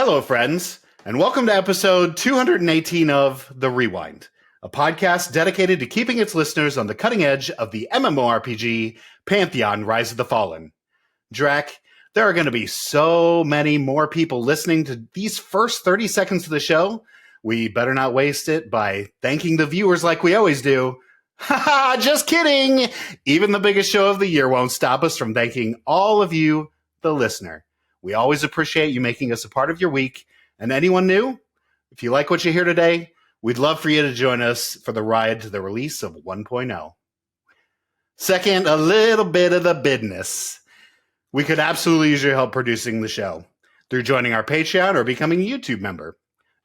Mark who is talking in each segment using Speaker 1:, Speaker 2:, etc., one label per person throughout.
Speaker 1: Hello, friends, and welcome to episode 218 of The Rewind, a podcast dedicated to keeping its listeners on the cutting edge of the MMORPG Pantheon Rise of the Fallen. Draq, there are going to be so many more people listening to these first 30 seconds of the show. We better not waste it by thanking the viewers like we always do. Haha, just kidding! Even the biggest show of the year won't stop us from thanking all of you, the listener. We always appreciate you making us a part of your week. And anyone new, if you like what you hear today, we'd love for you to join us for the ride to the release of 1.0. Second, a little bit of the business. We could absolutely use your help producing the show through joining our Patreon or becoming a YouTube member.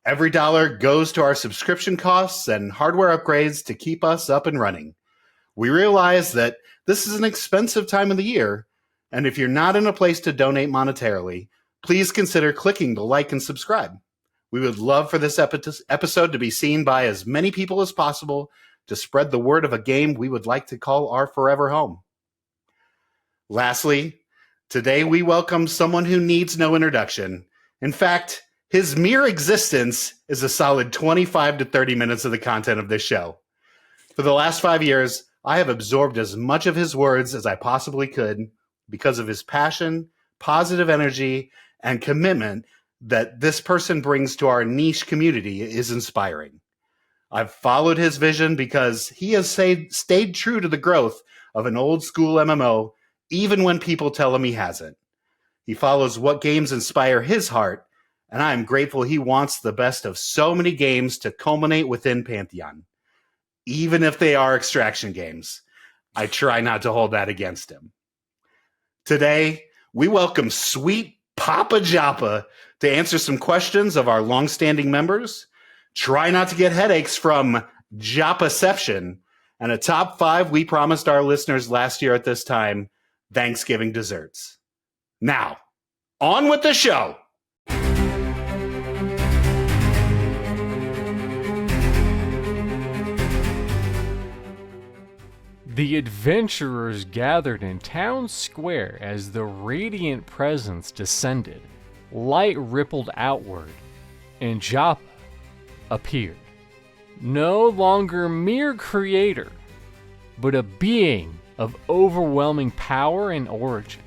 Speaker 1: Every dollar goes to our subscription costs and hardware upgrades to keep us up and running. We realize that this is an expensive time of the year, and if you're not in a place to donate monetarily, please consider clicking the like and subscribe. We would love for this episode to be seen by as many people as possible to spread the word of a game we would like to call our forever home. Lastly, today we welcome someone who needs no introduction. In fact, his mere existence is a solid 25 to 30 minutes of the content of this show. For the last 5 years, I have absorbed as much of his words as I possibly could because of his passion, positive energy, and commitment that this person brings to our niche community is inspiring. I've followed his vision because he has stayed true to the growth of an old school MMO, even when people tell him he hasn't. He follows what games inspire his heart, and I am grateful he wants the best of so many games to culminate within Pantheon. Even if they are extraction games, I try not to hold that against him. Today, we welcome sweet Papa Joppa to answer some questions of our long-standing members, try not to get headaches from Joppaception, and a top 5 we promised our listeners last year at this time, Thanksgiving desserts. Now, on with the show!
Speaker 2: The adventurers gathered in town square as the radiant presence descended. Light rippled outward, and Joppa appeared. No longer mere creator, but a being of overwhelming power and origin.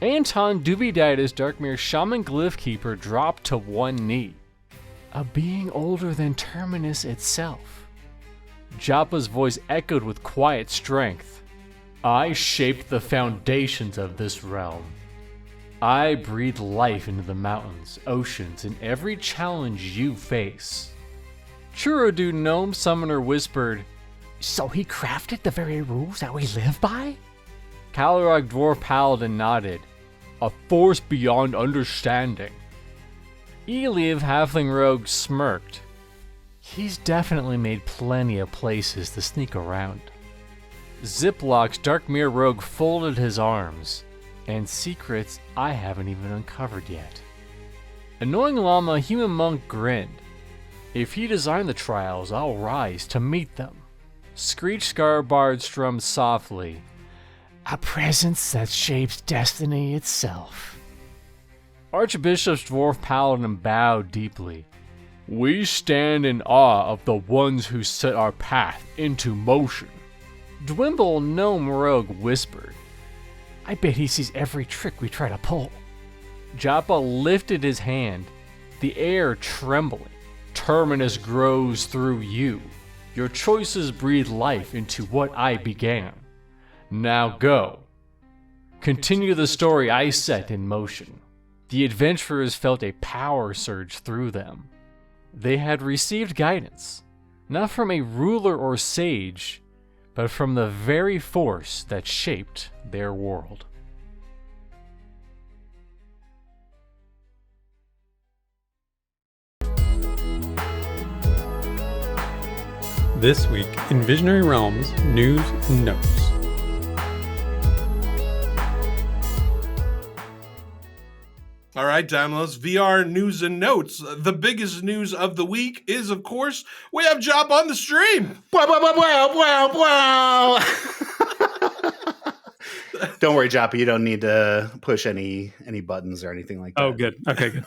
Speaker 2: Anton Dubiditis Darkmere Shaman Glyphkeeper dropped to one knee. A being older than Terminus itself. Joppa's voice echoed with quiet strength. I shaped the foundations of this realm. I breathe life into the mountains, oceans, and every challenge you face. Churudu Gnome Summoner whispered,
Speaker 3: So he crafted the very rules that we live by?
Speaker 2: Kalorog Dwarf Paladin nodded. A force beyond understanding. Eliv Halfling Rogue smirked. He's definitely made plenty of places to sneak around. Ziplock's Darkmere Rogue folded his arms, and secrets I haven't even uncovered yet. Annoying Llama Human Monk grinned. If he designed the trials, I'll rise to meet them. Screech Scarbard strummed softly.
Speaker 3: A presence that shapes destiny itself.
Speaker 2: Archbishop's Dwarf Paladin bowed deeply. We stand in awe of the ones who set our path into motion. Dwimble Gnome Rogue whispered.
Speaker 3: I bet he sees every trick we try to pull.
Speaker 2: Joppa lifted his hand, the air trembling. Terminus grows through you. Your choices breathe life into what I began. Now go. Continue the story I set in motion. The adventurers felt a power surge through them. They had received guidance, not from a ruler or sage, but from the very force that shaped their world.
Speaker 4: This week in Visionary Realms News and Notes.
Speaker 5: All right, Downloads, VR news and notes. The biggest news of the week is, of course, we have Joppa on the stream.
Speaker 1: Wow, wow, wow, wow, wow, wow. Don't worry, Joppa, you don't need to push any buttons or anything like that.
Speaker 4: Oh, good. Okay, good.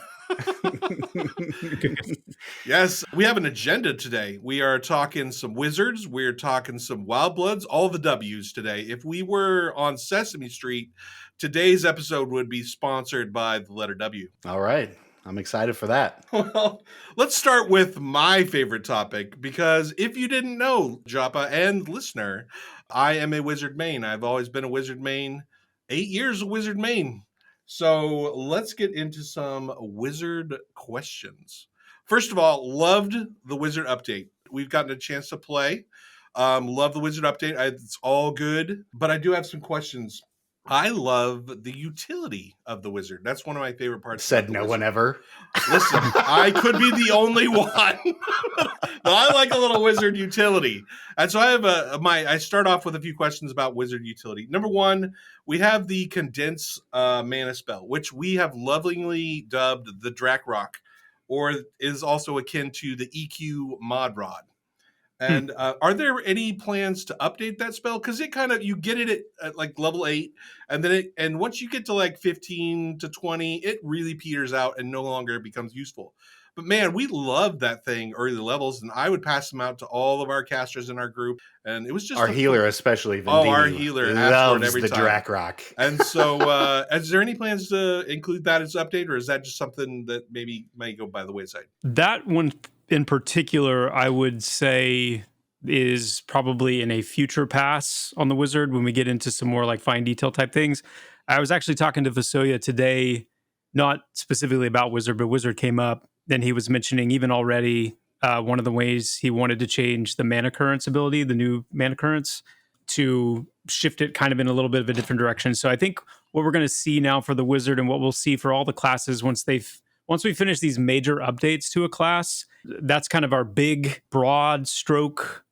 Speaker 5: Yes, we have an agenda today. We are talking some wizards. We're talking some Wildbloods, all the W's today. If we were on Sesame Street, today's episode would be sponsored by the letter W.
Speaker 1: All right. I'm excited for that.
Speaker 5: Well, let's start with my favorite topic, because if you didn't know, Joppa and listener, I am a wizard main. I've always been a wizard main. 8 years of wizard main. So let's get into some wizard questions. First of all, loved the wizard update. We've gotten a chance to play. Love the wizard update. It's all good, but I do have some questions. I love the utility of the wizard. That's one of my favorite parts.
Speaker 1: Said no one ever.
Speaker 5: Listen, I could be the only one. But I like a little wizard utility. And so I have I start off with a few questions about wizard utility. Number one, we have the Condense Mana spell, which we have lovingly dubbed the Draq Rock, or is also akin to the EQ Mod Rod. And are there any plans to update that spell? Because it kind of, you get it at like level 8, and then and once you get to like 15 to 20, it really peters out and no longer becomes useful. But man, we loved that thing early levels, and I would pass them out to all of our casters in our group, and it was just
Speaker 1: our healer, especially.
Speaker 5: Oh, our healer
Speaker 1: loves
Speaker 5: every
Speaker 1: the
Speaker 5: time.
Speaker 1: Draq Rock.
Speaker 5: And so, is there any plans to include that as update, or is that just something that maybe might go by the wayside?
Speaker 4: That one in particular, I would say, is probably in a future pass on the wizard when we get into some more like fine detail type things. I was actually talking to Vasoya today, not specifically about wizard, but wizard came up, and he was mentioning even already one of the ways he wanted to change the mana currents ability, the new mana currents, to shift it kind of in a little bit of a different direction. So I think what we're going to see now for the wizard, and what we'll see for all the classes once we finish these major updates to a class, that's kind of our big broad stroke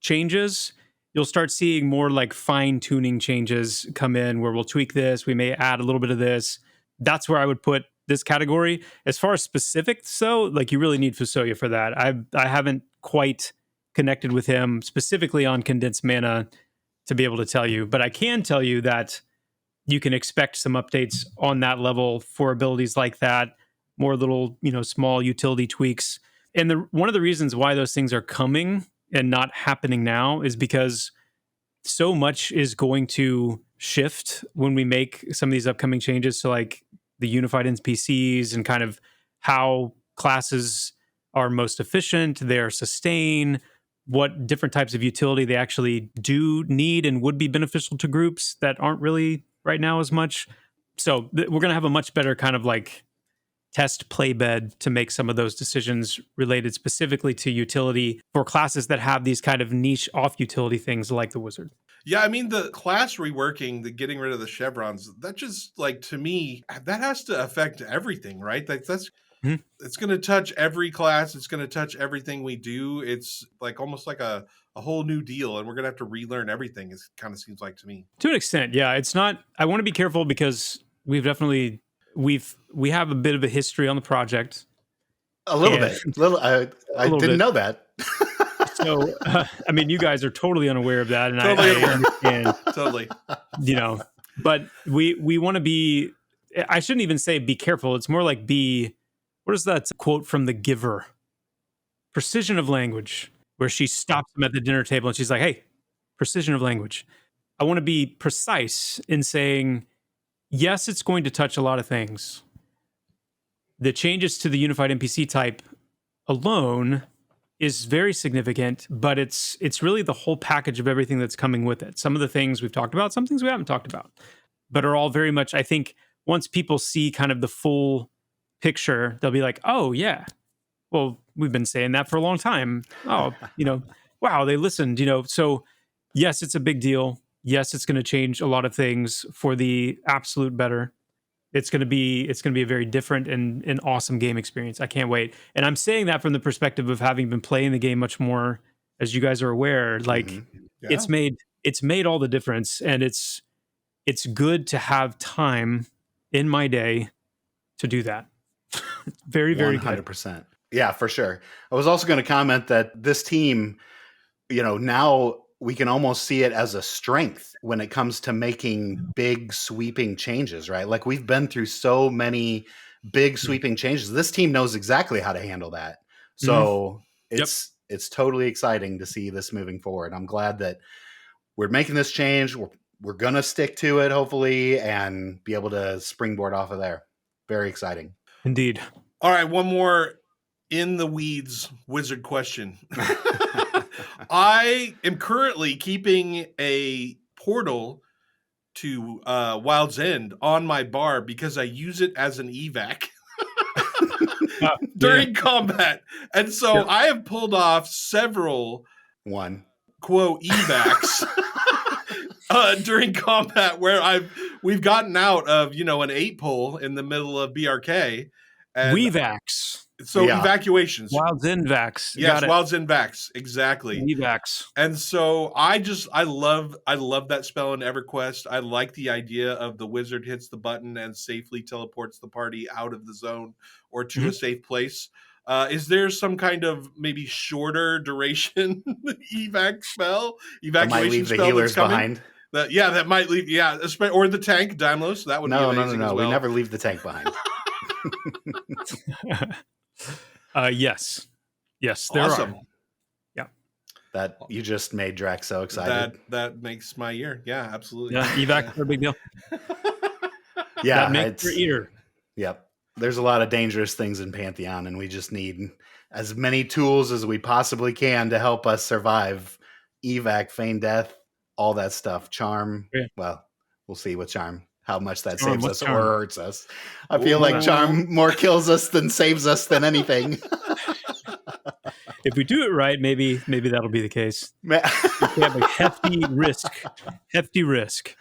Speaker 4: changes. You'll start seeing more like fine tuning changes come in, where we'll tweak this, we may add a little bit of this. That's where I would put this category. As far as specifics, though, like, you really need Vasoya for that. I haven't quite connected with him specifically on Condensed Mana to be able to tell you, but I can tell you that you can expect some updates on that level for abilities like that, more little, small utility tweaks. And one of the reasons why those things are coming and not happening now is because so much is going to shift when we make some of these upcoming changes to like the unified NPCs and kind of how classes are most efficient, their sustain, what different types of utility they actually do need and would be beneficial to groups that aren't really right now as much. So we're going to have a much better kind of like test play bed to make some of those decisions related specifically to utility for classes that have these kind of niche off utility things like the wizard.
Speaker 5: Yeah, I mean, the class reworking, the getting rid of the chevrons, that just, like, to me, that has to affect everything, right? Like, that's it's going to touch every class. It's going to touch everything we do. It's like almost like a whole new deal, and we're going to have to relearn everything. It kind of seems like to me.
Speaker 4: To an extent, yeah. It's not. I want to be careful because we have a bit of a history on the project.
Speaker 1: A little bit. I didn't know that.
Speaker 4: So, I mean, you guys are totally unaware of that, and
Speaker 5: Totally
Speaker 4: I understand.
Speaker 5: Totally.
Speaker 4: But we want to be. I shouldn't even say be careful. It's more like be. What is that quote from The Giver? Precision of language, where she stops him at the dinner table and she's like, "Hey, precision of language. I want to be precise in saying, yes, it's going to touch a lot of things. The changes to the unified NPC type alone is very significant, but it's really the whole package of everything that's coming with it. Some of the things we've talked about, some things we haven't talked about, but are all very much, I think, once people see kind of the full picture, they'll be like, oh, yeah, well, we've been saying that for a long time. Oh, wow, they listened, So, yes, it's a big deal. Yes, it's going to change a lot of things for the absolute better. It's going to be a very different and an awesome game experience. I can't wait. And I'm saying that from the perspective of having been playing the game much more, as you guys are aware. Like,
Speaker 5: Yeah.
Speaker 4: it's made all the difference, and it's good to have time in my day to do that. Very, very
Speaker 1: 100%. Yeah, for sure. I was also going to comment that this team, now we can almost see it as a strength when it comes to making big sweeping changes, right? Like, we've been through so many big sweeping changes. This team knows exactly how to handle that. So it's totally exciting to see this moving forward. I'm glad that we're making this change. We're going to stick to it, hopefully, and be able to springboard off of there. Very exciting.
Speaker 4: Indeed.
Speaker 5: All right, one more in the weeds wizard question. I am currently keeping a portal to Wild's End on my bar because I use it as an evac during combat. And so I have pulled off several quote evacs during combat where we've gotten out of, an 8-pole in the middle of BRK. And
Speaker 4: Wevacs.
Speaker 5: So evacuations.
Speaker 4: Wild's End Vacs.
Speaker 5: Yes, Wild's End Vacs. Exactly.
Speaker 4: Evacs.
Speaker 5: And so I love that spell in EverQuest. I like the idea of the wizard hits the button and safely teleports the party out of the zone or to a safe place. Is there some kind of maybe shorter duration evacuation spell
Speaker 1: that might leave the healers behind?
Speaker 5: That might leave, or the tank, Daimlos. That would be amazing as well.
Speaker 1: We never leave the tank behind.
Speaker 4: Yes, there
Speaker 5: awesome.
Speaker 4: are. Yeah,
Speaker 1: that you just made Draq so excited.
Speaker 5: That makes my year. Yeah, absolutely.
Speaker 4: Yeah, evac are a big deal.
Speaker 1: Yeah,
Speaker 4: that makes your ear.
Speaker 1: Yep. There's a lot of dangerous things in Pantheon, and we just need as many tools as we possibly can to help us survive. Evac, feign death, all that stuff. Charm. Yeah. Well, we'll see with charm how much that saves us or hurts us. I feel like charm more kills us than saves us than anything.
Speaker 4: If we do it right, maybe that'll be the case. We have a hefty risk.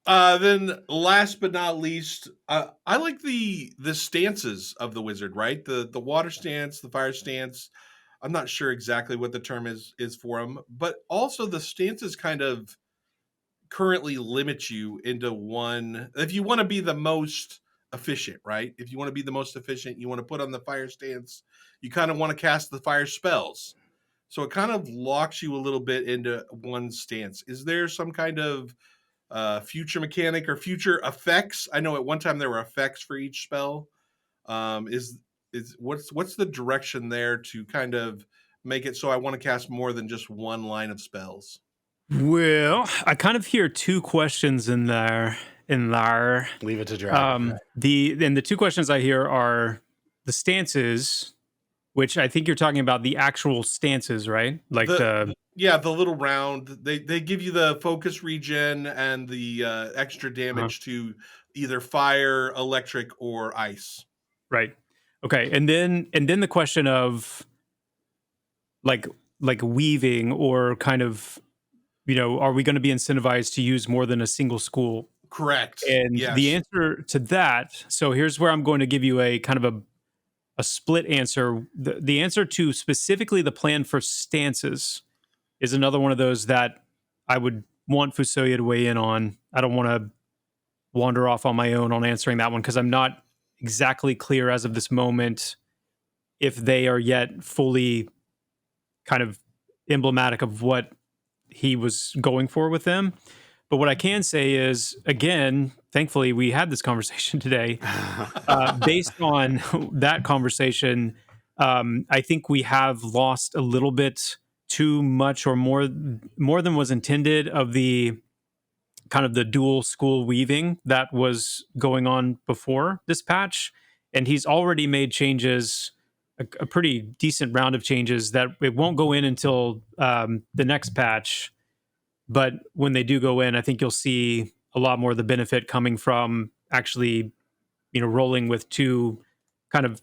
Speaker 5: Then last but not least, I like the stances of the wizard, right? The water stance, the fire stance. I'm not sure exactly what the term is for them, but also the stances kind of currently limit you into one. If you want to be the most efficient, right? If you want to be the most efficient, you want to put on the fire stance. You kind of want to cast the fire spells. So it kind of locks you a little bit into one stance. Is there some kind of future mechanic or future effects? I know at one time there were effects for each spell. Is what's the direction there to kind of make it so I want to cast more than just one line of spells?
Speaker 4: Well, I kind of hear two questions in there.
Speaker 1: Leave it to Draq.
Speaker 4: The two questions I hear are the stances, which I think you're talking about the actual stances, right? Like the
Speaker 5: little round. They give you the focus regen and the extra damage to either fire, electric, or ice.
Speaker 4: Right. Okay. And then the question of like weaving or kind of, are we going to be incentivized to use more than a single school?
Speaker 5: Correct.
Speaker 4: And the answer to that, so here's where I'm going to give you a kind of a split answer. The answer to specifically the plan for stances is another one of those that I would want Fusoya to weigh in on. I don't want to wander off on my own on answering that one because I'm not exactly clear as of this moment if they are yet fully kind of emblematic of what he was going for with them. But what I can say is, again, thankfully we had this conversation today. Based on that conversation, I think we have lost a little bit too much or more than was intended of the kind of the dual school weaving that was going on before this patch. And he's already made changes, a pretty decent round of changes that it won't go in until the next patch. But when they do go in, I think you'll see a lot more of the benefit coming from actually, rolling with two kind of,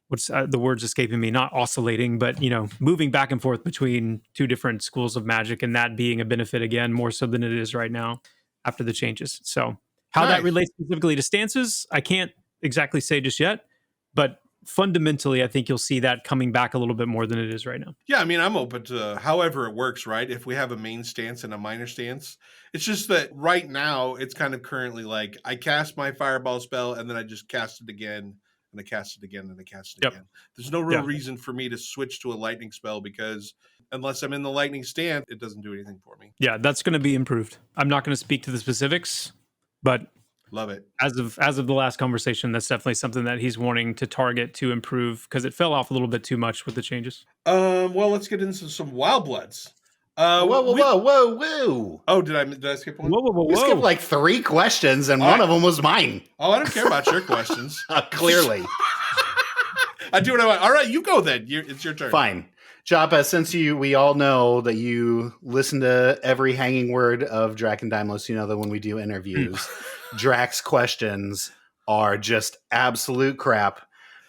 Speaker 4: what's the word's escaping me, not oscillating, but, moving back and forth between two different schools of magic, and that being a benefit again, more so than it is right now after the changes. So how that relates specifically to stances, I can't exactly say just yet, but fundamentally, I think you'll see that coming back a little bit more than it is right now.
Speaker 5: Yeah, I mean, I'm open to however it works, right? If we have a main stance and a minor stance, it's just that right now it's kind of currently like I cast my fireball spell and then I just cast it again and I cast it again and I cast it again. There's no real reason for me to switch to a lightning spell because unless I'm in the lightning stance, it doesn't do anything for me.
Speaker 4: Yeah, that's going to be improved. I'm not going to speak to the specifics, but
Speaker 5: Love it.
Speaker 4: As of the last conversation, that's definitely something that he's wanting to target to improve because it fell off a little bit too much with the changes.
Speaker 5: Well, let's get into some Wildbloods.
Speaker 1: Whoa.
Speaker 5: Oh, did I skip one?
Speaker 4: Whoa.
Speaker 1: We skipped like 3 questions, and one of them was mine.
Speaker 5: Oh, I don't care about your questions.
Speaker 1: Clearly.
Speaker 5: I do what I want. All right, you go then. It's your turn.
Speaker 1: Fine. Joppa, since we all know that you listen to every hanging word of Draq and Daimlos, you know that when we do interviews, Draq's questions are just absolute crap.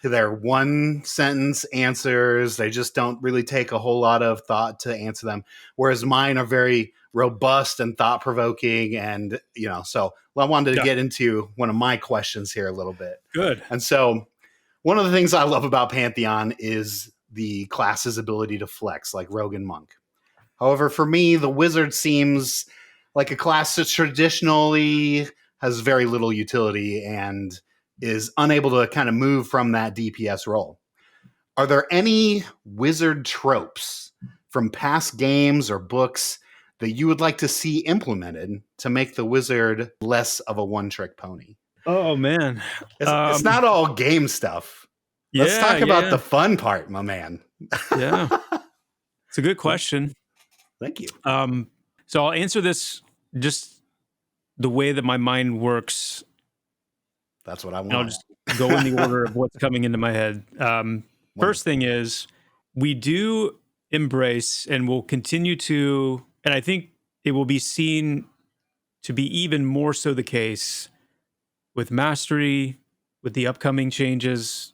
Speaker 1: They're 1-sentence answers. They just don't really take a whole lot of thought to answer them. Whereas mine are very robust and thought-provoking. And, so I wanted to get into one of my questions here a little bit.
Speaker 4: Good.
Speaker 1: And so one of the things I love about Pantheon is the class's ability to flex, like Rogue and Monk. However, for me, the Wizard seems like a class that traditionally has very little utility and is unable to kind of move from that DPS role. Are there any Wizard tropes from past games or books that you would like to see implemented to make the Wizard less of a one-trick pony?
Speaker 4: Oh, man.
Speaker 1: It's not all game stuff. Let's talk about the fun part, my man.
Speaker 4: Yeah. It's a good question.
Speaker 1: Thank you.
Speaker 4: So I'll answer this just the way that my mind works.
Speaker 1: That's what I want.
Speaker 4: And I'll just go in the order of what's coming into my head. First thing is, we do embrace and will continue to, and I think it will be seen to be even more so the case with Mastery, with the upcoming changes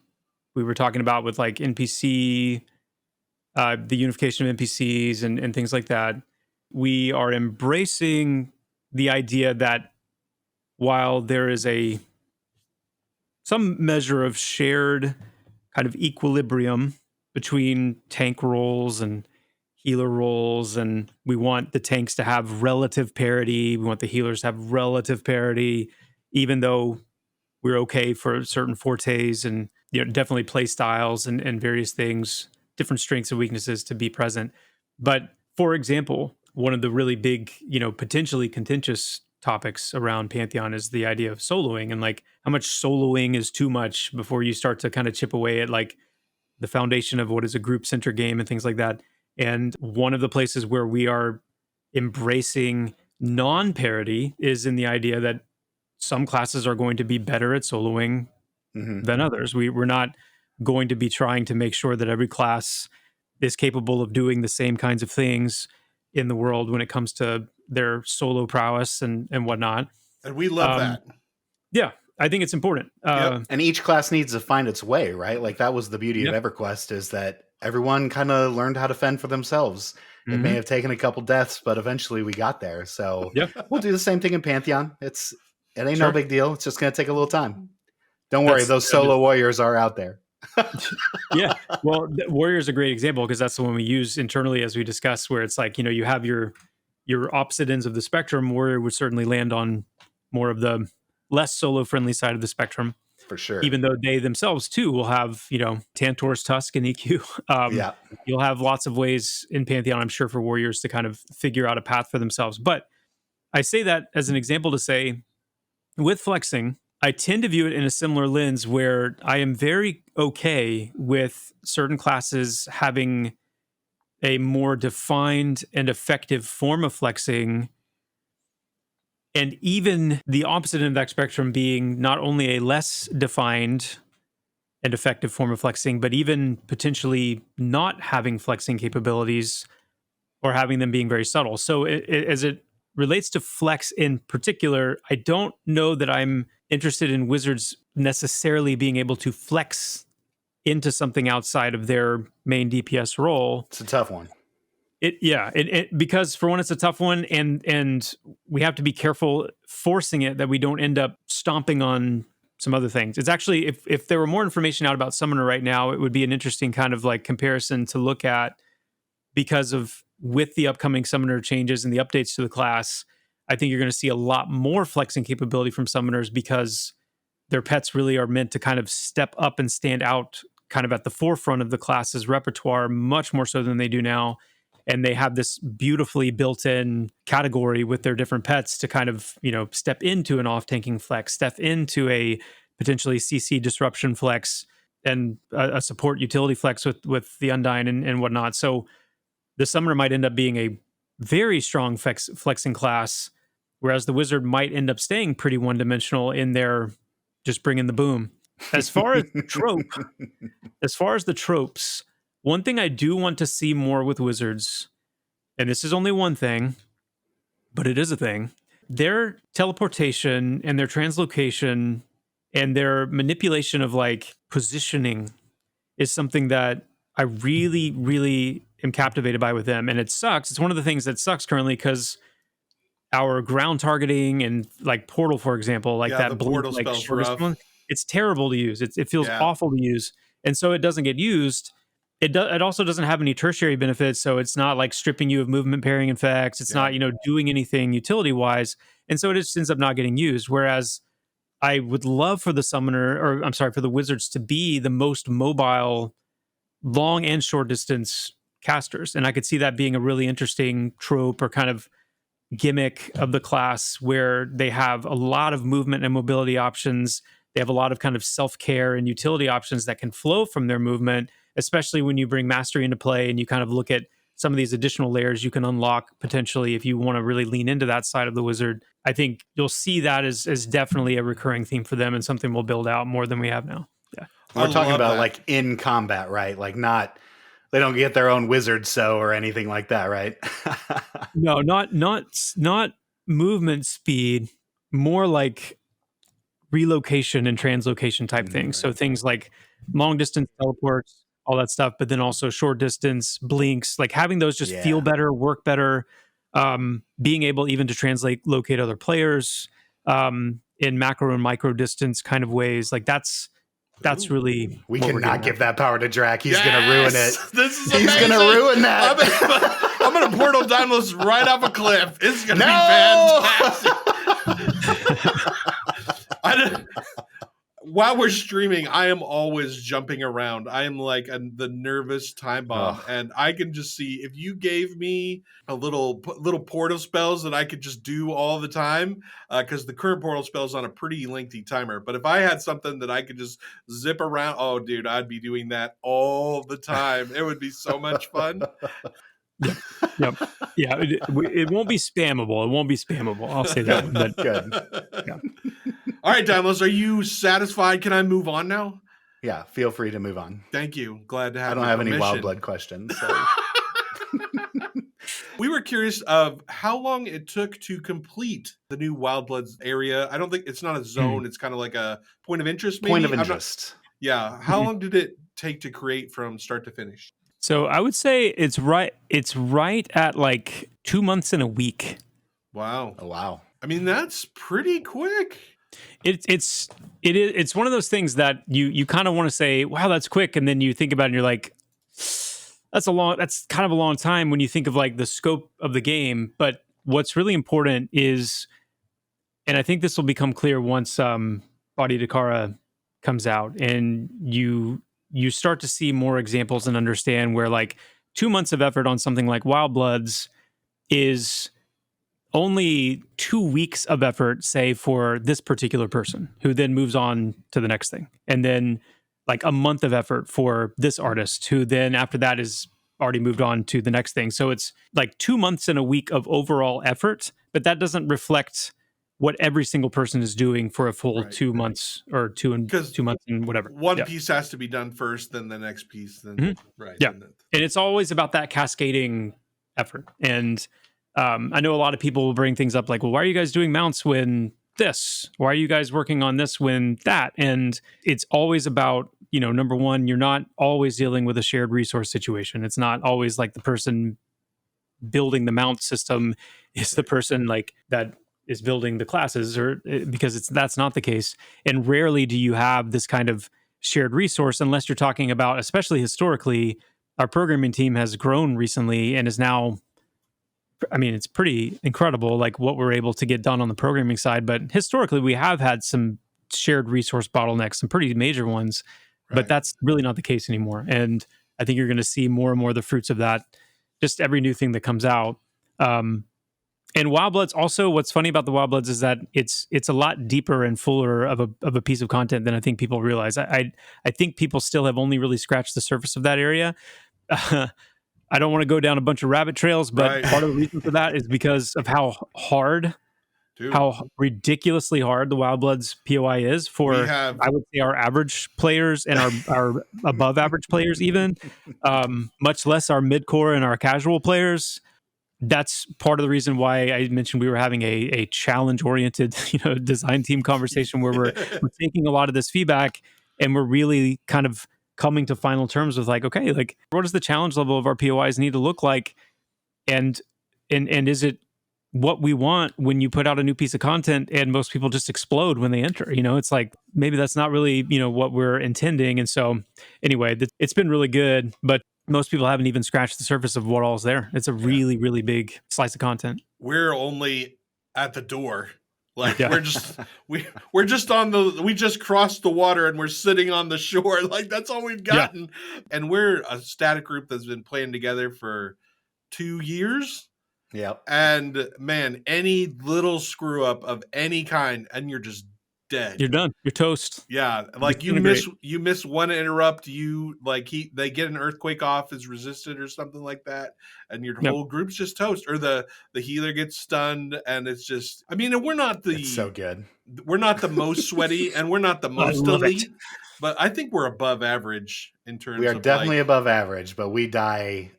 Speaker 4: we were talking about with like NPC, the unification of NPCs and things like that. We are embracing the idea that while there is some measure of shared kind of equilibrium between tank roles and healer roles, and we want the tanks to have relative parity, we want the healers to have relative parity, even though we're okay for certain fortes and definitely play styles and various things, different strengths and weaknesses to be present. But for example, one of the really big, potentially contentious topics around Pantheon is the idea of soloing, and like how much soloing is too much before you start to kind of chip away at like the foundation of what is a group-centric game and things like that. And one of the places where we are embracing non-parity is in the idea that some classes are going to be better at soloing than others. We're not going to be trying to make sure that every class is capable of doing the same kinds of things in the world when it comes to their solo prowess and whatnot.
Speaker 5: And we love that.
Speaker 4: Yeah, I think it's important.
Speaker 1: And each class needs to find its way, right? Like that was the beauty of EverQuest, is that everyone kind of learned how to fend for themselves. It may have taken a couple deaths, but eventually we got there. So we'll do the same thing in Pantheon. It ain't no big deal. It's just going to take a little time. Don't worry, those solo warriors are out there.
Speaker 4: Yeah, well, Warrior is a great example because that's the one we use internally, as we discussed, where it's like, you have your opposite ends of the spectrum. Warrior would certainly land on more of the less solo friendly side of the spectrum,
Speaker 1: for sure.
Speaker 4: Even though they themselves too will have Tantor's Tusk and EQ. You'll have lots of ways in Pantheon, I'm sure, for warriors to kind of figure out a path for themselves. But I say that as an example to say, with flexing, I tend to view it in a similar lens where I am very okay with certain classes having a more defined and effective form of flexing, and even the opposite end of that spectrum being not only a less defined and effective form of flexing, but even potentially not having flexing capabilities or having them being very subtle. So as it relates to flex in particular, I don't know that I'm interested in wizards necessarily being able to flex into something outside of their main DPS role.
Speaker 1: It's a tough one.
Speaker 4: Because for one, it's a tough one, and we have to be careful forcing it that we don't end up stomping on some other things. It's actually, if there were more information out about Summoner right now, it would be an interesting kind of like comparison to look at, because of with the upcoming Summoner changes and the updates to the class, I think you're going to see a lot more flexing capability from Summoners because their pets really are meant to kind of step up and stand out kind of at the forefront of the class's repertoire much more so than they do now. and they have this beautifully built-in category with their different pets to kind of, step into an off-tanking flex, step into a potentially CC disruption flex, and a support utility flex with the Undyne and whatnot. So the Summoner might end up being a very strong flexing class, whereas the Wizard might end up staying pretty one-dimensional in their just bring in the boom. As far as the tropes, one thing I do want to see more with Wizards, and this is only one thing, but it is a thing, their teleportation and their translocation and their manipulation of like positioning is something that I really, really am captivated by with them. And it sucks. It's one of the things that sucks currently because our ground targeting and like portal, for example, like that blue,
Speaker 5: portal
Speaker 4: like
Speaker 5: spell's
Speaker 4: shortest
Speaker 5: rough.
Speaker 4: one, it's terrible to use. It feels awful to use. And so it doesn't get used. It also doesn't have any tertiary benefits. So it's not like stripping you of movement pairing effects. It's not, doing anything utility wise. And so it just ends up not getting used. Whereas I would love for the for the Wizards to be the most mobile, long and short distance casters. And I could see that being a really interesting trope or kind of gimmick of the class where they have a lot of movement and mobility options. They have a lot of kind of self-care and utility options that can flow from their movement, especially when you bring mastery into play and you kind of look at some of these additional layers you can unlock potentially if you want to really lean into that side of the Wizard. I think you'll see that as definitely a recurring theme for them and something we'll build out more than we have now. Yeah.
Speaker 1: We're talking about like in combat, right? Like they don't get their own wizard or anything like that, right?
Speaker 4: No, not movement speed, more like relocation and translocation type things. So things like long distance teleports, all that stuff, but then also short distance blinks, like having those just feel better, work better, being able even to locate other players in macro and micro distance kind of ways. Like that's really
Speaker 1: we cannot give that power to Draq. He's gonna ruin it.
Speaker 5: This is
Speaker 1: He's
Speaker 5: amazing.
Speaker 1: gonna ruin that.
Speaker 5: I'm gonna portal Daimlos right off a cliff. It's gonna be fantastic. While we're streaming, I am always jumping around. I am like the nervous time bomb, and I can just see if you gave me a little portal spells that I could just do all the time, because the current portal spell is on a pretty lengthy timer. But if I had something that I could just zip around, oh, dude, I'd be doing that all the time. It would be so much fun.
Speaker 4: Yep. Yeah. It won't be spammable. It won't be spammable. I'll say that one. But
Speaker 1: Good.
Speaker 4: Yeah.
Speaker 5: All right, Daimlos, are you satisfied? Can I move on now?
Speaker 1: Yeah, feel free to move on.
Speaker 5: Thank you. Glad to have.
Speaker 1: I don't have any Wildblood questions. So.
Speaker 5: We were curious of how long it took to complete the new Wildbloods area. I don't think it's not a zone. It's kind of like a point of interest. Maybe?
Speaker 1: Point of interest.
Speaker 5: How long did it take to create from start to finish?
Speaker 4: So I would say it's right at like 2 months and a week.
Speaker 5: Wow.
Speaker 1: Oh, wow. I
Speaker 5: mean, that's pretty quick.
Speaker 4: It's one of those things that you kind of want to say, wow, that's quick, and then you think about it and you're like, that's kind of a long time when you think of like the scope of the game. But what's really important is, and I think this will become clear once Body Dakara comes out and you start to see more examples and understand where like 2 months of effort on something like Wildbloods is only 2 weeks of effort, say, for this particular person who then moves on to the next thing. And then like a month of effort for this artist who then after that is already moved on to the next thing. So it's like 2 months and a week of overall effort, but that doesn't reflect what every single person is doing for a full 2 months or 2 months and whatever.
Speaker 5: One piece has to be done first, then the next piece. Then right.
Speaker 4: Yeah. And it's always about that cascading effort. And I know a lot of people will bring things up like, well, why are you guys doing mounts when this? Why are you guys working on this when that? And it's always about, number one, you're not always dealing with a shared resource situation. It's not always like the person building the mount system is the person like that is building the classes, or because that's not the case. And rarely do you have this kind of shared resource unless you're talking about, especially historically, our programming team has grown recently and is now, I mean, it's pretty incredible, like what we're able to get done on the programming side. But historically, we have had some shared resource bottlenecks, some pretty major ones, but that's really not the case anymore. And I think you're going to see more and more the fruits of that just every new thing that comes out. And Wildbloods, also, what's funny about the Wildbloods is that it's a lot deeper and fuller of a piece of content than I think people realize. I think people still have only really scratched the surface of that area. I don't want to go down a bunch of rabbit trails, but part of the reason for that is because of how hard, how ridiculously hard the Wildbloods POI is for, I would say, our average players and our above average players even, much less our mid-core and our casual players. That's part of the reason why I mentioned we were having a challenge-oriented, design team conversation where we're taking a lot of this feedback and we're really kind of coming to final terms with like, okay, like what does the challenge level of our POIs need to look like, and is it what we want when you put out a new piece of content and most people just explode when they enter? It's like maybe that's not really what we're intending. And so anyway, it's been really good, but most people haven't even scratched the surface of what all's there. It's a really, really big slice of content.
Speaker 5: We're only at the door. Like we're just we just crossed the water and we're sitting on the shore. Like that's all we've gotten. Yeah. And we're a static group that's been playing together for 2 years.
Speaker 1: Yeah.
Speaker 5: And man, any little screw up of any kind and you're just dead.
Speaker 4: You're done. You're toast.
Speaker 5: Yeah, like you miss one interrupt, they get an earthquake off is resisted or something like that, and your whole group's just toast. Or the healer gets stunned, and it's just. I mean, it's
Speaker 1: so good.
Speaker 5: We're not the most sweaty, and we're not the most elite, but I think we're above average in terms.
Speaker 1: We are definitely above average, but we die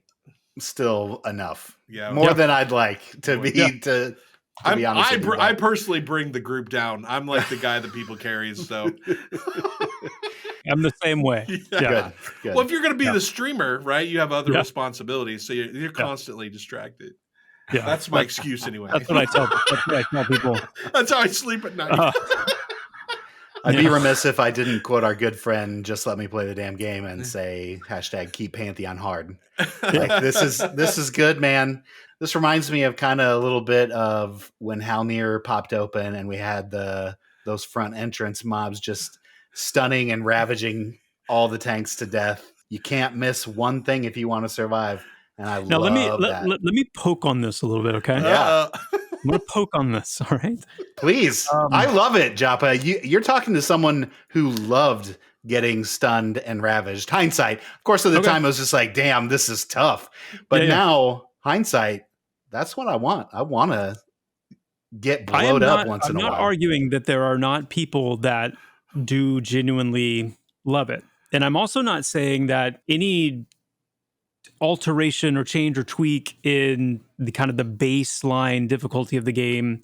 Speaker 1: still enough.
Speaker 5: Yeah,
Speaker 1: more than I'd like to be to.
Speaker 5: I personally bring the group down. I'm like the guy that people carries. So
Speaker 4: I'm the same way.
Speaker 5: Yeah. Good. Well, if you're going to be the streamer, right, you have other responsibilities, so you're constantly distracted. Yeah, that's my excuse anyway.
Speaker 4: That's what I tell people.
Speaker 5: That's how I sleep at night.
Speaker 1: I'd be remiss if I didn't quote our good friend, Just Let Me Play the Damn Game, and say #keep Pantheon hard. Like this is good, man. This reminds me of kind of a little bit of when Halnir popped open and we had those front entrance mobs just stunning and ravaging all the tanks to death. You can't miss one thing if you want to survive. And I love that.
Speaker 4: Let me poke on this a little bit, okay?
Speaker 1: Yeah.
Speaker 4: I'm going to poke on this, all right?
Speaker 1: Please. I love it, Joppa. You're talking to someone who loved getting stunned and ravaged. Hindsight, of course, at the time, I was just like, damn, this is tough. But now, hindsight, that's what I want. I want to get blowed up once in a while.
Speaker 4: I'm not arguing that there are not people that do genuinely love it. And I'm also not saying that any alteration or change or tweak in the kind of the baseline difficulty of the game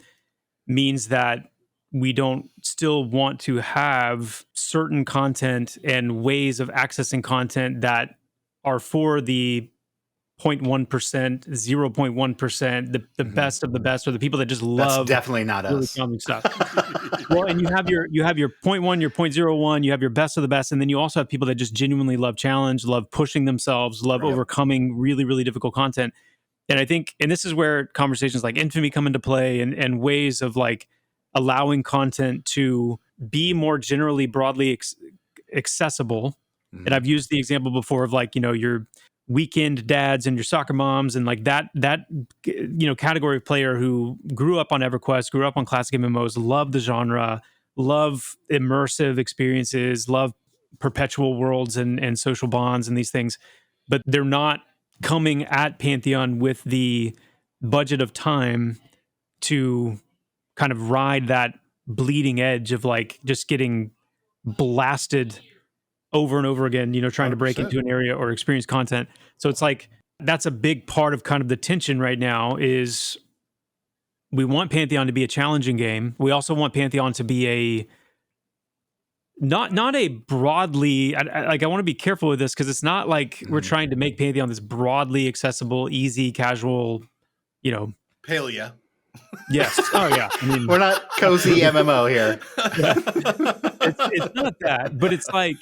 Speaker 4: means that we don't still want to have certain content and ways of accessing content that are for the 0.1%, 0.1%, the best of the best, or the people that just love.
Speaker 1: That's definitely not us.
Speaker 4: Stuff. Well, and you have your 0.1, your 0.01, you have your best of the best, and then you also have people that just genuinely love challenge, love pushing themselves, love overcoming really, really difficult content. And I think, and this is where conversations like Infamy come into play, and ways of like allowing content to be more generally broadly accessible. Mm-hmm. And I've used the example before of like, your weekend dads and your soccer moms and like that category of player who grew up on EverQuest, grew up on classic MMOs, love the genre, love immersive experiences, love perpetual worlds and social bonds and these things, but they're not coming at Pantheon with the budget of time to kind of ride that bleeding edge of like just getting blasted over and over again, trying 100%. To break into an area or experience content. So it's like, that's a big part of kind of the tension right now is we want Pantheon to be a challenging game. We also want Pantheon to be not a broadly, I want to be careful with this because it's not like we're trying to make Pantheon this broadly accessible, easy, casual,
Speaker 5: Palia.
Speaker 4: Yes. Oh yeah. I mean,
Speaker 1: we're not cozy MMO here.
Speaker 4: It's not that, but it's like,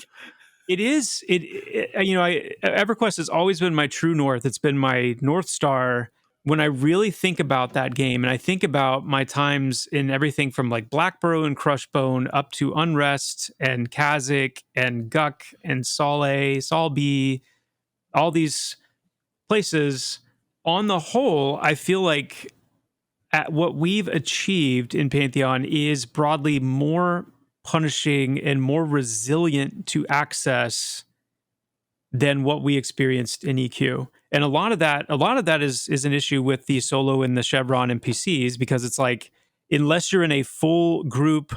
Speaker 4: it is, EverQuest has always been my true north. It's been my North Star when I really think about that game. And I think about my times in everything from like Blackburrow and Crushbone up to Unrest and Kazakh and Guck and Sol B, all these places. on the whole, I feel like what we've achieved in Pantheon is broadly more punishing and more resilient to access than what we experienced in EQ. And a lot of that is an issue with the solo and the Chevron NPCs, because it's like, unless you're in a full group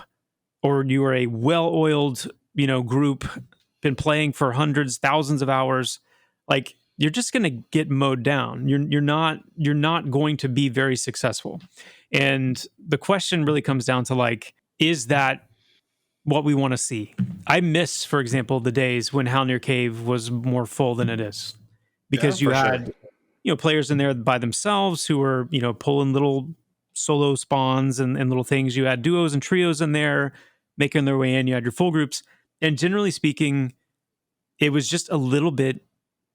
Speaker 4: or you are a well-oiled, group, been playing for hundreds, thousands of hours, like, you're just going to get mowed down. You're not going to be very successful. And the question really comes down to, like, is that what we want to see? I miss, for example, the days when Halnir Cave was more full than it is, because you had players in there by themselves who were pulling little solo spawns and little things. You had duos and trios in there making their way in. You had your full groups, and generally speaking, it was just a little bit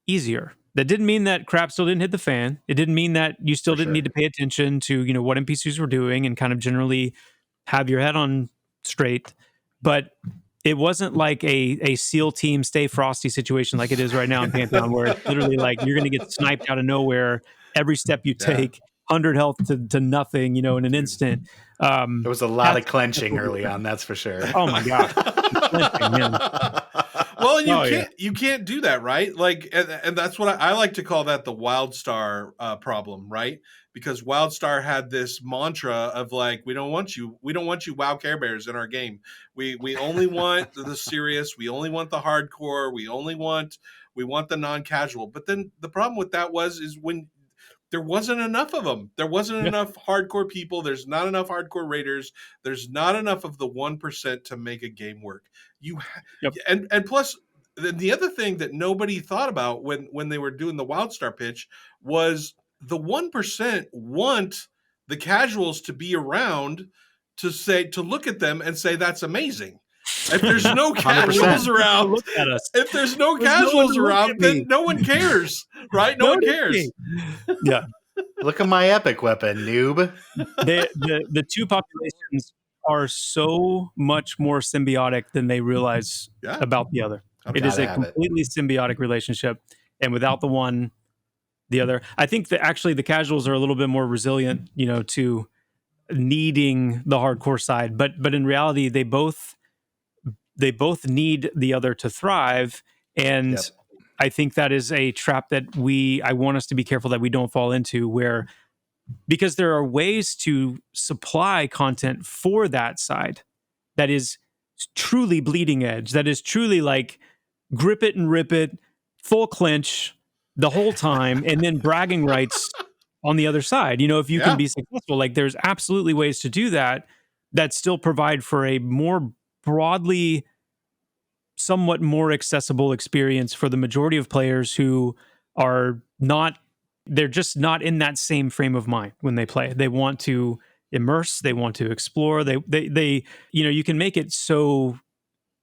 Speaker 4: easier. That didn't mean that crap still didn't hit the fan. It didn't mean that you still didn't need to pay attention to what NPCs were doing and kind of generally have your head on straight. But it wasn't like a SEAL team Stay Frosty situation like it is right now in Pantheon, where it's literally like you're going to get sniped out of nowhere every step you take, 100 health to nothing, in an instant.
Speaker 1: There was a lot of clenching early on, that's for sure.
Speaker 4: Oh my god!
Speaker 5: Well, and you can't do that, right? Like, and that's what I like to call that the WildStar problem, right? Because WildStar had this mantra of like, we don't want you WoW Care Bears in our game. We only want the serious, we only want the hardcore, we want the non-casual. But then the problem with that is when there wasn't enough of them. There wasn't enough hardcore people. There's not enough hardcore raiders. There's not enough of the 1% to make a game work. And plus, the other thing that nobody thought about when they were doing the WildStar pitch was the 1% want the casuals to be around to look at them and say that's amazing. If there's no casuals around, then no one cares, right? No one cares.
Speaker 4: Yeah.
Speaker 1: Look at my epic weapon, noob.
Speaker 4: The two populations are so much more symbiotic than they realize about the other. It is a completely symbiotic relationship, and without the one, the other. I think that actually the casuals are a little bit more resilient, to needing the hardcore side, but in reality, they both need the other to thrive. And I think that is a trap that I want us to be careful that we don't fall into, where, because there are ways to supply content for that side that is truly bleeding edge, that is truly like grip it and rip it, full clinch the whole time, and then bragging rights on the other side. If you can be successful, like, there's absolutely ways to do that still provide for a more broadly, somewhat more accessible experience for the majority of players who are not, they're just not in that same frame of mind when they play. They want to immerse, they want to explore, they you can make it so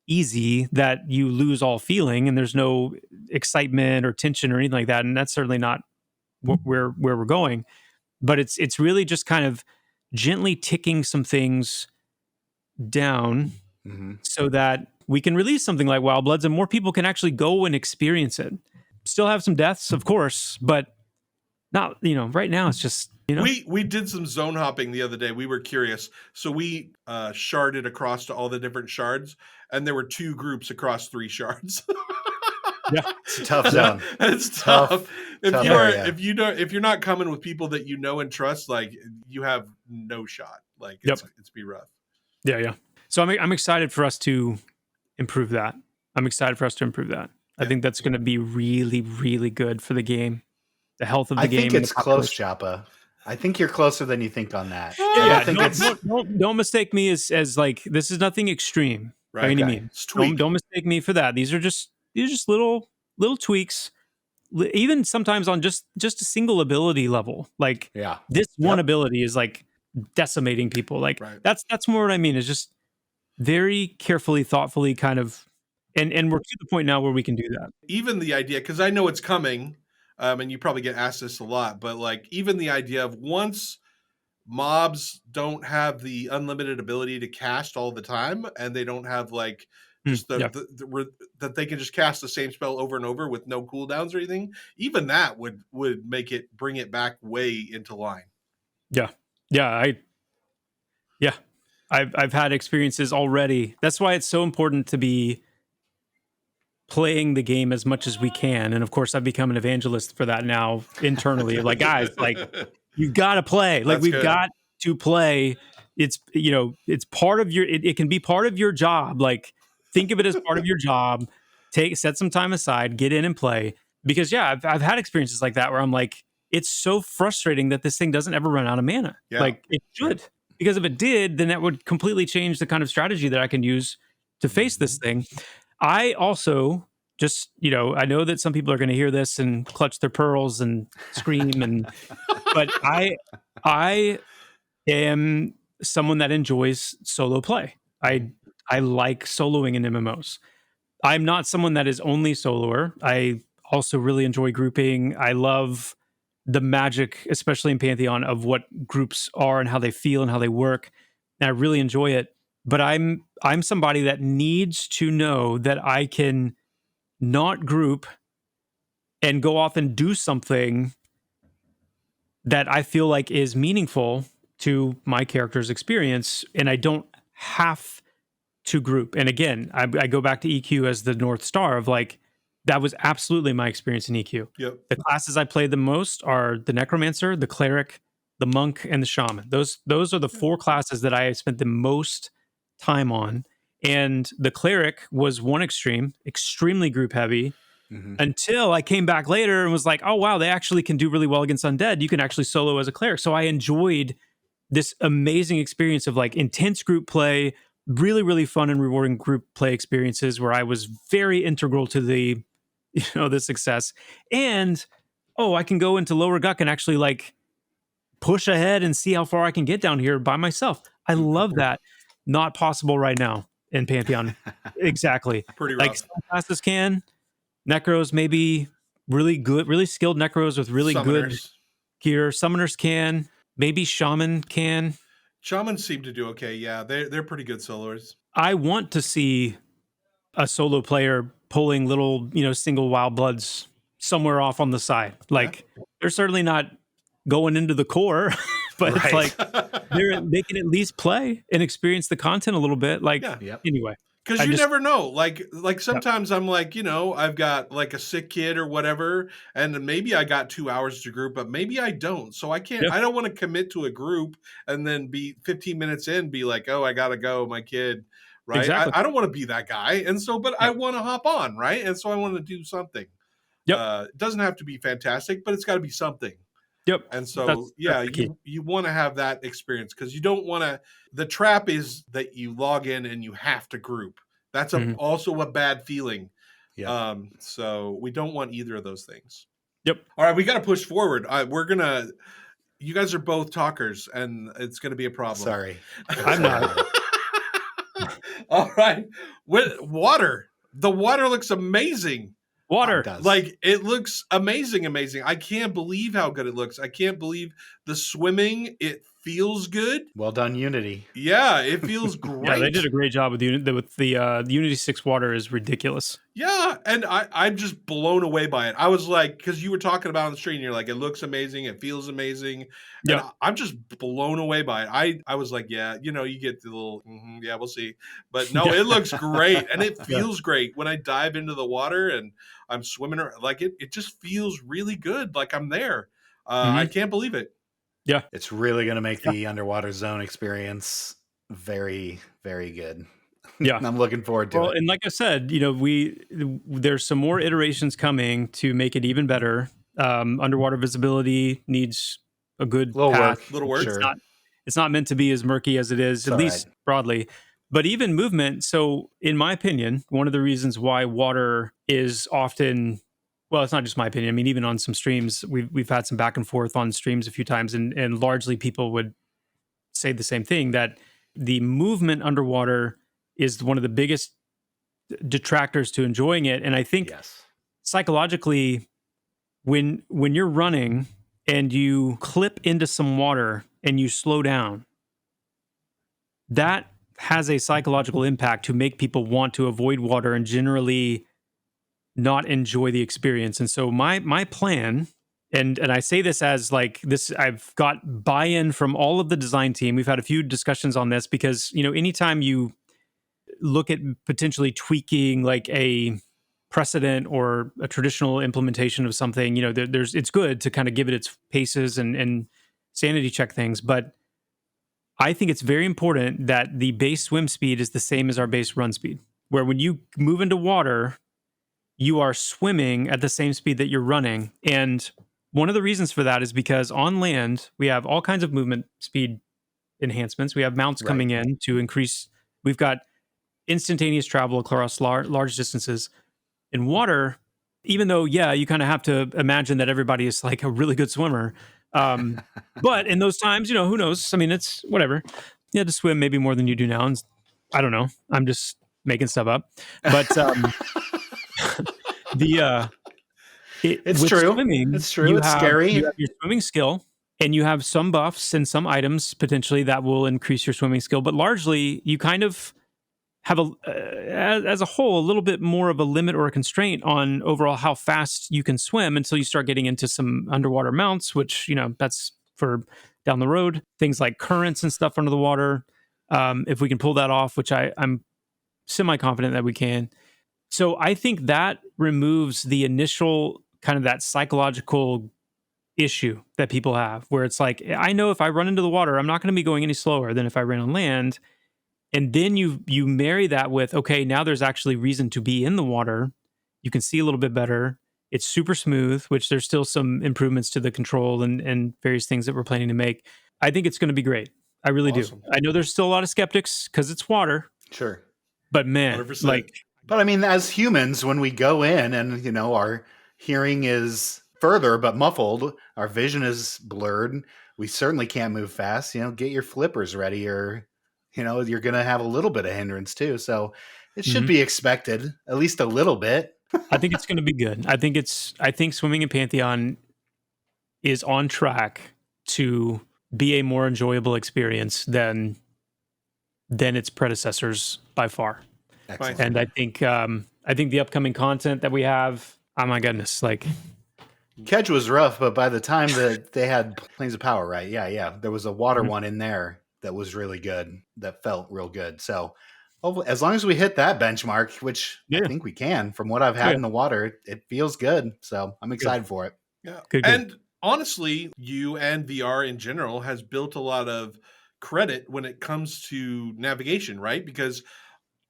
Speaker 4: easy that you lose all feeling and there's no excitement or tension or anything like that, and that's certainly not where we're going. But it's really just kind of gently ticking some things down so that we can release something like Wildbloods and more people can actually go and experience it. Still have some deaths, of course, but not, right now it's just,
Speaker 5: We did some zone hopping the other day. We were curious. So we sharded across to all the different shards, and there were 2 groups across 3 shards.
Speaker 1: Yeah, it's a tough zone.
Speaker 5: It's tough. If you're not coming with people that you know and trust, like, you have no shot. Like, it's be rough.
Speaker 4: Yeah. So I'm excited for us to improve that. I think that's going to be really, really good for the game, the health of the game.
Speaker 1: I think it's close, Joppa. I think you're closer than you think on that.
Speaker 4: Don't mistake me as like, this is nothing extreme by any means. Don't mistake me for that. These are just little tweaks, even sometimes on just a single ability level. Like, this one ability is like decimating people. Like, that's more what I mean, is just very carefully, thoughtfully kind of, and we're to the point now where we can do that.
Speaker 5: Even the idea, because I know it's coming, and you probably get asked this a lot, but like, even the idea of, once mobs don't have the unlimited ability to cast all the time, and they don't have like Just
Speaker 4: Yeah.
Speaker 5: that they can just cast the same spell over and over with no cooldowns or anything. Even that would bring it back way into line.
Speaker 4: I've had experiences already. That's why it's so important to be playing the game as much as we can. And of course, I've become an evangelist for that now internally. Like, guys, like, you've got to play. Like, we've got to play. It's, it's part of your, it can be part of your job. Like, think of it as part of your job. Set some time aside, get in and play. Because I've had experiences like that where I'm like, it's so frustrating that this thing doesn't ever run out of mana.
Speaker 5: Yeah.
Speaker 4: Like, it should. Because if it did, then that would completely change the kind of strategy that I can use to face this thing. I also just, I know that some people are going to hear this and clutch their pearls and scream, but I am someone that enjoys solo play. I like soloing in MMOs. I'm not someone that is only soloer. I also really enjoy grouping. I love the magic, especially in Pantheon, of what groups are and how they feel and how they work. And I really enjoy it. But I'm somebody that needs to know that I can not group and go off and do something that I feel like is meaningful to my character's experience, and I don't have to group. And again, I go back to EQ as the North Star of like, that was absolutely my experience in EQ.
Speaker 5: Yep.
Speaker 4: The classes I played the most are the Necromancer, the Cleric, the Monk, and the Shaman. Those are the 4 classes that I spent the most time on. And the Cleric was one extreme, extremely group heavy, until I came back later and was like, oh, wow, they actually can do really well against undead. You can actually solo as a Cleric. So I enjoyed this amazing experience of like intense group play, really, really fun and rewarding group play experiences where I was very integral to the success. And, I can go into Lower Guck and actually like push ahead and see how far I can get down here by myself. I love that. Not possible right now in Pantheon. Exactly.
Speaker 5: Pretty rough.
Speaker 4: Like some classes can. Necros maybe really good, really skilled necros with really good gear. Summoners can. Maybe Shaman can.
Speaker 5: Shamans seem to do okay. Yeah, they're pretty good soloers.
Speaker 4: I want to see a solo player pulling little, single Wildbloods somewhere off on the side. Like, they're certainly not going into the core, but it's like they can at least play and experience the content a little bit. Like, anyway.
Speaker 5: Because you never know. Like sometimes I'm like, I've got like a sick kid or whatever, and maybe I got 2 hours to group, but maybe I don't. So I can't. I don't want to commit to a group and then be 15 minutes in, be like, oh, I gotta go, my kid. Right.
Speaker 4: Exactly.
Speaker 5: I don't want to be that guy, and so, but I want to hop on, right? And so I want to do something.
Speaker 4: Yep.
Speaker 5: It doesn't have to be fantastic, but it's got to be something.
Speaker 4: Yep.
Speaker 5: And so, you want to have that experience because you don't want to. The trap is that you log in and you have to group. That's also a bad feeling. Yeah. So we don't want either of those things.
Speaker 4: Yep.
Speaker 5: All right, we got to push forward. You guys are both talkers, and it's gonna be a problem.
Speaker 1: Sorry,
Speaker 4: I'm not.
Speaker 5: All right, water. The water looks amazing.
Speaker 4: Water.
Speaker 5: Like, it looks amazing. I can't believe how good it looks. I can't believe the swimming. It feels good.
Speaker 1: Well done, Unity.
Speaker 5: Yeah, it feels great.
Speaker 4: Yeah, they did a great job with the Unity 6 water is ridiculous.
Speaker 5: Yeah, and I'm just blown away by it. I was like, because you were talking about on the stream, you're like, it looks amazing, it feels amazing. Yeah, I'm just blown away by it. I was like, yeah, you get the little, yeah, we'll see. But no, it looks great, and it feels great when I dive into the water and I'm swimming around. Like, it just feels really good. Like, I'm there. I can't believe it.
Speaker 4: Yeah,
Speaker 1: it's really going to make the underwater zone experience very, very good.
Speaker 4: Yeah,
Speaker 1: I'm looking forward to it.
Speaker 4: And like I said, there's some more iterations coming to make it even better. Underwater visibility needs a good path.
Speaker 5: Little work.
Speaker 1: Sure.
Speaker 4: It's not meant to be as murky as it is, at least broadly. But even movement. So, in my opinion, one of the reasons why water is often, well, it's not just my opinion. I mean, even on some streams, we've had some back and forth on streams a few times, and largely people would say the same thing, that the movement underwater is one of the biggest detractors to enjoying it. And I think psychologically, when you're running and you clip into some water and you slow down, that has a psychological impact to make people want to avoid water and generally not enjoy the experience. And so my plan, and I say this as like this, I've got buy-in from all of the design team. We've had a few discussions on this because, you know, anytime you look at potentially tweaking like a precedent or a traditional implementation of something, you know, it's good to kind of give it its paces and sanity check things. But I think it's very important that the base swim speed is the same as our base run speed, where when you move into water, you are swimming at the same speed that you're running. And one of the reasons for that is because on land, we have all kinds of movement speed enhancements. We have mounts coming in to increase. We've got instantaneous travel across large distances. In water, even though, yeah, you kind of have to imagine that everybody is like a really good swimmer. But in those times, you know, who knows? I mean, it's whatever. You had to swim maybe more than you do now. And I don't know. I'm just making stuff up. But
Speaker 1: it's true.
Speaker 4: Swimming,
Speaker 1: it's true. It's scary.
Speaker 4: You have your swimming skill, and you have some buffs and some items potentially that will increase your swimming skill. But largely, you kind of have as a whole, a little bit more of a limit or a constraint on overall how fast you can swim until you start getting into some underwater mounts, which, you know, that's for down the road. Things like currents and stuff under the water. If we can pull that off, which I'm semi-confident that we can. So I think that removes the initial kind of that psychological issue that people have, where it's like, I know if I run into the water, I'm not going to be going any slower than if I ran on land. And then you marry that with, okay, now there's actually reason to be in the water. You can see a little bit better. It's super smooth, which there's still some improvements to the control and various things that we're planning to make. I think it's going to be great. I really do. I know there's still a lot of skeptics because it's water.
Speaker 1: Sure.
Speaker 4: But man,
Speaker 5: 100%.
Speaker 1: But I mean, as humans, when we go in and, you know, our hearing is further but muffled, our vision is blurred, we certainly can't move fast. You know, get your flippers ready, or, you know, you're going to have a little bit of hindrance too. So it should be expected, at least a little bit.
Speaker 4: I think it's going to be good. I think swimming in Pantheon is on track to be a more enjoyable experience than its predecessors by far.
Speaker 1: Excellent.
Speaker 4: And I think the upcoming content that we have, oh my goodness, like
Speaker 1: Kedge was rough, but by the time that they had Planes of Power, right? Yeah. There was a water one in there that was really good, that felt real good. So hopefully, as long as we hit that benchmark, which I think we can, from what I've had in the water, it feels good. So I'm excited for it.
Speaker 5: Yeah.
Speaker 4: Good.
Speaker 5: And honestly, you and VR in general has built a lot of credit when it comes to navigation, right? Because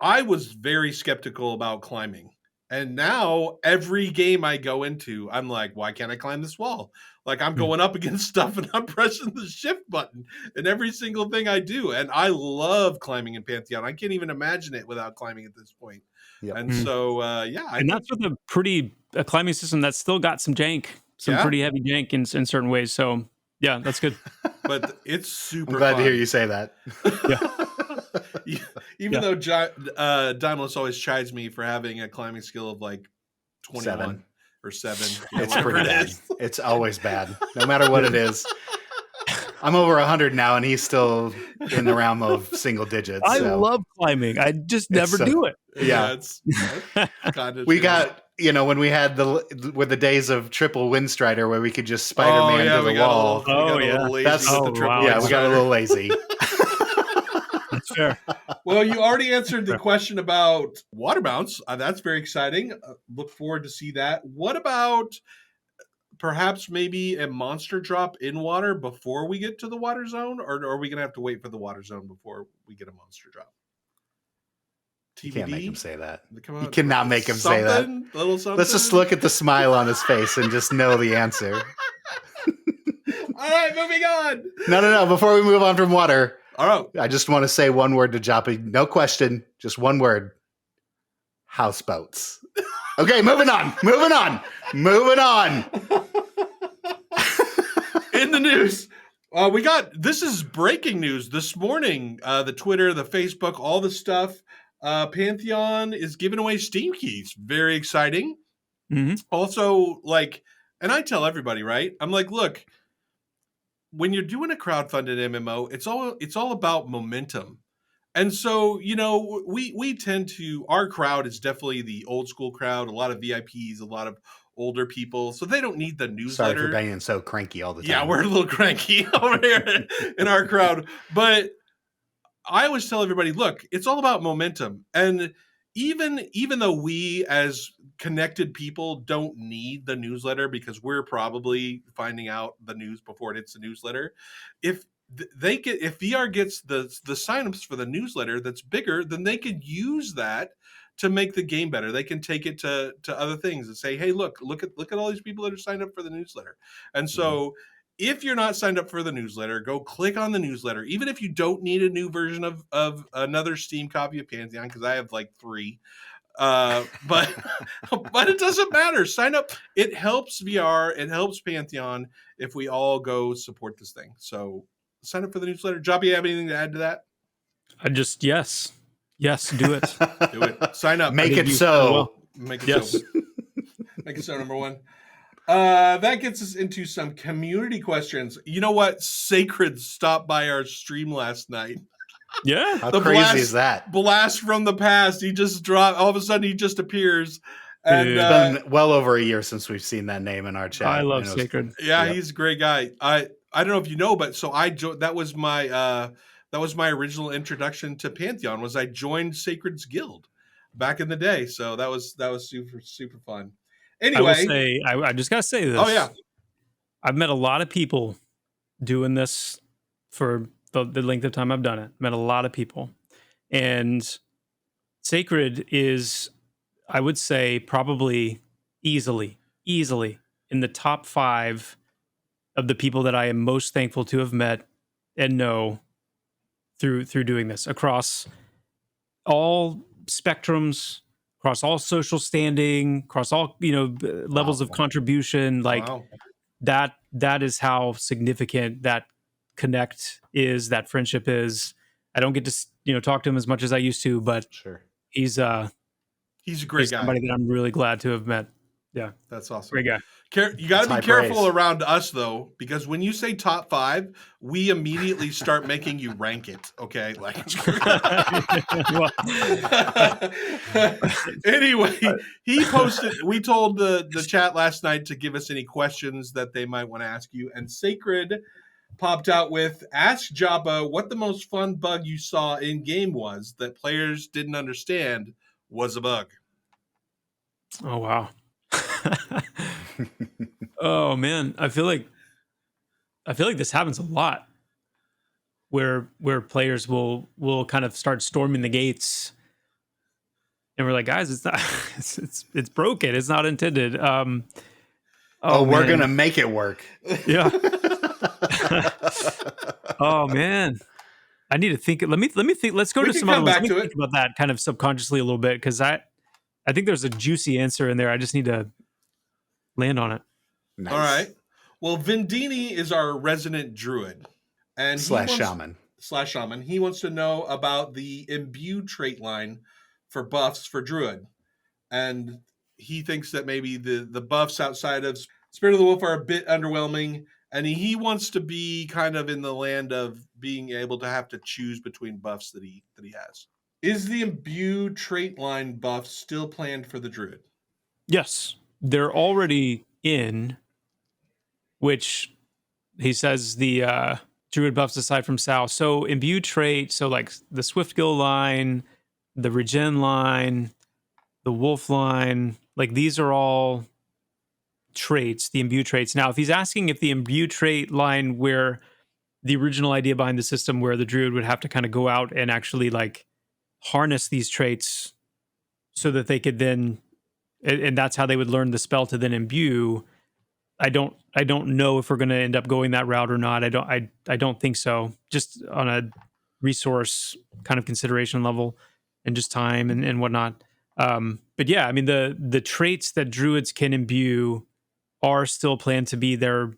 Speaker 5: I was very skeptical about climbing. And now every game I go into, I'm like, why can't I climb this wall? Like, I'm going up against stuff and I'm pressing the shift button in every single thing I do. And I love climbing in Pantheon. I can't even imagine it without climbing at this point. Yep. And so,
Speaker 4: that's with a climbing system that's still got some jank, pretty heavy jank in certain ways. So, yeah, that's good.
Speaker 5: But it's super
Speaker 1: I'm glad
Speaker 5: fun.
Speaker 1: to hear you say that.
Speaker 5: Even though Daimos always chides me for having a climbing skill of like 21 or 7.
Speaker 1: It's pretty bad. It's always bad, no matter what it is. I'm over 100 now, and he's still in the realm of single digits.
Speaker 4: I love climbing. I just never do it.
Speaker 1: Yeah. We got, you know, when we had the days of triple Windstrider where we could just Spider-Man to the wall.
Speaker 5: We got
Speaker 1: a little lazy.
Speaker 4: That's fair.
Speaker 5: Well, you already answered the question about water mounts. That's very exciting. Look forward to see that. What about perhaps maybe a monster drop in water before we get to the water zone? Or are we going to have to wait for the water zone before we get a monster drop? TBD?
Speaker 1: You can't make him say that.
Speaker 5: Come on.
Speaker 1: You cannot make him say that.
Speaker 5: Little something?
Speaker 1: Let's just look at the smile on his face and just know the answer.
Speaker 5: All right, moving on.
Speaker 1: No. Before we move on from water,
Speaker 5: all right,
Speaker 1: I just want to say one word to Joppa. No question, just one word. Houseboats. Okay, moving on.
Speaker 5: In the news, this is breaking news this morning. The Twitter, the Facebook, all the stuff. Pantheon is giving away Steam keys. Very exciting.
Speaker 4: Mm-hmm.
Speaker 5: Also, and I tell everybody, right? I'm like, look, when you're doing a crowdfunded MMO, it's all about momentum. And so, you know, we tend to, our crowd is definitely the old school crowd, a lot of VIPs, a lot of older people, so they don't need the
Speaker 1: Sorry
Speaker 5: newsletter.
Speaker 1: for being so cranky all the time.
Speaker 5: Yeah, we're a little cranky over here in our crowd. But I always tell everybody, look, it's all about momentum. And even though we as connected people don't need the newsletter because we're probably finding out the news before it hits the newsletter, if if VR gets the signups for the newsletter that's bigger, then they could use that to make the game better. They can take it to other things and say, hey, look at all these people that are signed up for the newsletter. And so if you're not signed up for the newsletter, go click on the newsletter. Even if you don't need a new version of another Steam copy of Pantheon, because I have like 3. But but it doesn't matter. Sign up. It helps VR. It helps Pantheon if we all go support this thing. So sign up for the newsletter. Joppa, you have anything to add to that?
Speaker 4: I just yes, do it.
Speaker 5: Do it. Sign up.
Speaker 1: Make it so.
Speaker 5: Make it
Speaker 4: Yes.
Speaker 5: so. Make it so. Number 1. That gets us into some community questions. You know what? Sacred stopped by our stream last night.
Speaker 4: Yeah.
Speaker 1: How
Speaker 5: The
Speaker 1: crazy
Speaker 5: blast-
Speaker 1: is that?
Speaker 5: Blast from the past. He just dropped. All of a sudden, he just appears. And
Speaker 4: Dude.
Speaker 1: It's been well over a year since we've seen that name in our chat.
Speaker 4: I love
Speaker 1: And it was-
Speaker 4: Sacred.
Speaker 5: yeah,
Speaker 1: Yep.
Speaker 5: he's a great guy. I don't know if you know, but so that was my original introduction to Pantheon. Was I joined Sacred's guild back in the day. So that was super fun.
Speaker 4: I will
Speaker 5: Anyway,
Speaker 4: say, I just gotta say this.
Speaker 5: oh yeah,
Speaker 4: I've met a lot of people doing this for the length of time I've done it. Met a lot of people. And Sacred is, I would say, probably easily in the top 5 of the people that I am most thankful to have met and know through doing this across all spectrums, across all social standing, across all levels of contribution. Like
Speaker 5: wow.
Speaker 4: that is how significant that connect is, that friendship is. I don't get to talk to him as much as I used to, but
Speaker 1: Sure.
Speaker 5: He's
Speaker 4: he's
Speaker 5: a great guy.
Speaker 4: somebody that I'm really glad to have met. Yeah,
Speaker 5: That's awesome.
Speaker 4: great guy.
Speaker 5: You got to
Speaker 1: That's
Speaker 5: be
Speaker 1: high
Speaker 5: careful
Speaker 1: praise.
Speaker 5: around us though, because when you say top 5, we immediately start making you rank it. Okay, like.
Speaker 4: Well,
Speaker 5: Anyway, he posted. We told the chat last night to give us any questions that they might want to ask you, and Sacred popped out with, ask Joppa what the most fun bug you saw in game was that players didn't understand was a bug.
Speaker 4: oh wow. Oh man, I feel like this happens a lot, where players will kind of start storming the gates, and we're like, guys, it's not, it's broken, it's not intended.
Speaker 1: Oh, we're
Speaker 4: man.
Speaker 1: gonna make it work.
Speaker 4: Yeah. Oh man, I need to think. Let me think. Let's go
Speaker 5: We
Speaker 4: to
Speaker 5: can
Speaker 4: some other
Speaker 5: come
Speaker 4: ones.
Speaker 5: back
Speaker 4: Let me
Speaker 5: to
Speaker 4: think about that kind of subconsciously a little bit, because I think there's a juicy answer in there. I just need to land on it.
Speaker 1: Nice.
Speaker 5: All right. Well, Vendini is our resident druid, and
Speaker 1: Shaman.
Speaker 5: /shaman. He wants to know about the imbue trait line for buffs for druid, and he thinks that maybe the buffs outside of Spirit of the Wolf are a bit underwhelming, and he wants to be kind of in the land of being able to have to choose between buffs that he has. Is the imbue trait line buff still planned for the druid?
Speaker 4: Yes, they're already in, which he says the druid buffs aside from Sal. So imbue trait, so like the Swift Gill line, the regen line, the wolf line, like these are all traits, the imbue traits. Now, if he's asking if the imbue trait line, where the original idea behind the system where the druid would have to kind of go out and actually like harness these traits so that they could then, and that's how they would learn the spell to then imbue. I don't know if we're going to end up going that route or not. I don't think so. Just on a resource kind of consideration level and just time and whatnot. But yeah, I mean the traits that druids can imbue are still planned to be the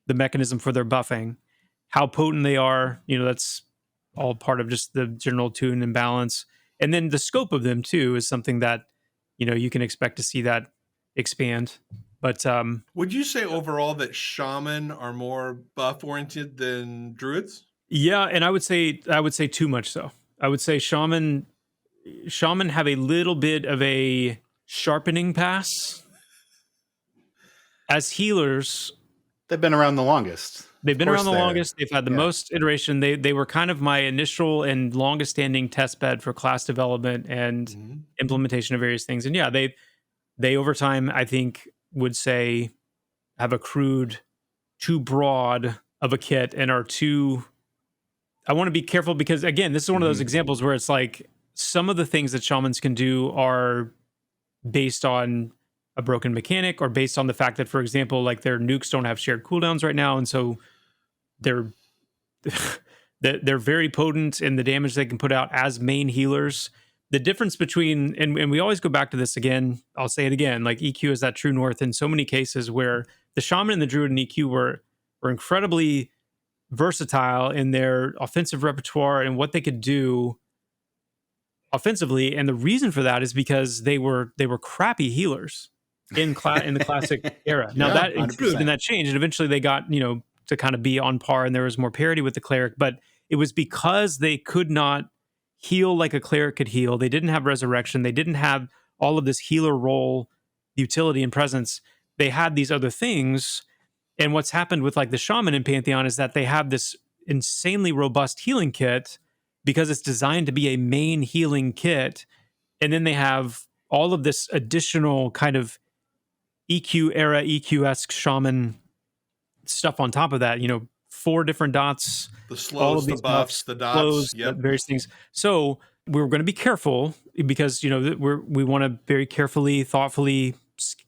Speaker 4: mechanism for their buffing. How potent they are, that's all part of just the general tune and balance. And then the scope of them too is something that, you can expect to see that expand. But
Speaker 5: would you say overall that shaman are more buff oriented than druids?
Speaker 4: yeah, and I would say too much so. I would say shaman have a little bit of a sharpening pass. As healers,
Speaker 1: They've been around the longest.
Speaker 4: they've been around the longest. They've had the most iteration. They were kind of my initial and longest standing test bed for class development and implementation of various things. And yeah, they over time, I think, would say have accrued too broad of a kit and are too. I want to be careful because, again, this is one of those examples where it's like some of the things that shamans can do are based on a broken mechanic or based on the fact that, for example, like their nukes don't have shared cooldowns right now. And so they're very potent in the damage they can put out as main healers. The difference between, and we always go back to this again, I'll say it again, like EQ is that true north in so many cases where the shaman and the druid and EQ were incredibly versatile in their offensive repertoire and what they could do offensively. And the reason for that is because they were crappy healers in the classic era. Now that improved 100%. And that changed, and eventually they got, to kind of be on par and there was more parity with the cleric, but it was because they could not heal like a cleric could heal. They didn't have resurrection. They didn't have all of this healer role utility and presence. They had these other things. And what's happened with like the shaman in Pantheon is that they have this insanely robust healing kit because it's designed to be a main healing kit. And then they have all of this additional kind of EQ era, EQ-esque shaman stuff on top of that, 4 different dots,
Speaker 5: the slows, the buffs, the dots,
Speaker 4: slows, various things. So we're going to be careful because, we want to very carefully, thoughtfully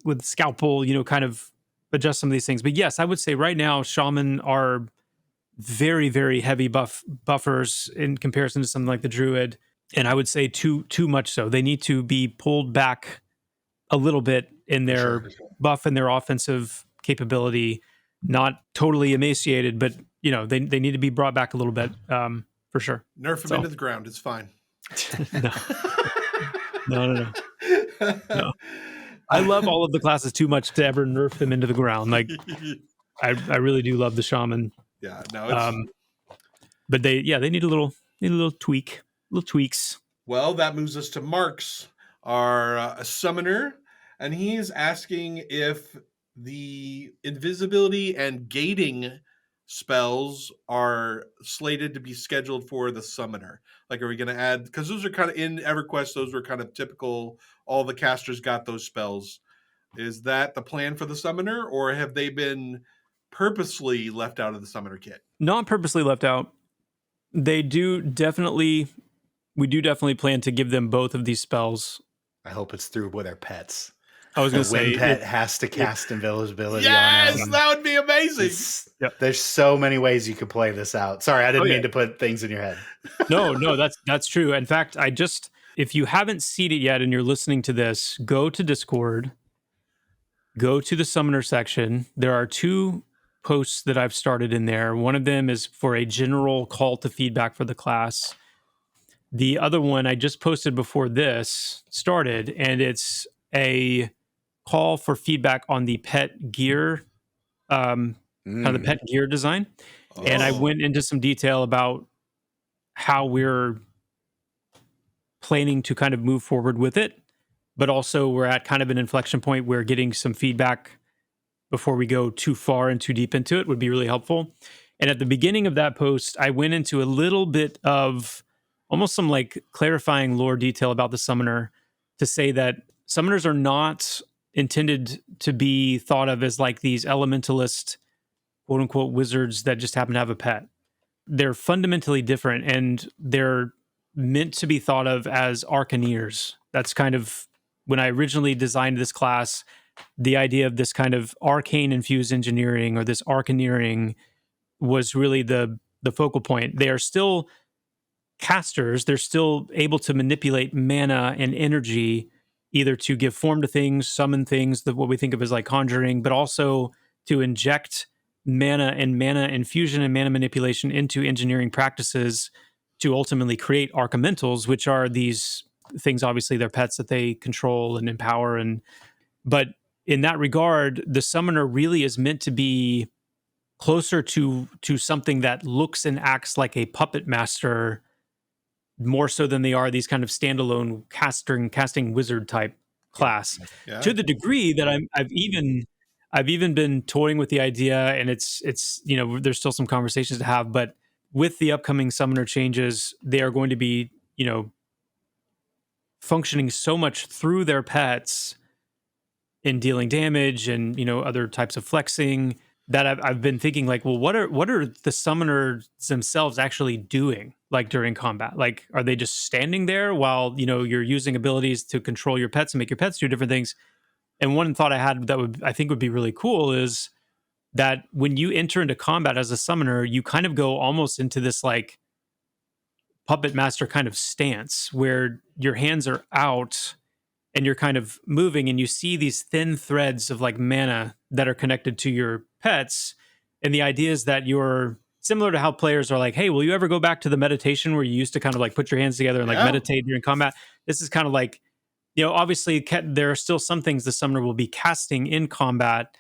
Speaker 4: with scalpel, kind of adjust some of these things. But yes, I would say right now, shaman are very, very heavy buffers in comparison to something like the druid. And I would say too much so. They need to be pulled back a little bit in their buff and their offensive capability, not totally emaciated, but they need to be brought back a little bit, for sure.
Speaker 5: Nerf them into the ground. It's fine.
Speaker 4: No. I love all of the classes too much to ever nerf them into the ground. Like, I really do love the shaman.
Speaker 5: Yeah, no.
Speaker 4: But they need a little tweaks.
Speaker 5: Well, that moves us to Marks, our summoner, and he's asking if the invisibility and gating spells are slated to be scheduled for the summoner. Like, are we going to add, because those are kind of in EverQuest, those were kind of typical, all the casters got those spells. Is that the plan for the summoner, or have they been purposely left out of the summoner kit?
Speaker 4: Not purposely left out. We do definitely plan to give them both of these spells.
Speaker 1: I hope it's through with their pets.
Speaker 4: I was going to say,
Speaker 1: pet has to cast invisibility on
Speaker 5: Yes,
Speaker 1: them.
Speaker 5: that would be amazing.
Speaker 1: There's so many ways you could play this out. Sorry, I didn't mean to put things in your head.
Speaker 4: No, that's true. In fact, if you haven't seen it yet and you're listening to this, go to Discord, go to the summoner section. There are 2 posts that I've started in there. One of them is for a general call to feedback for the class. The other one I just posted before this started, and it's a call for feedback on the pet gear, kind of the pet gear design. Oh. And I went into some detail about how we're planning to kind of move forward with it, but also we're at kind of an inflection point where getting some feedback before we go too far and too deep into it would be really helpful. And at the beginning of that post, I went into a little bit of almost some like clarifying lore detail about the summoner to say that summoners are not intended to be thought of as like these elementalist, quote unquote, wizards that just happen to have a pet. They're fundamentally different, and they're meant to be thought of as arcaneers. That's kind of, when I originally designed this class, the idea of this kind of arcane infused engineering or this arcaneering was really the focal point. They are still casters. They're still able to manipulate mana and energy, either to give form to things, summon things, what we think of as like conjuring, but also to inject mana and mana infusion and mana manipulation into engineering practices to ultimately create archimentals, which are these things, obviously they're pets that they control and empower. But in that regard, the summoner really is meant to be closer to something that looks and acts like a puppet master more so than they are these kind of standalone casting wizard type class.
Speaker 5: Yeah.
Speaker 4: To the degree that I've even been toying with the idea, and it's there's still some conversations to have, but with the upcoming summoner changes, they are going to be functioning so much through their pets in dealing damage and other types of flexing, that I've been thinking like, well, what are the summoners themselves actually doing like during combat? Like, are they just standing there while you're using abilities to control your pets and make your pets do different things? And one thought I had that I think would be really cool is that when you enter into combat as a summoner, you kind of go almost into this like puppet master kind of stance where your hands are out and you're kind of moving, and you see these thin threads of like mana that are connected to your pets. And the idea is that you're similar to how players are like, hey, will you ever go back to the meditation where you used to kind of like put your hands together and like meditate during combat? This is kind of like, obviously there are still some things the summoner will be casting in combat,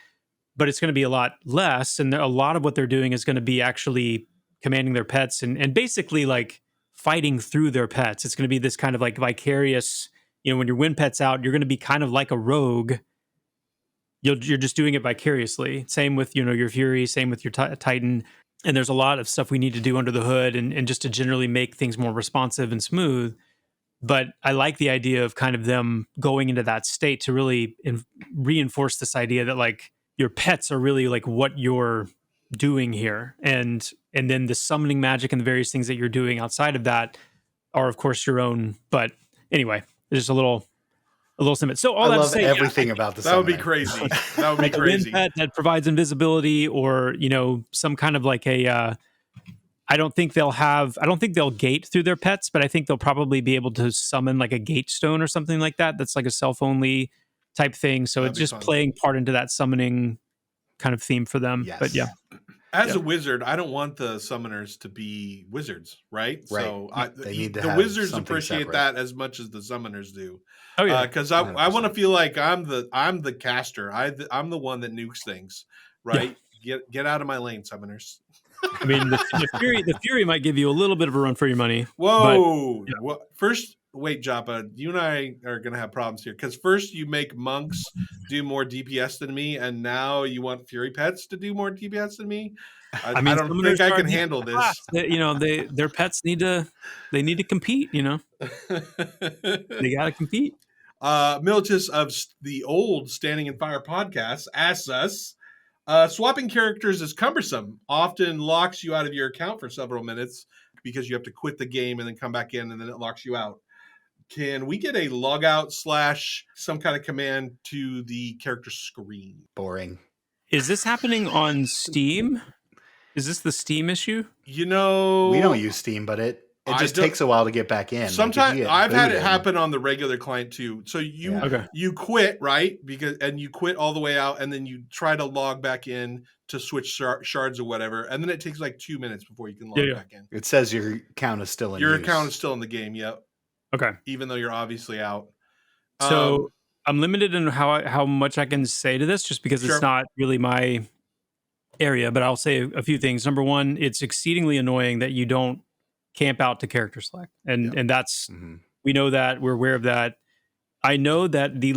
Speaker 4: but it's going to be a lot less. And a lot of what they're doing is going to be actually commanding their pets and basically like fighting through their pets. It's going to be this kind of like vicarious, when your win pet's out, you're going to be kind of like a rogue. You're just doing it vicariously. Same with, your Fury, same with your Titan. And there's a lot of stuff we need to do under the hood and just to generally make things more responsive and smooth. But I like the idea of kind of them going into that state to really reinforce this idea that like your pets are really like what you're doing here. And then the summoning magic and the various things that you're doing outside of that are of course your own. But anyway, there's a little snippet. So all
Speaker 1: I
Speaker 4: that
Speaker 1: love
Speaker 4: to say,
Speaker 1: everything about the
Speaker 5: That would be
Speaker 1: summoner.
Speaker 5: crazy. That would be
Speaker 4: like a
Speaker 5: crazy.
Speaker 4: wind pet that provides invisibility, or some kind of like a. I don't think they'll gate through their pets, but I think they'll probably be able to summon like a gate stone or something like that. That's like a self-only type thing. So
Speaker 5: That'd
Speaker 4: it's
Speaker 5: be
Speaker 4: just
Speaker 5: fun.
Speaker 4: playing part into that summoning kind of theme for them.
Speaker 1: Yes.
Speaker 4: But yeah.
Speaker 5: As a wizard, I don't want the summoners to be wizards, right?
Speaker 1: Right.
Speaker 5: So
Speaker 1: They need to
Speaker 5: the
Speaker 1: have
Speaker 5: wizards
Speaker 1: something
Speaker 5: appreciate
Speaker 1: separate.
Speaker 5: that as much as the summoners do.
Speaker 4: Oh yeah.
Speaker 5: Because I want to
Speaker 1: 100%.
Speaker 5: feel like I'm the caster. I'm the one that nukes things, right? Get out of my lane, summoners.
Speaker 4: I mean, the Fury might give you a little bit of a run for your money.
Speaker 5: Whoa! First, wait, Joppa, you and I are gonna have problems here because first you make monks do more DPS than me, and now you want Fury pets to do more DPS than me. I
Speaker 4: mean,
Speaker 5: don't think I can handle this.
Speaker 4: Their pets need to compete. They got to compete.
Speaker 5: Militus of the old Standing in Fire podcast asks us, swapping characters is cumbersome, often locks you out of your account for several minutes because you have to quit the game and then come back in and then it locks you out. Can we get a logout / some kind of command to the character screen?
Speaker 1: Boring.
Speaker 4: Is this happening on Steam? Is this the Steam issue?
Speaker 5: We don't
Speaker 1: use Steam, but it
Speaker 5: I
Speaker 1: just
Speaker 5: don't-
Speaker 1: takes a while to get back in.
Speaker 5: Sometimes I've had it
Speaker 1: booted-
Speaker 5: happen on the regular client too. So you quit, right? And you quit all the way out, and then you try to log back in to switch shards or whatever, and then it takes like 2 minutes before you can log back in.
Speaker 1: It says your account is still in
Speaker 5: Your
Speaker 1: use.
Speaker 5: account is still in the game, yep.
Speaker 4: Okay.
Speaker 5: Even though you're obviously out.
Speaker 4: So I'm limited in how much I can say to this, just because it's not really my area. But I'll say a few things. Number one, it's exceedingly annoying that you don't camp out to character select, and that's we know that, we're aware of that. I know that the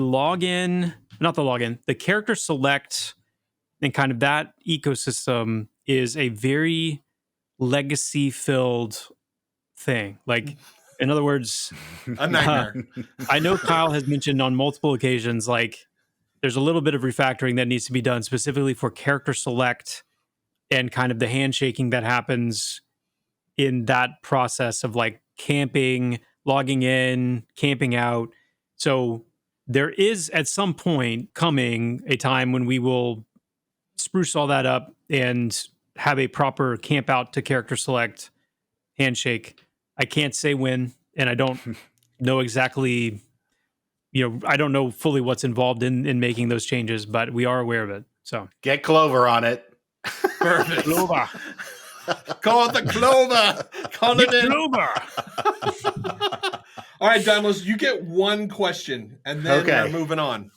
Speaker 4: character select and kind of that ecosystem is a very legacy filled thing. Like, in other words,
Speaker 5: a nightmare.
Speaker 4: I know Kyle has mentioned on multiple occasions, like, there's a little bit of refactoring that needs to be done specifically for character select and kind of the handshaking that happens in that process of like camping, logging in, camping out. So there is at some point coming a time when we will spruce all that up and have a proper camp out to character select handshake. I can't say when, and I don't know exactly, I don't know fully what's involved in making those changes, but we are aware of it. So
Speaker 1: get Clover on it.
Speaker 5: Perfect.
Speaker 4: Clover.
Speaker 5: Call it the Clover. Call it in.
Speaker 4: Clover.
Speaker 5: All right, Daimos, you get one question, and then we're moving on.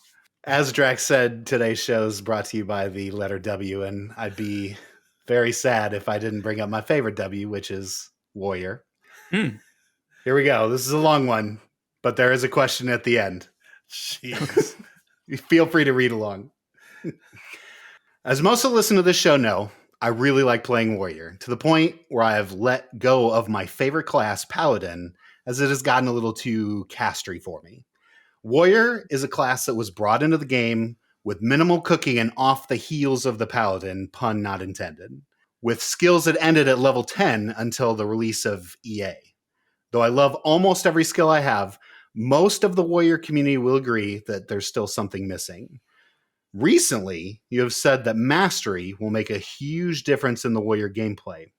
Speaker 1: As Draq said, today's show is brought to you by the letter W, and I'd be very sad if I didn't bring up my favorite W, which is Warrior. Here we go. This is a long one, but there is a question at the end.
Speaker 5: Jeez.
Speaker 1: Feel free to read along. As most who listen to this show know, I really like playing Warrior, to the point where I have let go of my favorite class, Paladin, as it has gotten a little too castery for me. Warrior is a class that was brought into the game with minimal cooking and off the heels of the Paladin, pun not intended, with skills that ended at level 10 until the release of EA. Though I love almost every skill I have, most of the Warrior community will agree that there's still something missing. Recently, you have said that mastery will make a huge difference in the Warrior gameplay.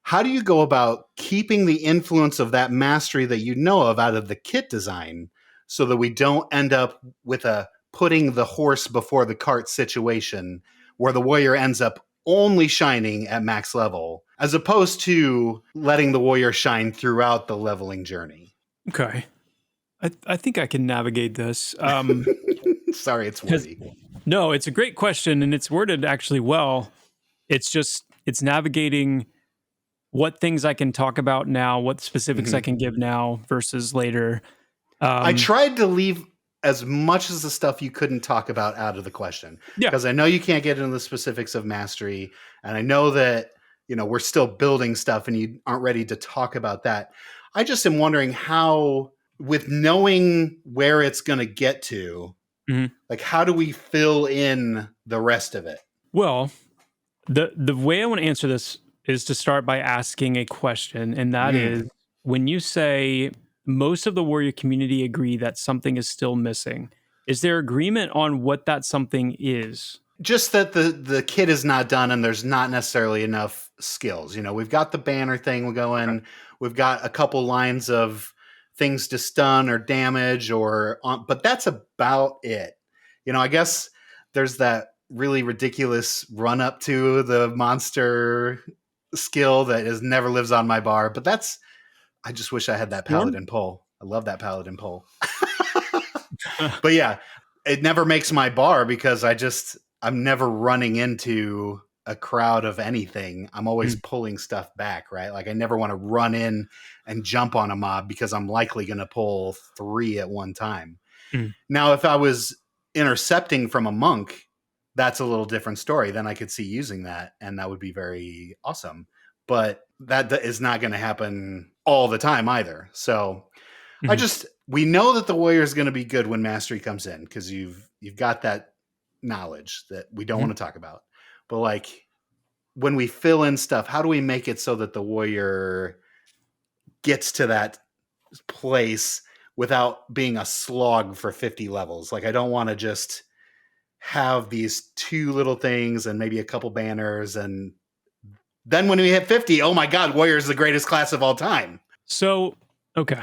Speaker 1: How do you go about keeping the influence of that mastery that you know of out of the kit design so that we don't end up with a putting the horse before the cart situation where the Warrior ends up only shining at max level, as opposed to letting the Warrior shine throughout the leveling journey?
Speaker 4: Okay. I think I can navigate this.
Speaker 1: Sorry, it's wordy.
Speaker 4: No, it's a great question, and it's worded actually well. It's navigating what things I can talk about now, what specifics I can give now versus later.
Speaker 1: I tried to leave as much as the stuff you couldn't talk about out of the question.
Speaker 4: Yeah.
Speaker 1: Because I know you can't get into the specifics of mastery, and I know that, we're still building stuff and you aren't ready to talk about that. I just am wondering how, with knowing where it's going to get to, like, how do we fill in the rest of it?
Speaker 4: Well, the way I want to answer this is to start by asking a question, and that is, when you say most of the Warrior community agree that something is still missing, is there agreement on what that something is?
Speaker 1: Just that the kit is not done and there's not necessarily enough skills. We've got the banner thing going. Okay. We've got a couple lines of things to stun or damage but that's about it. I guess there's that really ridiculous run up to the monster skill that never lives on my bar, but I just wish I had that Paladin pull. I love that Paladin pull. But yeah, it never makes my bar because I'm never running into a crowd of anything. I'm always pulling stuff back, right? Like, I never want to run in and jump on a mob because I'm likely going to pull 3 at one time. Now, if I was intercepting from a monk, that's a little different story. Then I could see using that, and that would be very awesome. But that is not going to happen all the time either. So we know that the Warrior is going to be good when mastery comes in because you've got that knowledge that we don't want to talk about. But like, when we fill in stuff, how do we make it so that the Warrior gets to that place without being a slog for 50 levels? Like, I don't want to just have these 2 little things and maybe a couple banners, and then when we hit 50, oh my God, Warrior is the greatest class of all time.
Speaker 4: So, okay.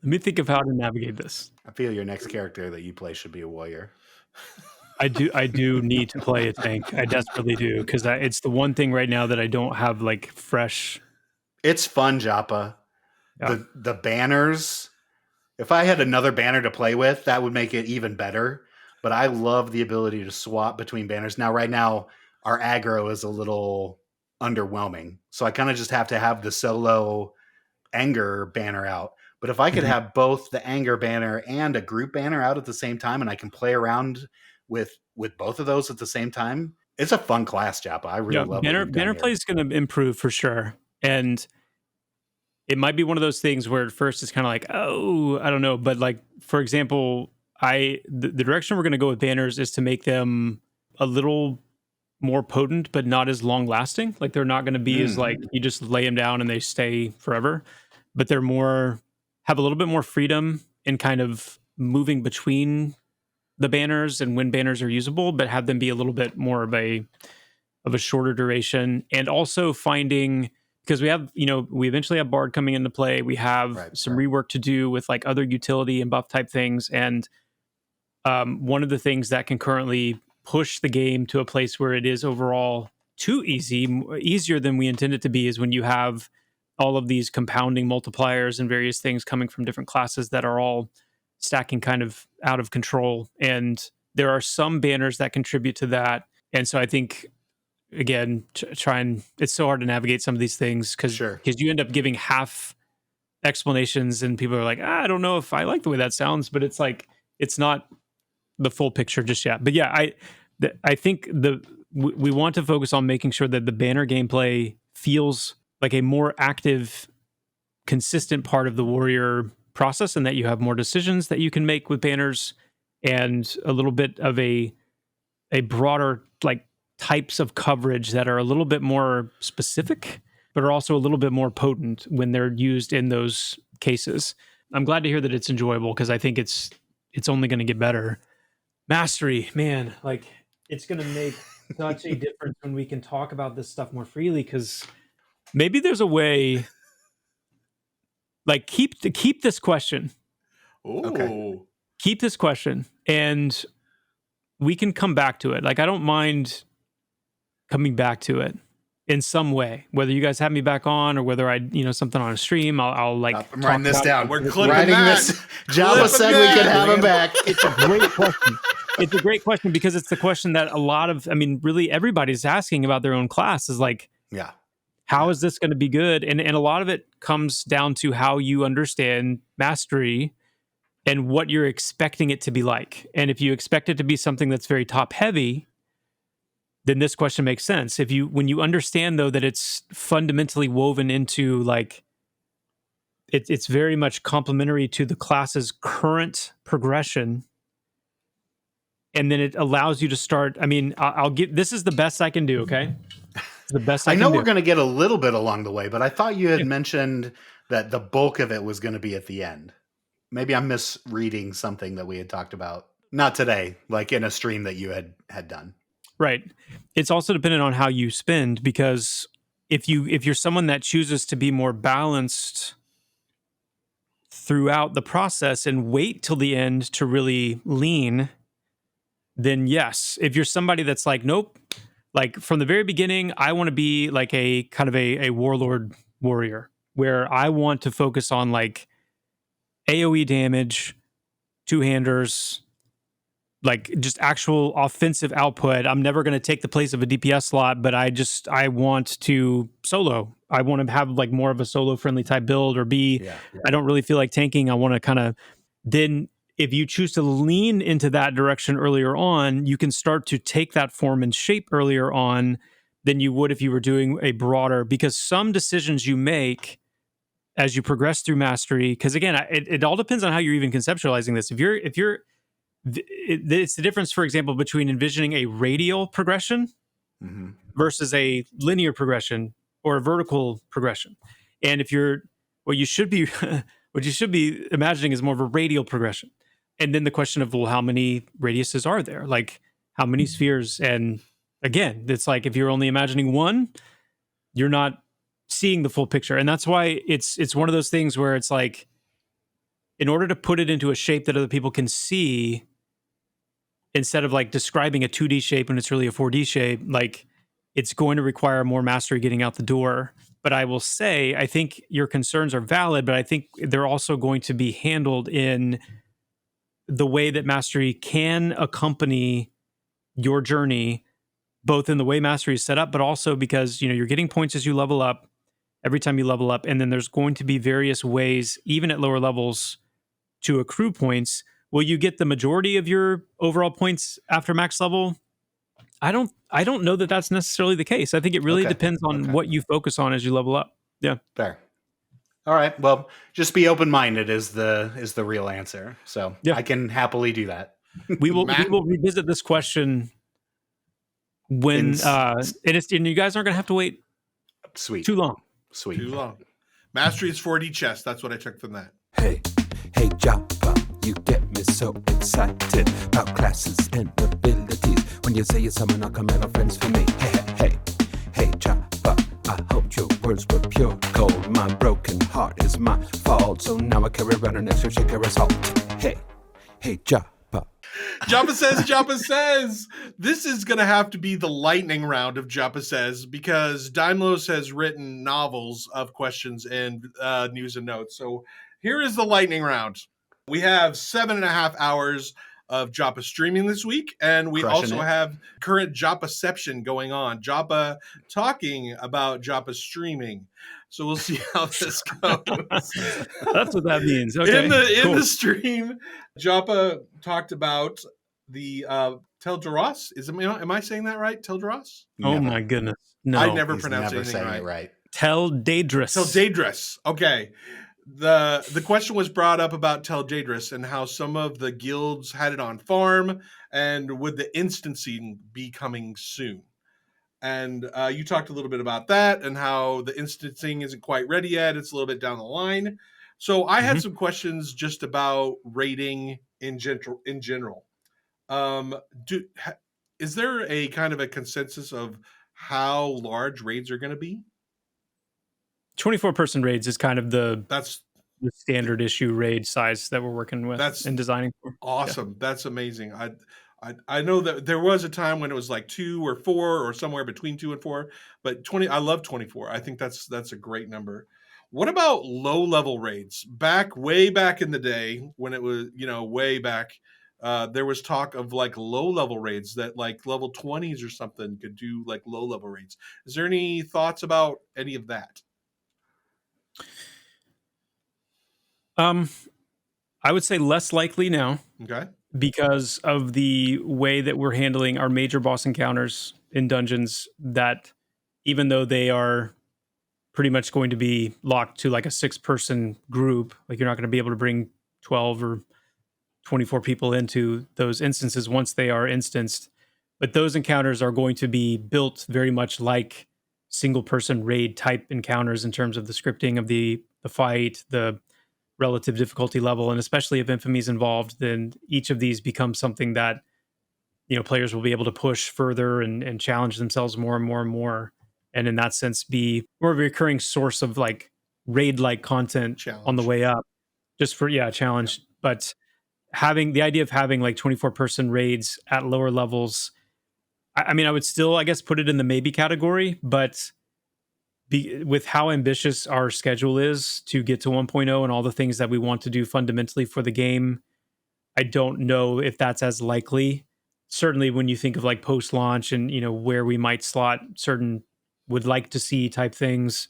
Speaker 4: Let me think of how to navigate this.
Speaker 1: I feel your next character that you play should be a Warrior.
Speaker 4: I do need to play a tank. I desperately do, because it's the one thing right now that I don't have like fresh.
Speaker 1: It's fun, Joppa. Yeah. The banners. If I had another banner to play with, that would make it even better. But I love the ability to swap between banners. Now, right now, our aggro is a little underwhelming. So I kind of just have to have the solo anger banner out. But if I could have both the anger banner and a group banner out at the same time, and I can play around with both of those at the same time, it's a fun class, Joppa. I really love it.
Speaker 4: Banner play is going to improve for sure. And it might be one of those things where at first it's kind of like, oh, I don't know. But like, for example, the direction we're going to go with banners is to make them a little more potent, but not as long lasting. Like, they're not going to be as like, you just lay them down and they stay forever, but they're have a little bit more freedom in kind of moving between the banners and when banners are usable, but have them be a little bit more of a shorter duration. And also finding, because we eventually have Bard coming into play. We have some rework to do with like other utility and buff type things. And one of the things that can currently push the game to a place where it is overall too easier than we intend it to be, is when you have all of these compounding multipliers and various things coming from different classes that are all stacking kind of out of control. And there are some banners that contribute to that. And so I think again, try and it's so hard to navigate some of these things because you end up giving half explanations and people are like, I don't know if I like the way that sounds, but it's like, it's not the full picture just yet. But yeah, I think we want to focus on making sure that the banner gameplay feels like a more active, consistent part of the warrior process, and that you have more decisions that you can make with banners, and a little bit of a broader like types of coverage that are a little bit more specific, but are also a little bit more potent when they're used in those cases. I'm glad to hear that it's enjoyable because I think it's only going to get better. Mastery, man, like it's going to make such a difference when we can talk about this stuff more freely, because maybe there's a way, like keep this question.
Speaker 5: Ooh.
Speaker 1: Okay.
Speaker 4: Keep this question and we can come back to it. Like, I don't mind coming back to it in some way, whether you guys have me back on or whether I, something on a stream, I'll like,
Speaker 1: I'm writing this down.
Speaker 5: We're clipping
Speaker 1: this. Joppa said we could have him back.
Speaker 4: It's a great question. It's a great question because it's the question that a lot of, really everybody's asking about their own class is like,
Speaker 1: yeah,
Speaker 4: how is this going to be good? And a lot of it comes down to how you understand mastery and what you're expecting it to be like. And if you expect it to be something that's very top heavy, then this question makes sense. When you understand though that it's fundamentally woven into like, it's very much complementary to the class's current progression, and then it allows you to start. I'll give, this is the best I can do. Okay, it's the best I can do.
Speaker 1: I know we're going to get a little bit along the way, but I thought you had mentioned that the bulk of it was going to be at the end. Maybe I'm misreading something that we had talked about. Not today, like in a stream that you had done.
Speaker 4: Right. It's also dependent on how you spend, because if you're someone that chooses to be more balanced throughout the process and wait till the end to really lean, then yes. If you're somebody that's like, nope, like from the very beginning, I want to be like a kind of a warlord warrior where I want to focus on like AOE damage, two-handers, like just actual offensive output. I'm never going to take the place of a DPS slot, but I want to solo. I want to have like more of a solo friendly type build, or I don't really feel like tanking. I want to kind of, then if you choose to lean into that direction earlier on, you can start to take that form and shape earlier on than you would if you were doing a broader, because some decisions you make as you progress through mastery, because again, it all depends on how you're even conceptualizing this. It's the difference, for example, between envisioning a radial progression versus a linear progression or a vertical progression. And if what you should be imagining is more of a radial progression. And then the question of, well, how many radiuses are there? Like how many spheres? And again, it's like, if you're only imagining one, you're not seeing the full picture. And that's why it's one of those things where it's like, in order to put it into a shape that other people can see, instead of like describing a 2D shape when it's really a 4D shape, like it's going to require more mastery getting out the door. But I will say, I think your concerns are valid, but I think they're also going to be handled in the way that mastery can accompany your journey, both in the way mastery is set up, but also because, you're getting points as you level up, every time you level up. And then there's going to be various ways, even at lower levels, to accrue points. Will you get the majority of your overall points after max level? I don't know that that's necessarily the case. I think it really depends on what you focus on as you level up. Yeah.
Speaker 1: Fair. All right. Well, just be open-minded is the real answer. So I can happily do that.
Speaker 4: We will revisit this question when and you guys aren't going to have to wait too long.
Speaker 5: Too long. Mastery is 4D chess. That's what I took from that.
Speaker 6: Hey, Joppa, you get me so excited about classes and abilities. When you say you're someone, I'll come and have friends for me. Hey, Joppa, I hope your words were pure gold. My broken heart is my fault, so now I carry around an extra shaker of salt. Hey, Joppa.
Speaker 5: Joppa says. This is going to have to be the lightning round of Joppa says, because Daimlos has written novels of questions and news and notes. So here is the lightning round. We have 7.5 hours of Joppa streaming this week. And we
Speaker 1: Crushing
Speaker 5: also
Speaker 1: it.
Speaker 5: have current Joppaception going on. Joppa talking about Joppa streaming. So we'll see how this goes.
Speaker 4: That's what that means. Okay.
Speaker 5: In
Speaker 4: cool.
Speaker 5: the stream, Joppa talked about the Tel'Daros. Am I saying that right? Tel'Daros?
Speaker 4: Oh
Speaker 1: Never.
Speaker 4: my goodness. No.
Speaker 5: I never
Speaker 1: He's
Speaker 5: pronounced
Speaker 1: never
Speaker 5: anything
Speaker 1: saying
Speaker 5: right.
Speaker 1: it right.
Speaker 4: Tel'Daedrus.
Speaker 5: Tel'Daedrus. Okay. The question was brought up about Tel'Daedrus and how some of the guilds had it on farm, and would the instancing be coming soon? And you talked a little bit about that and how the instancing isn't quite ready yet. It's a little bit down the line. So I had some questions just about raiding in general. Is there a kind of a consensus of how large raids are going to be?
Speaker 4: 24-person raids is kind of the
Speaker 5: That's
Speaker 4: standard issue raid size that we're working with and designing for.
Speaker 5: awesome. Yeah. That's amazing. I know that there was a time when it was like 2 or 4 or somewhere between 2 and 4, but 20. I love 24. I think that's a great number. What about low level raids? Way back in the day when it was, way back, there was talk of like low level raids that like level 20s or something could do like low level raids. Is there any thoughts about any of that?
Speaker 4: I would say less likely now.
Speaker 5: Okay.
Speaker 4: Because of the way that we're handling our major boss encounters in dungeons, that even though they are pretty much going to be locked to like a 6-person group, like you're not going to be able to bring 12 or 24 people into those instances once they are instanced. But those encounters are going to be built very much like single-person raid type encounters in terms of the scripting of the fight, the relative difficulty level, and especially if infamy is involved, then each of these becomes something that players will be able to push further and challenge themselves more and more and more, and in that sense be more of a recurring source of like raid-like content challenge on the way up, just for challenge. Yeah. But having the idea of having like 24-person raids at lower levels, I mean, I would still, I guess, put it in the maybe category, but with how ambitious our schedule is to get to 1.0 and all the things that we want to do fundamentally for the game, I don't know if that's as likely. Certainly when you think of like post-launch and, where we might slot certain would like to see type things,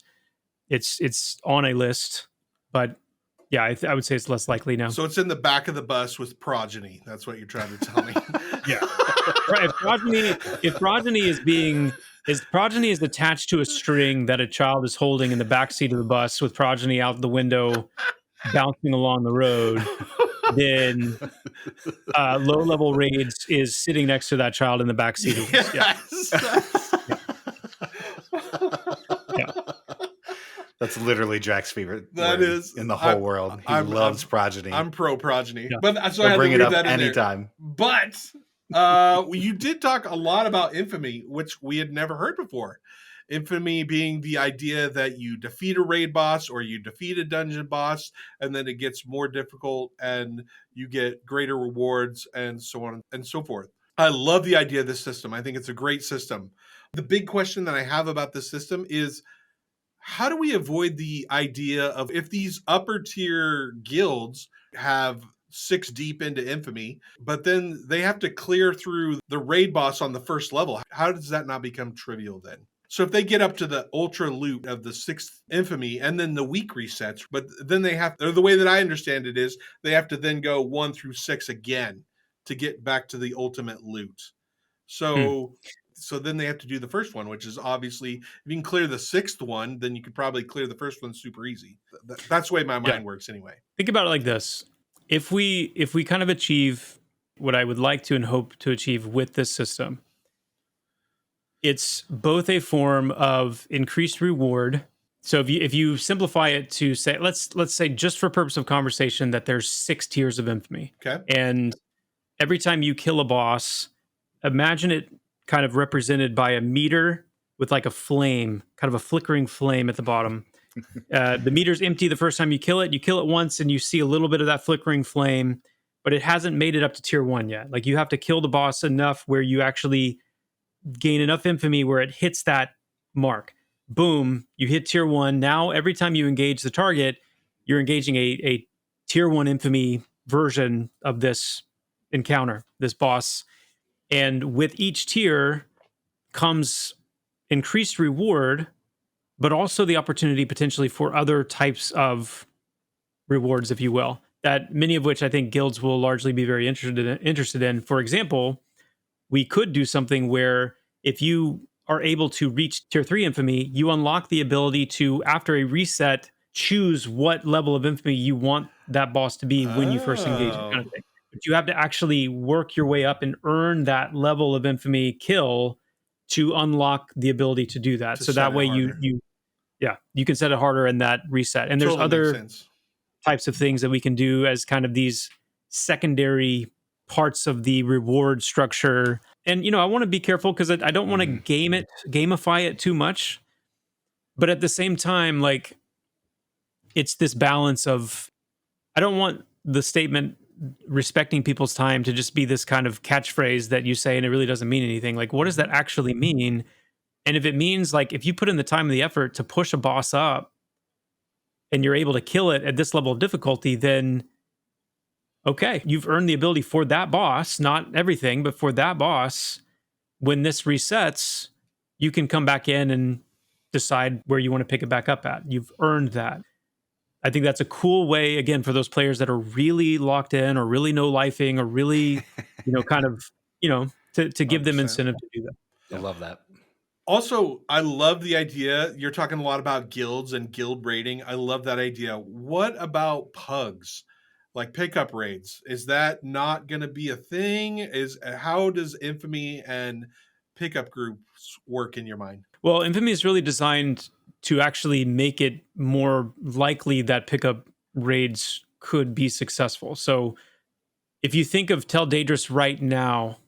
Speaker 4: it's on a list, but yeah, I would say it's less likely now.
Speaker 5: So it's in the back of the bus with progeny. That's what you're trying to tell me.
Speaker 4: Yeah. Right. If progeny is attached to a string that a child is holding in the backseat of the bus with progeny out the window bouncing along the road, then low-level raids is sitting next to that child in the backseat of the bus.
Speaker 1: Yeah. That's literally Draq's favorite.
Speaker 5: That
Speaker 1: word
Speaker 5: is
Speaker 1: in the whole world. He loves progeny.
Speaker 5: I'm pro progeny,
Speaker 4: Yeah.
Speaker 5: but so I had
Speaker 1: bring
Speaker 5: to
Speaker 1: it
Speaker 5: leave
Speaker 1: up
Speaker 5: that in
Speaker 1: anytime.
Speaker 5: there. But you did talk a lot about infamy, which we had never heard before. Infamy being the idea that you defeat a raid boss or you defeat a dungeon boss, and then it gets more difficult and you get greater rewards and so on and so forth. I love the idea of this system. I think it's a great system. The big question that I have about this system is, how do we avoid the idea of if these upper tier guilds have 6 deep into infamy, but then they have to clear through the raid boss on the first level? How does that not become trivial then? So if they get up to the ultra loot of the 6th infamy and then the weak resets, but then the way that I understand it is they have to then go 1 through 6 again to get back to the ultimate loot. So then they have to do the first one, which is obviously, if you can clear the 6th one, then you could probably clear the first one super easy. That's the way my mind works anyway.
Speaker 4: Think about it like this. If we kind of achieve what I would like to and hope to achieve with this system, it's both a form of increased reward. So if you simplify it to say, let's say just for purpose of conversation that there's 6 tiers of infamy.
Speaker 5: Okay.
Speaker 4: And every time you kill a boss, imagine it kind of represented by a meter with like a flame, kind of a flickering flame at the bottom. The meter's empty the first time you kill it once and you see a little bit of that flickering flame, but it hasn't made it up to tier 1 yet. Like you have to kill the boss enough where you actually gain enough infamy where it hits that mark. Boom, you hit tier 1. Now every time you engage the target, you're engaging a tier 1 infamy version of this encounter, this boss. And with each tier comes increased reward, but also the opportunity potentially for other types of rewards, if you will, that many of which I think guilds will largely be very interested in. For example, we could do something where if you are able to reach tier 3 infamy, you unlock the ability to, after a reset, choose what level of infamy you want that boss to be when you first engage it, kind of thing. But you have to actually work your way up and earn that level of infamy kill to unlock the ability to do that. So that way you can set it harder in that reset. And there's other types of things that we can do as kind of these secondary parts of the reward structure. And, I want to be careful because I don't want to gamify it too much. But at the same time, like, it's this balance of, I don't want the statement respecting people's time to just be this kind of catchphrase that you say and it really doesn't mean anything. Like, what does that actually mean? And if it means, like, if you put in the time and the effort to push a boss up and you're able to kill it at this level of difficulty, then okay, you've earned the ability for that boss, not everything, but for that boss, when this resets, you can come back in and decide where you want to pick it back up at. You've earned that. I think that's a cool way, again, for those players that are really locked in or really no-lifing or really, to give them incentive to do that.
Speaker 1: I love that.
Speaker 5: Also, I love the idea. You're talking a lot about guilds and guild raiding. I love that idea. What about pugs? Like pickup raids? Is that not going to be a thing? How does Infamy and pickup groups work in your mind?
Speaker 4: Well, Infamy is really designed to actually make it more likely that pickup raids could be successful. So if you think of Tel Daedrus right now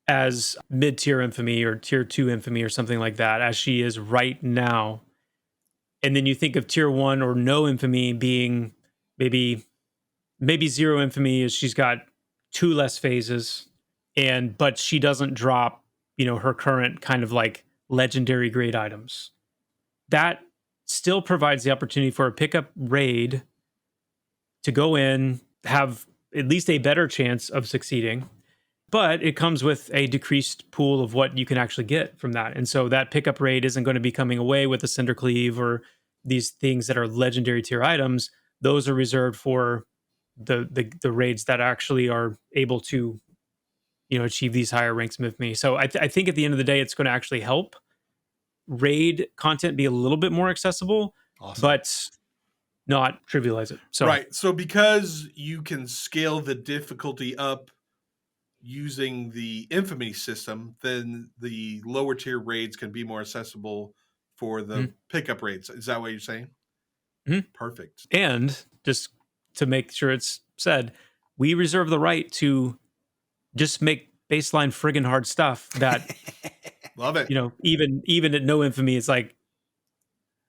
Speaker 4: as mid-tier Infamy or tier 2 Infamy or something like that, as she is right now, and then you think of tier 1 or no Infamy being maybe 0 Infamy, is she's got 2 less phases, but she doesn't drop, her current kind of like legendary grade items. That still provides the opportunity for a pickup raid to go in, have at least a better chance of succeeding, but it comes with a decreased pool of what you can actually get from that. And so that pickup raid isn't going to be coming away with a Cinder Cleave or these things that are legendary tier items. Those are reserved for the raids that actually are able to, achieve these higher ranks of me. So I think at the end of the day, it's going to actually help raid content be a little bit more accessible, but not trivialize it. So
Speaker 5: right. So because you can scale the difficulty up using the Infamy system, then the lower tier raids can be more accessible for the pickup raids. Is that what you're saying?
Speaker 4: Mm-hmm.
Speaker 5: Perfect.
Speaker 4: And just to make sure it's said, we reserve the right to just make baseline friggin' hard stuff that
Speaker 5: love it.
Speaker 4: Even at no Infamy, it's like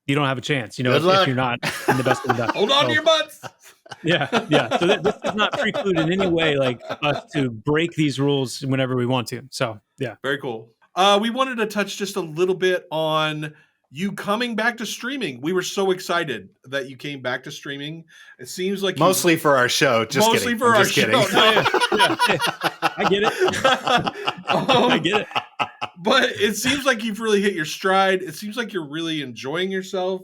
Speaker 4: you don't have a chance. If you're not in the best of the best.
Speaker 5: Hold on to your butts.
Speaker 4: Yeah. So this does not preclude in any way like us to break these rules whenever we want to. So yeah,
Speaker 5: very cool. We wanted to touch just a little bit on you coming back to streaming. We were so excited that you came back to streaming. It seems like
Speaker 1: mostly for our show.
Speaker 5: Mostly for our show.
Speaker 4: Yeah. I get it. I get it.
Speaker 5: But it seems like you've really hit your stride. It seems like you're really enjoying yourself.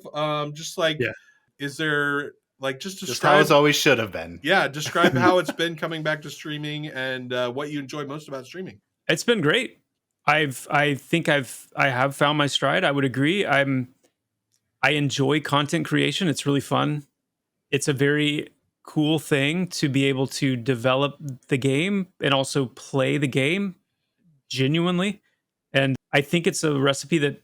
Speaker 5: Is there just
Speaker 1: how it's always should have been?
Speaker 5: Yeah, describe how it's been coming back to streaming and what you enjoy most about streaming.
Speaker 4: It's been great. I have found my stride. I would agree. I enjoy content creation. It's really fun. It's a very cool thing to be able to develop the game and also play the game genuinely. And I think it's a recipe that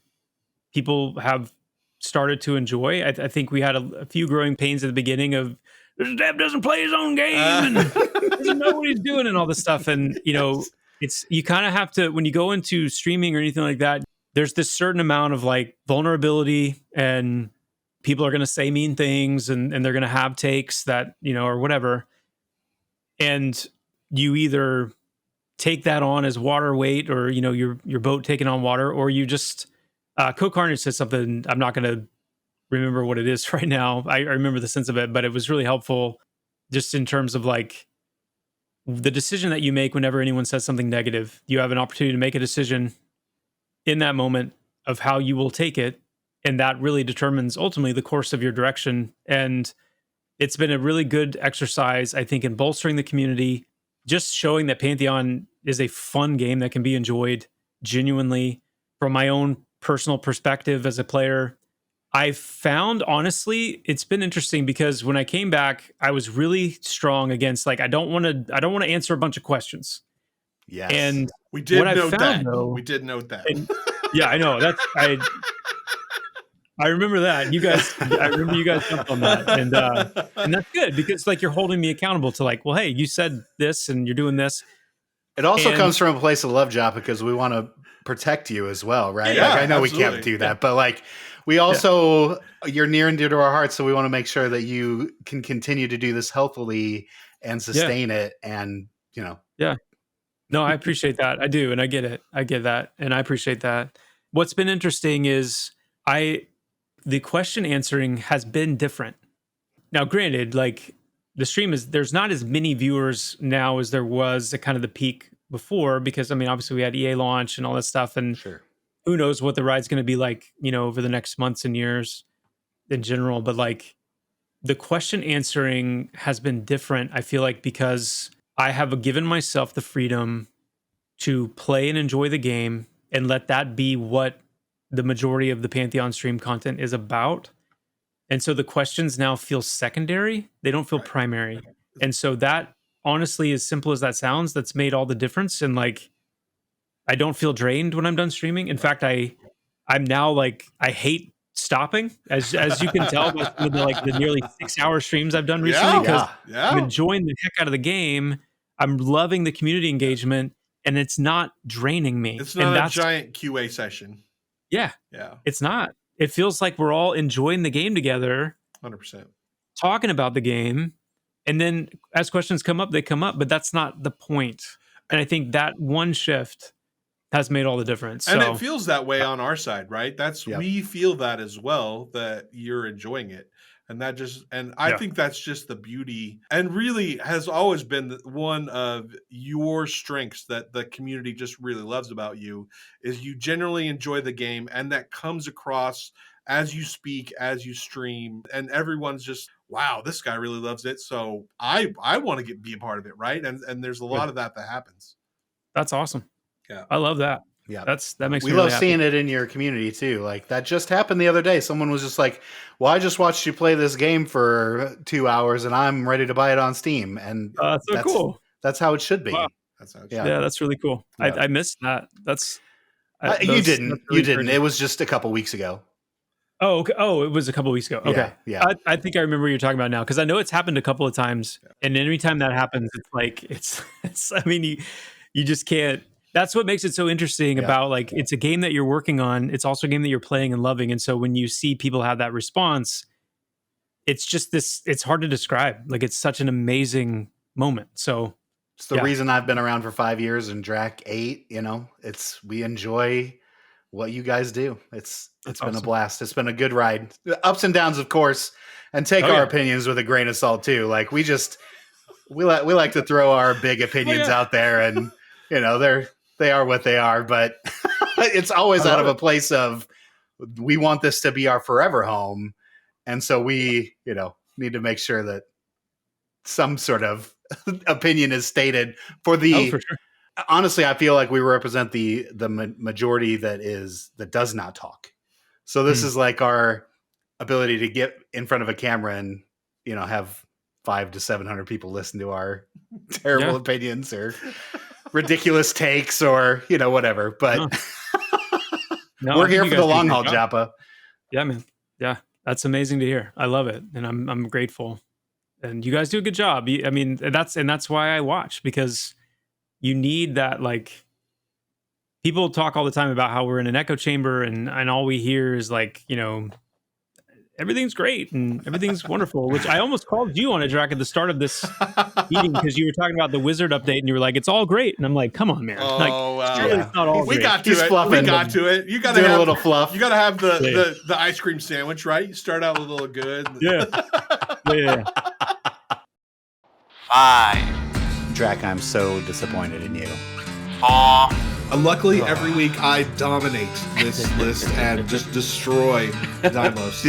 Speaker 4: people have started to enjoy. I think we had a few growing pains at the beginning of this dev doesn't play his own game and doesn't know what he's doing and all this stuff. And, you kind of have to, when you go into streaming or anything like that, there's this certain amount of like vulnerability and people are going to say mean things and they're going to have takes that, or whatever. And you either take that on as water weight or, your boat taking on water, or you just, Co-Carnage said something, I'm not going to remember what it is right now. I remember the sense of it, but it was really helpful just in terms of like, the decision that you make whenever anyone says something negative, you have an opportunity to make a decision in that moment of how you will take it. And that really determines ultimately the course of your direction. And it's been a really good exercise, I think, in bolstering the community, just showing that Pantheon is a fun game that can be enjoyed genuinely. From my own personal perspective as a player, I found, honestly, it's been interesting because when I came back, I was really strong against, like, I don't want to answer a bunch of questions.
Speaker 1: Yes.
Speaker 4: And
Speaker 5: We did
Speaker 4: what I
Speaker 5: note
Speaker 4: found,
Speaker 5: that.
Speaker 4: though,
Speaker 5: We did note that.
Speaker 4: and- yeah, I know. I remember that. I remember you guys jumped on that. And that's good because, like, you're holding me accountable to, like, well, hey, you said this and you're doing this.
Speaker 1: It also
Speaker 4: And-
Speaker 1: comes from a place of love, Joppa, because we want to protect you as well, right?
Speaker 5: Yeah,
Speaker 1: like, I know we
Speaker 5: absolutely.
Speaker 1: can't do that, but like we also, you're near and dear to our hearts, so we want to make sure that you can continue to do this healthily and sustain it. And, you know.
Speaker 4: No, I appreciate that. I do. And I get it. I get that. And I appreciate that. What's been interesting is the question answering has been different. Now, granted, like the stream there's not as many viewers now as there was at kind of the peak before, because I mean, obviously we had EA launch and all that stuff. And
Speaker 1: Sure.
Speaker 4: who knows what the ride's going to be like, you know, over the next months and years in general. But like the question answering has been different, I feel like, because I have given myself the freedom to play and enjoy the game and let that be what the majority of the Pantheon stream content is about. And so the questions now feel secondary. They don't feel primary. And so that, honestly, as simple as that sounds, that's made all the difference. And like, I don't feel drained when I'm done streaming. In fact, I'm now like, I hate stopping, as you can tell by some of the nearly 6-hour streams I've done recently, because I'm enjoying the heck out of the game. I'm loving the community engagement, and it's not draining me.
Speaker 5: It's not a giant QA session.
Speaker 4: Yeah. It's not. It feels like we're all enjoying the game together,
Speaker 5: 100%.
Speaker 4: talking about the game, and then as questions come up, they come up, but that's not the point. And I think that one shift has made all the difference.
Speaker 5: And
Speaker 4: so,
Speaker 5: it feels that way on our side, right? We feel that as well, that you're enjoying it. And I think that's just the beauty, and really has always been one of your strengths that the community just really loves about you, is you generally enjoy the game, and that comes across as you speak, as you stream, and everyone's just, wow, this guy really loves it. So I want to be a part of it, right? And there's a lot of that happens.
Speaker 4: that's awesome.
Speaker 5: Yeah.
Speaker 4: I love that.
Speaker 1: Yeah.
Speaker 4: That makes
Speaker 1: we
Speaker 4: me really
Speaker 1: love
Speaker 4: happy.
Speaker 1: seeing it in your community too. Like that just happened the other day. Someone was just like, well, I just watched you play this game for 2 hours and I'm ready to buy it on Steam. And
Speaker 4: That's so cool.
Speaker 1: That's how it should be.
Speaker 4: Wow.
Speaker 5: That's how
Speaker 4: Yeah, that's really cool.
Speaker 1: Yeah.
Speaker 4: I missed that.
Speaker 1: You didn't.
Speaker 4: Really
Speaker 1: You didn't.
Speaker 4: encouraging.
Speaker 1: It was just a couple weeks ago.
Speaker 4: Oh, okay. Oh, it was a couple weeks ago. Okay.
Speaker 1: Yeah.
Speaker 4: I think I remember what you're talking about now, because I know it's happened a couple of times. And every time that happens, it's like, it's I mean, you just can't. That's what makes it so interesting about, like, it's a game that you're working on. It's also a game that you're playing and loving. And so when you see people have that response, it's just it's hard to describe. Like, it's such an amazing moment. So
Speaker 1: it's the reason I've been around for 5 years and Draq 8, you know, we enjoy what you guys do. It's been a blast. It's been a good ride. Ups and downs, of course, and take our opinions with a grain of salt too. Like we like to throw our big opinions out there, and you know, they are what they are, but it's always out of a place of, we want this to be our forever home. And so we, you know, need to make sure that some sort of opinion is stated for the,
Speaker 4: for sure.
Speaker 1: Honestly, I feel like we represent the majority that does not talk. So this is like our ability to get in front of a camera and, you know, have 500 to 700 people listen to our terrible opinions or ridiculous takes or, you know, whatever. But
Speaker 4: No,
Speaker 1: we're here for the long haul, Joppa.
Speaker 4: Yeah, man. Yeah, that's amazing to hear. I love it, and I'm grateful. And you guys do a good job. I mean, that's why I watch, because you need that. Like, people talk all the time about how we're in an echo chamber, and all we hear is, like, you know, everything's great and everything's wonderful, which I almost called you on it, Draq, at the start of this meeting, because you were talking about the Wizard update and you were like, it's all great. And I'm like, come on, man.
Speaker 5: Oh,
Speaker 4: like,
Speaker 5: wow.
Speaker 4: surely it's not all
Speaker 5: We
Speaker 4: great.
Speaker 5: got to
Speaker 1: He's
Speaker 5: it.
Speaker 1: fluffing.
Speaker 5: We got to it. You got to
Speaker 1: Doing
Speaker 5: have
Speaker 1: a little fluff.
Speaker 5: You got to have the ice cream sandwich, right? You start out with a little good.
Speaker 4: Yeah. Yeah.
Speaker 7: 5,
Speaker 1: Draq, I'm so disappointed in you.
Speaker 5: Luckily, every week I dominate this list and just destroy Deimos.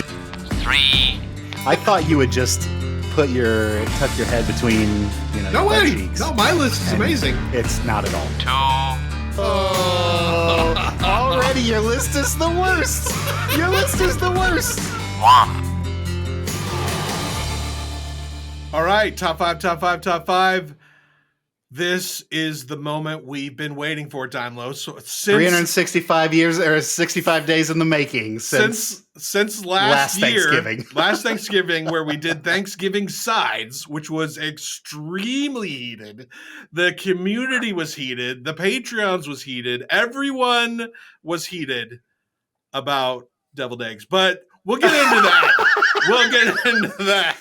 Speaker 1: I thought you would just tuck your head between,
Speaker 5: No
Speaker 1: your butt
Speaker 5: way!
Speaker 1: cheeks.
Speaker 5: No, my list is
Speaker 1: And
Speaker 5: amazing.
Speaker 1: It's not at all. Oh, already your list is the worst. Your list is the worst.
Speaker 5: All right, top five. This is the moment we've been waiting for, Daimlo. So since
Speaker 1: 365 years or 65 days in the making
Speaker 5: since last year,
Speaker 1: Thanksgiving.
Speaker 5: last Thanksgiving, where we did Thanksgiving sides, which was extremely heated. The community was heated. The Patreons was heated. Everyone was heated about deviled eggs. But we'll get into that.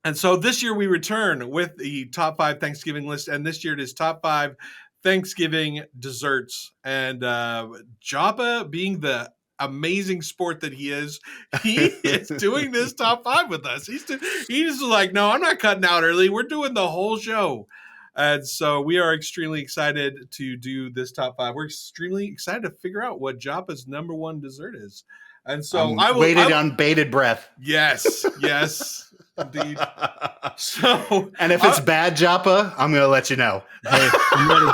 Speaker 5: And so this year we return with the top 5 Thanksgiving list, and this year it is top 5 Thanksgiving desserts. And Joppa, being the amazing sport that he is doing this top 5 with us. He's like, no, I'm not cutting out early. We're doing the whole show. And so we are extremely excited to do this top 5. We're extremely excited to figure out what Joppa's number 1 dessert is. And so I
Speaker 1: waited on bated breath.
Speaker 5: Yes, indeed. So,
Speaker 1: And if it's bad, Joppa, I'm going to let you know.
Speaker 4: Hey, I'm ready.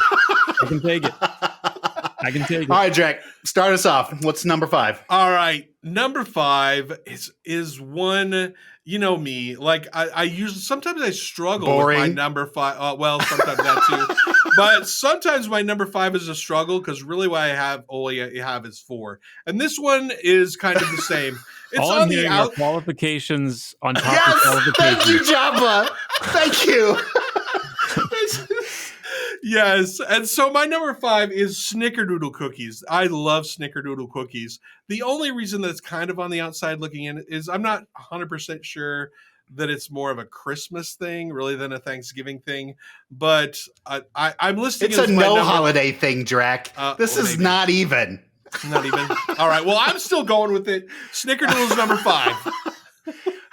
Speaker 4: I can take it.
Speaker 1: All right, Draq, start us off. What's number 5?
Speaker 5: all right, number 5 is one. You know me, like I usually sometimes I struggle
Speaker 1: Boring.
Speaker 5: with my number 5. Well, sometimes that too, but sometimes my number 5 is a struggle because really what I have is 4, and this one is kind of the same. It's
Speaker 4: All
Speaker 5: on
Speaker 4: I'm
Speaker 5: the
Speaker 4: hearing are qualifications on top of
Speaker 1: Yes,
Speaker 4: qualifications.
Speaker 1: thank you, Joppa. Thank you.
Speaker 5: Yes, and so my number 5 is Snickerdoodle cookies. I love Snickerdoodle cookies. The only reason that it's kind of on the outside looking in is I'm not 100% sure that it's more of a Christmas thing really than a Thanksgiving thing, but I'm listing
Speaker 1: It's
Speaker 5: it
Speaker 1: a
Speaker 5: as my
Speaker 1: no
Speaker 5: number-
Speaker 1: holiday thing, Draq. This
Speaker 5: well,
Speaker 1: is
Speaker 5: maybe.
Speaker 1: not even.
Speaker 5: Not even. All right, well, I'm still going with it. Snickerdoodle's number 5.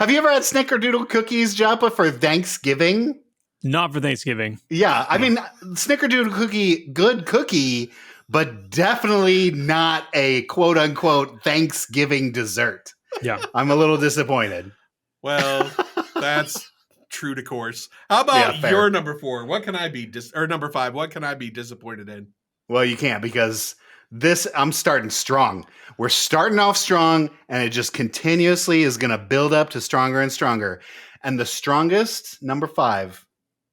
Speaker 1: Have you ever had Snickerdoodle cookies, Joppa, for Thanksgiving?
Speaker 4: Not for Thanksgiving.
Speaker 1: Yeah, I mean, Snickerdoodle cookie, good cookie, but definitely not a quote unquote Thanksgiving dessert.
Speaker 4: Yeah.
Speaker 1: I'm a little disappointed.
Speaker 5: Well, that's true to course. How about
Speaker 1: fair.
Speaker 5: your number 4? What can I be or number 5? What can I be disappointed in?
Speaker 1: Well, you can't because I'm starting strong. We're starting off strong, and it just continuously is going to build up to stronger and stronger. And the strongest, number 5,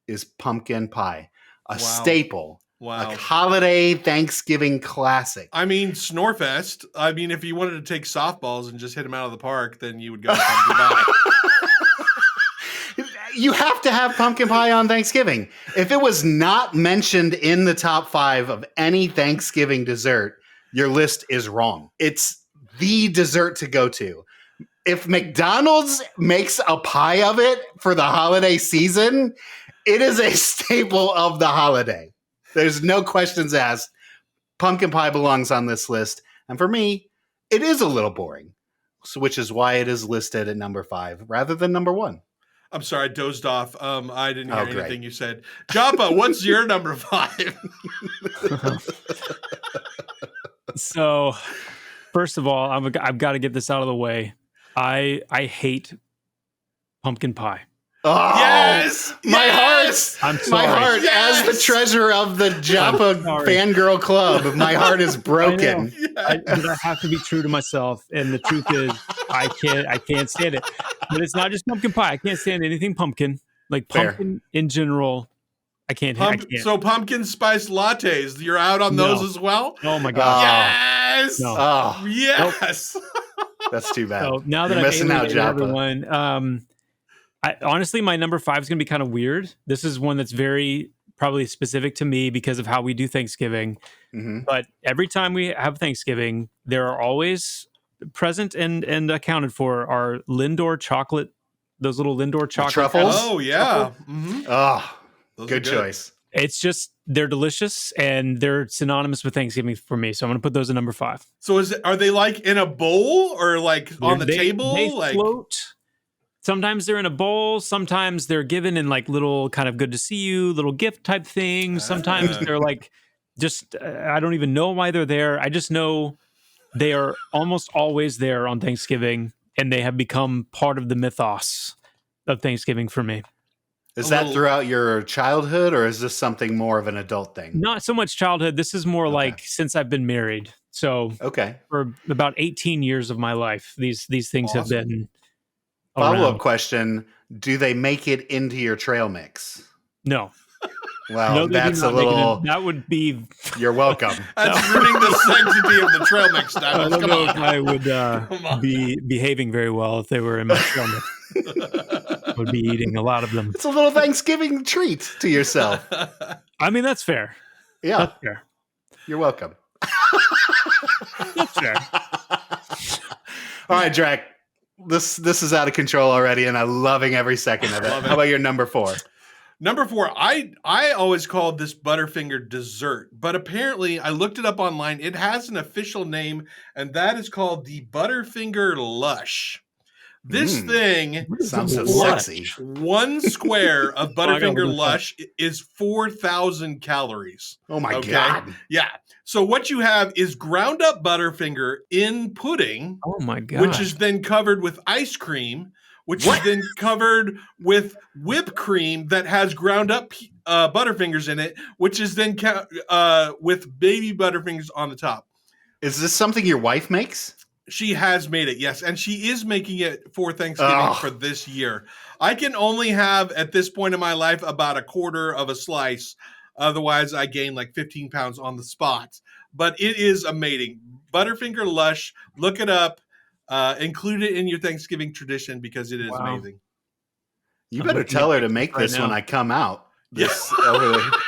Speaker 1: is pumpkin pie, a staple,
Speaker 5: Wow.
Speaker 1: a holiday Thanksgiving classic.
Speaker 5: I mean, Snorefest. I mean, if you wanted to take softballs and just hit them out of the park, then you would go to pumpkin pie.
Speaker 1: You have to have pumpkin pie on Thanksgiving. If it was not mentioned in the top 5 of any Thanksgiving dessert, your list is wrong. It's the dessert to go to. If McDonald's makes a pie of it for the holiday season, it is a staple of the holiday. There's no questions asked. Pumpkin pie belongs on this list. And for me, it is a little boring, which is why it is listed at number 5 rather than number 1.
Speaker 5: I'm sorry, I dozed off. I didn't hear
Speaker 1: great.
Speaker 5: anything you said. Joppa, what's your number 5?
Speaker 4: So, first of all, I've got to get this out of the way. I hate pumpkin pie.
Speaker 1: Oh,
Speaker 5: Yes!
Speaker 1: My
Speaker 5: Yes!
Speaker 4: I'm
Speaker 1: My
Speaker 4: sorry.
Speaker 1: heart,
Speaker 5: Yes!
Speaker 1: as the treasurer of the Joppa
Speaker 4: sorry.
Speaker 1: Fangirl Club, my heart is broken.
Speaker 4: But I have to be true to myself, and the truth is, I can't stand it. But it's not just pumpkin pie. I can't stand anything pumpkin, like
Speaker 1: Fair.
Speaker 4: pumpkin in general. I can't.
Speaker 5: So pumpkin spice lattes, you're out on those
Speaker 4: No.
Speaker 5: as well?
Speaker 4: Oh my god!
Speaker 5: Yes!
Speaker 4: No.
Speaker 1: Oh,
Speaker 5: Yes!
Speaker 1: that's too bad.
Speaker 4: So now that
Speaker 1: You're
Speaker 4: I've
Speaker 1: missing out,
Speaker 4: alienated
Speaker 1: Joppa.
Speaker 4: everyone, honestly, my number 5 is going to be kind of weird. This is one that's very probably specific to me because of how we do Thanksgiving.
Speaker 1: Mhm.
Speaker 4: But every time we have Thanksgiving, there are always present and accounted for are Lindor chocolate, those little Lindor chocolate
Speaker 1: truffles?
Speaker 5: Oh, yeah. Mm-hmm.
Speaker 1: Oh,
Speaker 5: Those are
Speaker 1: good choice.
Speaker 4: It's just they're delicious and they're synonymous with Thanksgiving for me. So I'm going to put those at number 5.
Speaker 5: So are they like in a bowl or like on the table?
Speaker 4: They
Speaker 5: Like
Speaker 4: float. Sometimes they're in a bowl. Sometimes they're given in like little kind of good to see you, little gift type things. Sometimes they're like just, I don't even know why they're there. I just know they are almost always there on Thanksgiving, and they have become part of the mythos of Thanksgiving for me.
Speaker 1: Is that throughout your childhood, or is this something more of an adult thing?
Speaker 4: Not so much childhood. This is more like since I've been married. So for about 18 years of my life, these things have been around.
Speaker 1: Follow-up question, do they make it into your trail mix?
Speaker 4: No.
Speaker 1: Well,
Speaker 4: no,
Speaker 1: that's a little...
Speaker 4: That would be...
Speaker 1: You're welcome.
Speaker 5: That's ruining the sanctity of the trail mix.
Speaker 4: I don't know if I would be behaving very well if they were in my trail mix. I would be eating a lot of them.
Speaker 1: It's a little Thanksgiving treat to yourself.
Speaker 4: I mean, that's fair.
Speaker 1: Yeah.
Speaker 4: That's fair.
Speaker 1: You're welcome.
Speaker 4: That's fair.
Speaker 1: All right, Draq. This is out of control already, and I'm loving every second of it. How about your number 4?
Speaker 5: Number 4, I always called this Butterfinger dessert, but apparently I looked it up online. It has an official name, and that is called the Butterfinger Lush. This thing
Speaker 1: sounds so sexy.
Speaker 5: 1 square of Butterfinger Lush is 4,000 calories.
Speaker 1: Oh my God.
Speaker 5: Yeah. So what you have is ground up Butterfinger in pudding.
Speaker 4: Oh my God.
Speaker 5: Which is then covered with ice cream, which is then covered with whipped cream that has ground up Butterfingers in it, which is then with baby Butterfingers on the top.
Speaker 1: Is this something your wife makes?
Speaker 5: She has made it, yes. And she is making it for Thanksgiving for this year. I can only have, at this point in my life, about 1/4 of a slice. Otherwise, I gain like 15 pounds on the spot. But it is amazing. Butterfinger Lush, look it up. Include it in your Thanksgiving tradition because it is amazing.
Speaker 1: You better tell her to make this when I come out.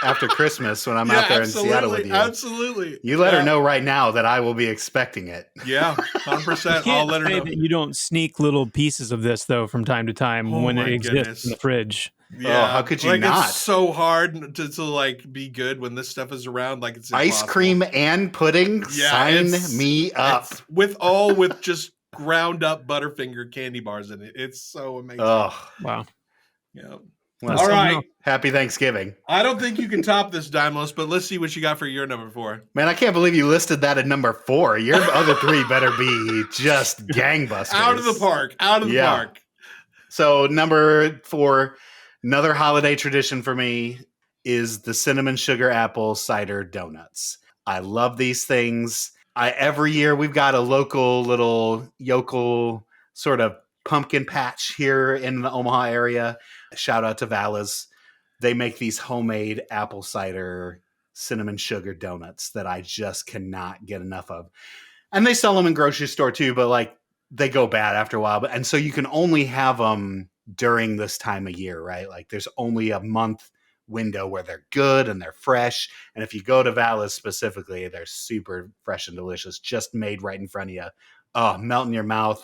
Speaker 1: After Christmas when I'm out there in Seattle with you.
Speaker 5: Absolutely.
Speaker 1: You let her know right now that I will be expecting it.
Speaker 5: Yeah, 100%. I'll let her know.
Speaker 4: That you don't sneak little pieces of this though from time to time when it exists in the fridge.
Speaker 5: Yeah,
Speaker 1: how could you not?
Speaker 5: It's so hard to like be good when this stuff is around. Like it's
Speaker 1: ice cream and pudding. Sign me up.
Speaker 5: With just ground up Butterfinger candy bars in it. It's so amazing.
Speaker 1: Oh
Speaker 4: wow.
Speaker 5: Yeah.
Speaker 1: Well,
Speaker 5: all right.
Speaker 1: Happy Thanksgiving.
Speaker 5: I don't think you can top this, Dimos, but let's see what you got for your number 4.
Speaker 1: Man, I can't believe you listed that at number 4. Your other 3 better be just gangbusters.
Speaker 5: Out of the park. Park.
Speaker 1: So number 4, another holiday tradition for me is the cinnamon sugar apple cider donuts. I love these things. Every year we've got a local little yokel sort of pumpkin patch here in the Omaha area. Shout out to Vala's. They make these homemade apple cider cinnamon sugar donuts that I just cannot get enough of. And they sell them in grocery store too, but like they go bad after a while. And so you can only have them during this time of year, right? Like there's only a month window where they're good and they're fresh. And if you go to Vala's specifically, they're super fresh and delicious, just made right in front of you. Oh, melt in your mouth.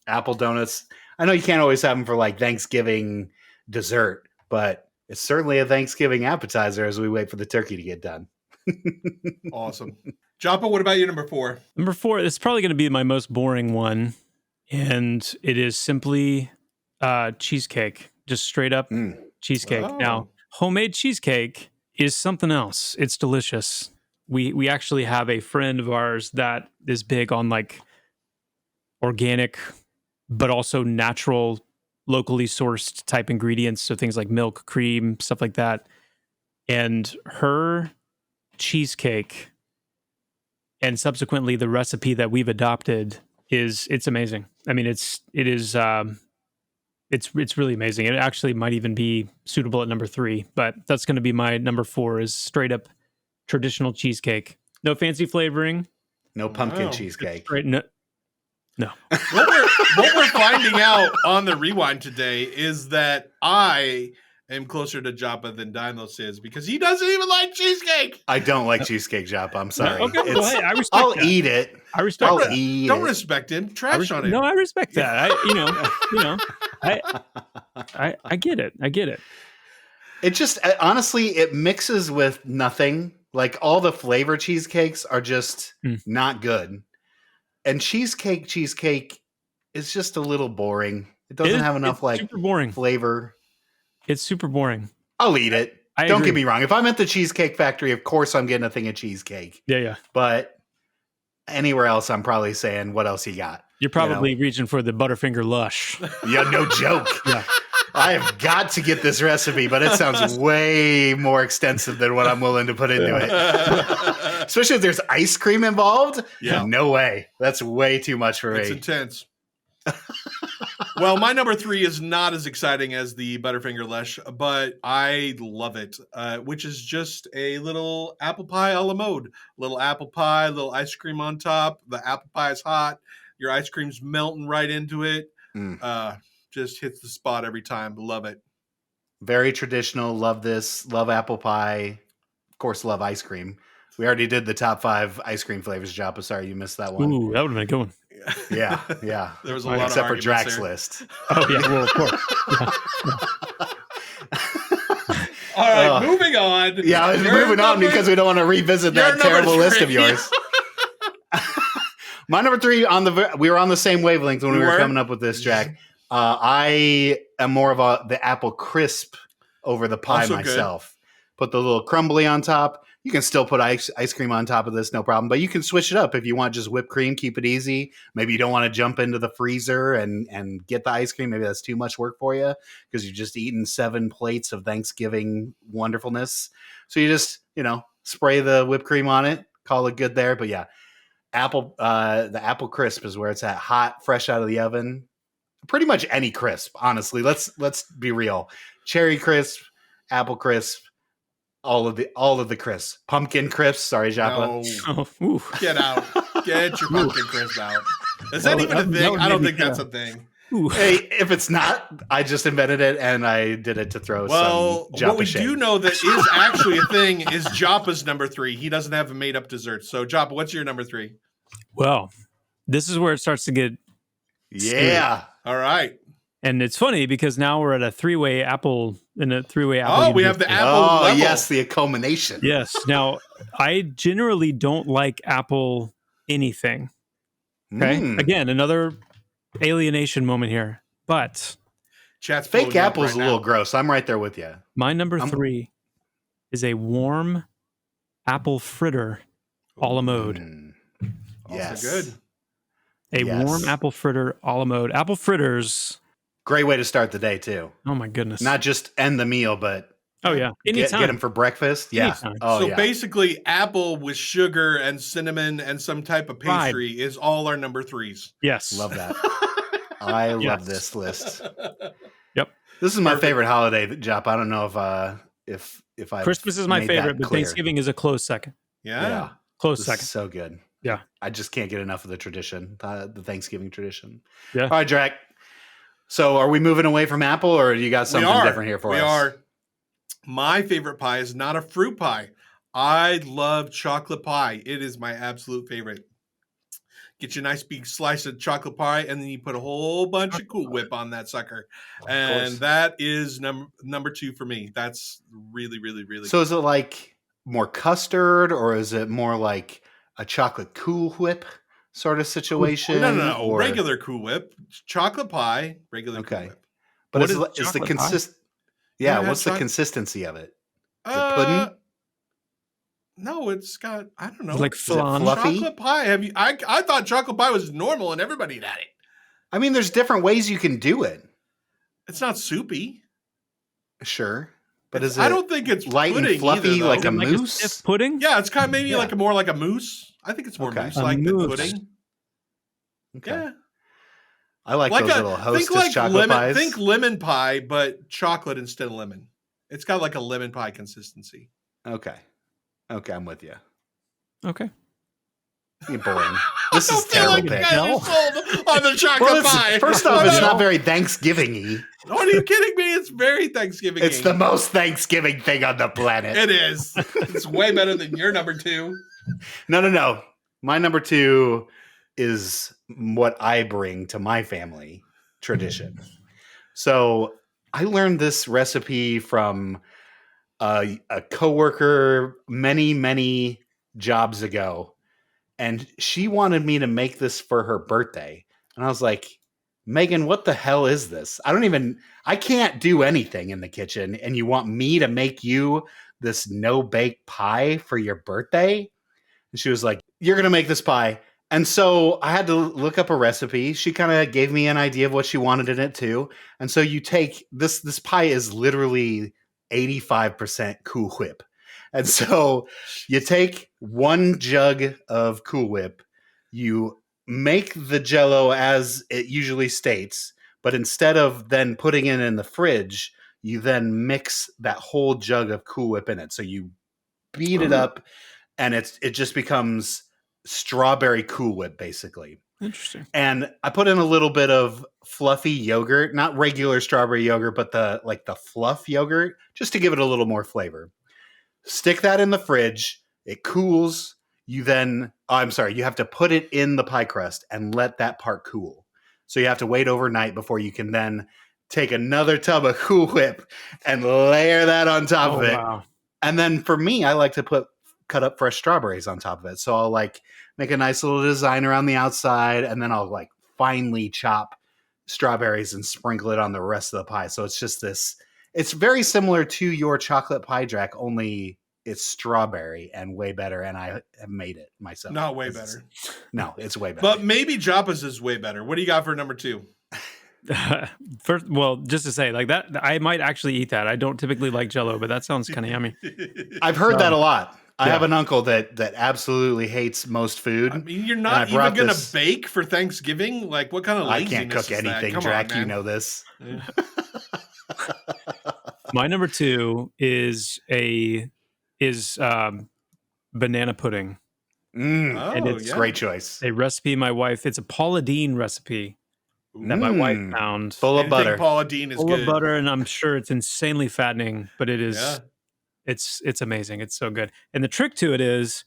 Speaker 1: Apple donuts. I know you can't always have them for like Thanksgiving dessert, but it's certainly a Thanksgiving appetizer as we wait for the turkey to get done.
Speaker 5: Awesome. Joppa, what about your number 4?
Speaker 4: Number 4, it's probably going to be my most boring one. And it is simply cheesecake, just straight up cheesecake.
Speaker 5: Oh.
Speaker 4: Now, homemade cheesecake is something else. It's delicious. We actually have a friend of ours that is big on like organic, but also natural, locally sourced type ingredients. So things like milk, cream, stuff like that. And her cheesecake and subsequently the recipe that we've adopted it's amazing. I mean, it's really amazing. It actually might even be suitable at number 3, but that's going to be my number 4 is straight up traditional cheesecake. No fancy flavoring.
Speaker 1: No pumpkin cheesecake.
Speaker 4: No.
Speaker 5: What we're finding out on the rewind today is that I am closer to Joppa than Dimos is because he doesn't even like cheesecake.
Speaker 1: I don't like cheesecake, Joppa. I'm sorry.
Speaker 4: Okay, well, hey, I respect
Speaker 1: I'll
Speaker 4: that.
Speaker 1: eat it.
Speaker 4: I respect that.
Speaker 5: Don't respect him. Trash on him.
Speaker 4: No, I respect that. I get it. I get it.
Speaker 1: It just honestly, it mixes with nothing. Like all the flavor cheesecakes are just not good. And cheesecake is just a little boring. It doesn't have enough
Speaker 4: it's
Speaker 1: like
Speaker 4: super boring.
Speaker 1: flavor.
Speaker 4: It's super boring.
Speaker 1: I'll eat it.
Speaker 4: I
Speaker 1: Don't
Speaker 4: agree.
Speaker 1: get me wrong. If I'm at the Cheesecake Factory, of course I'm getting a thing of cheesecake.
Speaker 4: Yeah.
Speaker 1: But anywhere else, I'm probably saying, what else you got?
Speaker 4: You're probably reaching for the Butterfinger Lush.
Speaker 1: Yeah, no joke.
Speaker 4: Yeah.
Speaker 1: I have got to get this recipe, but it sounds way more extensive than what I'm willing to put into it. Especially if there's ice cream involved.
Speaker 5: Yeah.
Speaker 1: No way. That's way too much for
Speaker 5: It's
Speaker 1: me.
Speaker 5: intense. Well, my number 3 is not as exciting as the Butterfinger Lush, but I love it, which is just a little apple pie a la mode. Little apple pie, little ice cream on top. The apple pie is hot. Your ice cream's melting right into it. Just hits the spot every time. Love it.
Speaker 1: Very traditional. Love this. Love apple pie. Of course, love ice cream. We already did the top 5 ice cream flavors, Joppa. Sorry, you missed that one.
Speaker 4: Ooh, that would have been a good one.
Speaker 1: Yeah.
Speaker 5: There was a lot
Speaker 1: Except
Speaker 5: of
Speaker 1: for
Speaker 5: arguments
Speaker 1: Drax's
Speaker 5: there.
Speaker 1: list.
Speaker 4: Oh, yeah, well, of course.
Speaker 5: All right, moving on.
Speaker 1: Yeah, I was
Speaker 5: Your
Speaker 1: moving on
Speaker 5: number-
Speaker 1: because we don't want to revisit
Speaker 5: your
Speaker 1: that
Speaker 5: number
Speaker 1: terrible list
Speaker 5: 3.
Speaker 1: of yours. My number 3 we were on the same wavelength when we were coming up with this, Jack. I am more of the apple crisp over the pie
Speaker 5: Also good.
Speaker 1: myself. Put the little crumbly on top. You can still put ice cream on top of this, no problem. But you can switch it up if you want just whipped cream, keep it easy. Maybe you don't want to jump into the freezer and get the ice cream. Maybe that's too much work for you because you've just eaten 7 plates of Thanksgiving wonderfulness. So you just, spray the whipped cream on it, call it good there. But yeah, the apple crisp is where it's at. Hot, fresh out of the oven. Pretty much any crisp, honestly. Let's be real. Cherry crisp, apple crisp, all of the crisps. Pumpkin crisp. Sorry, Joppa.
Speaker 5: No.
Speaker 4: Oh, ooh.
Speaker 5: Get out. Get your pumpkin crisp out. Is that
Speaker 4: That
Speaker 5: even
Speaker 4: would-
Speaker 5: a
Speaker 4: that
Speaker 5: thing?
Speaker 4: would
Speaker 5: I don't
Speaker 4: make
Speaker 5: think
Speaker 4: me
Speaker 5: that's a thing.
Speaker 4: Ooh.
Speaker 1: Hey, if it's not, I just invented it and I did it to throw
Speaker 5: Well,
Speaker 1: some Joppa
Speaker 5: what we
Speaker 1: shade.
Speaker 5: do know that is actually a thing is Joppa's number 3. He doesn't have a made up dessert. So, Joppa, what's your number 3?
Speaker 4: Well, this is where it starts to get,
Speaker 1: Yeah.
Speaker 5: All right.
Speaker 4: and it's funny because now we're at a three-way apple.
Speaker 5: Oh, we have the apple
Speaker 1: Oh,
Speaker 5: level.
Speaker 1: yes, the culmination.
Speaker 4: Yes. Now, I generally don't like apple anything. Okay.
Speaker 1: Mm.
Speaker 4: Again, another alienation moment here. But
Speaker 5: Chat's
Speaker 1: Fake
Speaker 5: blowing up
Speaker 1: apple's
Speaker 5: right
Speaker 1: a little
Speaker 5: now.
Speaker 1: gross. I'm right there with you.
Speaker 4: my number
Speaker 1: I'm-
Speaker 4: 3 is a warm apple fritter a la mode.
Speaker 1: Mm.
Speaker 5: Also
Speaker 1: Yes.
Speaker 5: good.
Speaker 4: A
Speaker 1: Yes.
Speaker 4: warm apple fritter a la mode. Apple fritters.
Speaker 1: Great way to start the day, too.
Speaker 4: Oh, my goodness.
Speaker 1: Not just end the meal, but
Speaker 4: oh, yeah.
Speaker 1: get
Speaker 4: Anytime.
Speaker 1: them for breakfast. Yeah.
Speaker 4: Anytime.
Speaker 1: Oh,
Speaker 5: So
Speaker 1: yeah.
Speaker 5: basically, apple with sugar and cinnamon and some type of
Speaker 4: Fried.
Speaker 5: pastry is all our number 3s.
Speaker 4: Yes.
Speaker 1: Love that. I love
Speaker 4: Yes.
Speaker 1: this list.
Speaker 4: Yep.
Speaker 1: This is my
Speaker 5: Perfect.
Speaker 1: favorite holiday, Jop. I don't know if I
Speaker 4: Christmas is my favorite, but Thanksgiving is a close second.
Speaker 5: Yeah.
Speaker 4: Close
Speaker 1: This
Speaker 4: second.
Speaker 1: is so good.
Speaker 4: Yeah.
Speaker 1: I just can't get enough of the tradition, the Thanksgiving tradition.
Speaker 4: Yeah.
Speaker 1: All right, Drac. So are we moving away from apple or you got something different here for us?
Speaker 5: We are. My favorite pie is not a fruit pie. I love chocolate pie. It is my absolute favorite. Get you a nice big slice of chocolate pie, and then you put a whole bunch of Cool Whip on that sucker. And
Speaker 1: course.
Speaker 5: that is number 2 for me. That's really, really, really
Speaker 1: So is it like more custard or is it more like a chocolate Cool Whip sort of situation?
Speaker 5: No.
Speaker 1: Or,
Speaker 5: Regular Cool Whip. Chocolate pie, regular Cool
Speaker 1: Okay.
Speaker 5: Whip.
Speaker 1: But
Speaker 4: What
Speaker 1: is
Speaker 4: is
Speaker 1: the
Speaker 4: chocolate pie?
Speaker 1: Yeah,
Speaker 5: Yeah,
Speaker 1: what's the
Speaker 5: choc-
Speaker 1: consistency of it? Is it pudding?
Speaker 5: No, it's got, I don't know.
Speaker 4: Like
Speaker 1: it
Speaker 4: flan.
Speaker 1: fluffy?
Speaker 5: Chocolate pie. I thought chocolate pie was normal and everybody had it.
Speaker 1: I mean, there's different ways you can do it.
Speaker 5: It's not soupy.
Speaker 1: Sure. But is it
Speaker 5: I don't think it's
Speaker 1: light and
Speaker 5: pudding
Speaker 1: fluffy
Speaker 5: either, though.
Speaker 1: like a
Speaker 4: Like
Speaker 1: mousse?
Speaker 4: stiff pudding?
Speaker 5: Yeah, it's kind of maybe
Speaker 1: Yeah.
Speaker 5: like more like a mousse. I think it's more
Speaker 1: Okay.
Speaker 5: mousse
Speaker 4: A
Speaker 5: like than
Speaker 4: mousse.
Speaker 5: pudding.
Speaker 1: Okay.
Speaker 5: Yeah,
Speaker 1: I like those little hostess
Speaker 5: think like
Speaker 1: chocolate
Speaker 5: lemon.
Speaker 1: pies.
Speaker 5: Think lemon pie, but chocolate instead of lemon. It's got like a lemon pie consistency.
Speaker 1: Okay, I'm with you.
Speaker 4: Okay.
Speaker 1: You're boring. This
Speaker 5: I
Speaker 1: is
Speaker 5: don't feel
Speaker 1: terrible
Speaker 5: like you
Speaker 1: pick.
Speaker 5: guys are sold on the chocolate
Speaker 1: Well,
Speaker 5: pie.
Speaker 1: first off,
Speaker 5: I
Speaker 1: it's
Speaker 5: don't
Speaker 1: not
Speaker 5: know.
Speaker 1: very Thanksgiving-y.
Speaker 5: What are you kidding me? It's very Thanksgiving.
Speaker 1: It's the most Thanksgiving thing on the planet.
Speaker 5: It is. It's way better than your number 2.
Speaker 1: No. My number 2 is what I bring to my family tradition. So I learned this recipe from a coworker many jobs ago, and she wanted me to make this for her birthday. And I was like, Megan, what the hell is this? I can't do anything in the kitchen, and you want me to make you this no-bake pie for your birthday? And she was like, you're going to make this pie. And so I had to look up a recipe. She kind of gave me an idea of what she wanted in it too. And so you take this pie is literally 85% Cool Whip. And so you take 1 jug of Cool Whip, you make the Jello as it usually states, but instead of then putting it in the fridge, you then mix that whole jug of Cool Whip in it. So you beat it up, and it just becomes strawberry Cool Whip, basically.
Speaker 4: Interesting.
Speaker 1: And I put in a little bit of fluffy yogurt, not regular strawberry yogurt, but the fluff yogurt, just to give it a little more flavor. Stick that in the fridge. It cools. You have to put it in the pie crust and let that part cool. So you have to wait overnight before you can then take another tub of Cool Whip and layer that on top of it.
Speaker 4: Wow.
Speaker 1: And then for me, I like to cut up fresh strawberries on top of it. So I'll like make a nice little design around the outside, and then I'll like finely chop strawberries and sprinkle it on the rest of the pie. So it's just this, it's very similar to your chocolate pie, Draq, only it's strawberry and way better. And I have made it myself.
Speaker 5: Not way better.
Speaker 1: No, it's way better.
Speaker 5: But maybe Joppa's is way better. What do you got for number 2?
Speaker 4: First, well, just to say, like that, I might actually eat that. I don't typically like Jello, but that sounds kind of yummy.
Speaker 1: I've heard that a lot. I have an uncle that absolutely hates most food.
Speaker 5: I mean, you're not even going to bake for Thanksgiving? Like, what kind of laziness
Speaker 1: I can't cook
Speaker 5: is
Speaker 1: anything,
Speaker 5: that?
Speaker 1: Draq. You know this.
Speaker 5: Yeah.
Speaker 4: My number 2 is banana pudding.
Speaker 1: And it's a great choice.
Speaker 4: A recipe my wife, it's a Paula Deen recipe that my wife found.
Speaker 1: Full of butter.
Speaker 5: Paula Deen is
Speaker 4: Full
Speaker 5: good.
Speaker 4: of butter, and I'm sure it's insanely fattening, but it is
Speaker 5: Yeah.
Speaker 4: it's amazing. It's so good. And the trick to it is,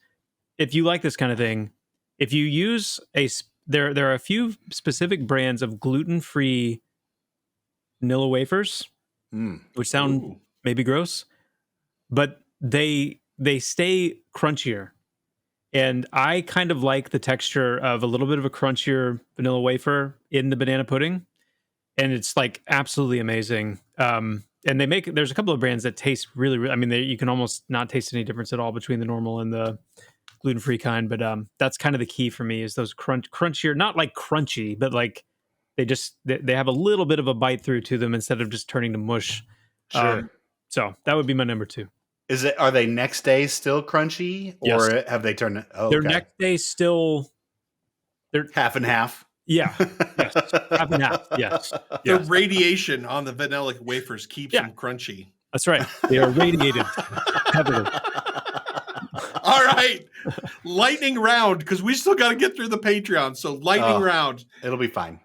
Speaker 4: if you like this kind of thing, if you use there are a few specific brands of gluten-free vanilla wafers, which sound maybe gross, but they stay crunchier. And I kind of like the texture of a little bit of a crunchier vanilla wafer in the banana pudding. And it's like absolutely amazing. And there's a couple of brands that taste really, I mean, you can almost not taste any difference at all between the normal and the gluten-free kind. But that's kind of the key for me, is those crunchier, not like crunchy, but like they have a little bit of a bite through to them instead of just turning to mush.
Speaker 1: Sure.
Speaker 4: So that would be my number 2.
Speaker 1: Are they next day still crunchy, or
Speaker 4: Yes.
Speaker 1: have they turned? Oh,
Speaker 4: Their
Speaker 1: okay.
Speaker 4: next day still, they're
Speaker 1: half and half.
Speaker 4: Yeah. Yes. Half and half. Yes.
Speaker 5: The
Speaker 4: Yes.
Speaker 5: radiation on the vanilla wafers keeps them crunchy.
Speaker 4: That's right. They are radiated heavily.
Speaker 5: All right. Lightning round, because we still got to get through the Patreon. So lightning round.
Speaker 1: It'll be fine.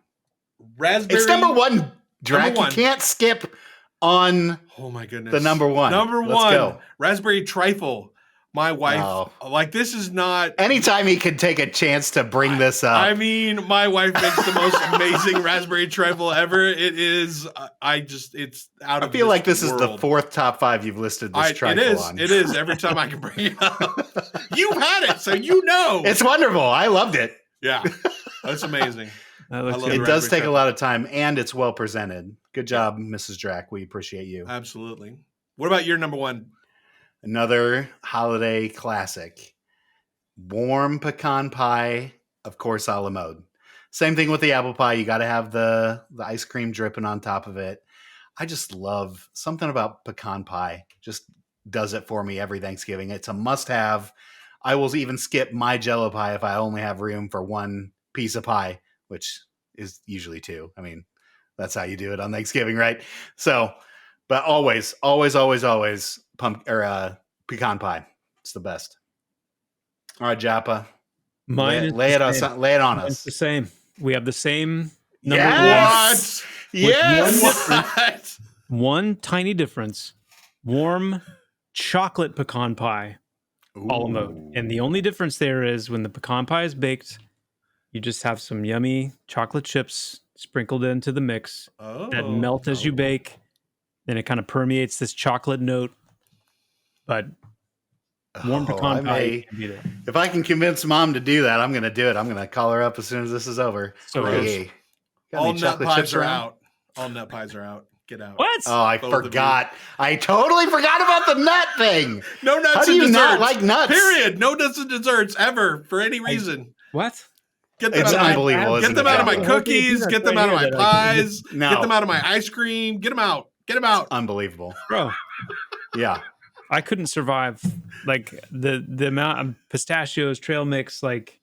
Speaker 5: Raspberry.
Speaker 1: It's number 1, Draq.
Speaker 5: Number 1.
Speaker 1: You can't skip on
Speaker 5: Oh my goodness.
Speaker 1: the number 1.
Speaker 5: Number
Speaker 1: Let's
Speaker 5: 1.
Speaker 1: go.
Speaker 5: Raspberry trifle. My wife, like, this is not.
Speaker 1: Anytime he could take a chance to bring this up.
Speaker 5: I mean, my wife makes the most amazing raspberry trifle ever. It is. It's out of.
Speaker 1: I feel like this
Speaker 5: world.
Speaker 1: is the 4th top 5 you've listed this trifle on.
Speaker 5: It is. Every time I can bring it up. You've had it, so you know.
Speaker 1: It's wonderful. I loved it.
Speaker 5: Yeah, that's amazing.
Speaker 1: It does take a lot of time, and it's well presented. Good job, Mrs. Draq. We appreciate you.
Speaker 5: Absolutely. What about your number 1?
Speaker 1: Another holiday classic. Warm pecan pie, of course, a la mode. Same thing with the apple pie. You got to have the ice cream dripping on top of it. I just love something about pecan pie. Just does it for me every Thanksgiving. It's a must-have. I will even skip my Jello pie if I only have room for 1 piece of pie, which is usually 2. I mean, that's how you do it on Thanksgiving, right? So, but always pecan pie. It's the best. All right, Joppa.
Speaker 4: Mine
Speaker 1: lay it on
Speaker 4: It's
Speaker 1: us.
Speaker 4: the same. We have the same number
Speaker 1: Yes. Yes.
Speaker 5: What?
Speaker 4: one tiny difference. Warm chocolate pecan pie, a la mode. And the only difference there is when the pecan pie is baked, you just have some yummy chocolate chips sprinkled into the mix that melt as you bake. Then it kind of permeates this chocolate note. But warm pecan pie can be there.
Speaker 1: If I can convince Mom to do that, I'm going to do it. I'm going to call her up as soon as this is over.
Speaker 4: So
Speaker 1: hey, Got
Speaker 5: All
Speaker 1: any
Speaker 5: nut
Speaker 1: chocolate
Speaker 5: pies
Speaker 1: chips
Speaker 5: are
Speaker 1: around?
Speaker 5: out. All nut pies are out. Get out.
Speaker 4: What?
Speaker 1: Oh, I
Speaker 5: Both of you.
Speaker 1: forgot. I totally forgot about the nut thing.
Speaker 5: No nuts
Speaker 1: How do
Speaker 5: and
Speaker 1: you
Speaker 5: desserts.
Speaker 1: not like nuts?
Speaker 5: Period. No nuts and desserts ever for any reason.
Speaker 4: What?
Speaker 5: Get them
Speaker 1: It's
Speaker 5: out of my
Speaker 1: unbelievable.
Speaker 5: Get
Speaker 1: isn't
Speaker 5: them
Speaker 1: it,
Speaker 5: out of my
Speaker 1: Joppa?
Speaker 5: cookies. Get them out of my pies.
Speaker 1: No.
Speaker 5: Get them out of my ice cream. Get them out. Get them out.
Speaker 1: Unbelievable.
Speaker 4: Bro,
Speaker 1: Yeah.
Speaker 4: I couldn't survive like the amount of pistachios, trail mix, like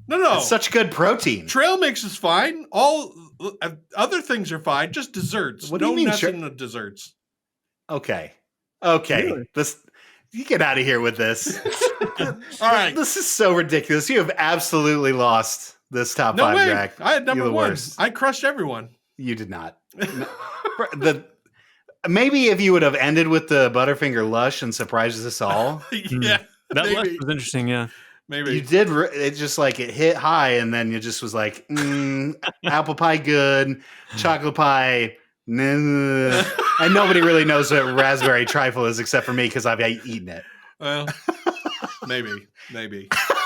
Speaker 5: No.
Speaker 1: It's such good protein.
Speaker 5: Trail mix is fine. All other things are fine. Just desserts.
Speaker 1: What do you
Speaker 5: no
Speaker 1: mean
Speaker 5: nuts
Speaker 1: tra-
Speaker 5: in the desserts.
Speaker 1: Okay.
Speaker 4: Really?
Speaker 1: This you get out of here with this.
Speaker 5: All right.
Speaker 1: This is so ridiculous. You have absolutely lost this top
Speaker 5: No
Speaker 1: five,
Speaker 5: way.
Speaker 1: Draq.
Speaker 5: I had number
Speaker 1: You're the
Speaker 5: one.
Speaker 1: worst.
Speaker 5: I crushed everyone.
Speaker 1: You did not. Maybe if you would have ended with the Butterfinger Lush and surprised us all.
Speaker 5: Yeah.
Speaker 4: that
Speaker 5: Maybe.
Speaker 4: list was interesting. Yeah.
Speaker 5: Maybe.
Speaker 1: You did. It just like it hit high, and then you just was like, apple pie good, chocolate pie, nah. And nobody really knows what raspberry trifle is except for me because I've eaten it.
Speaker 5: Well, maybe.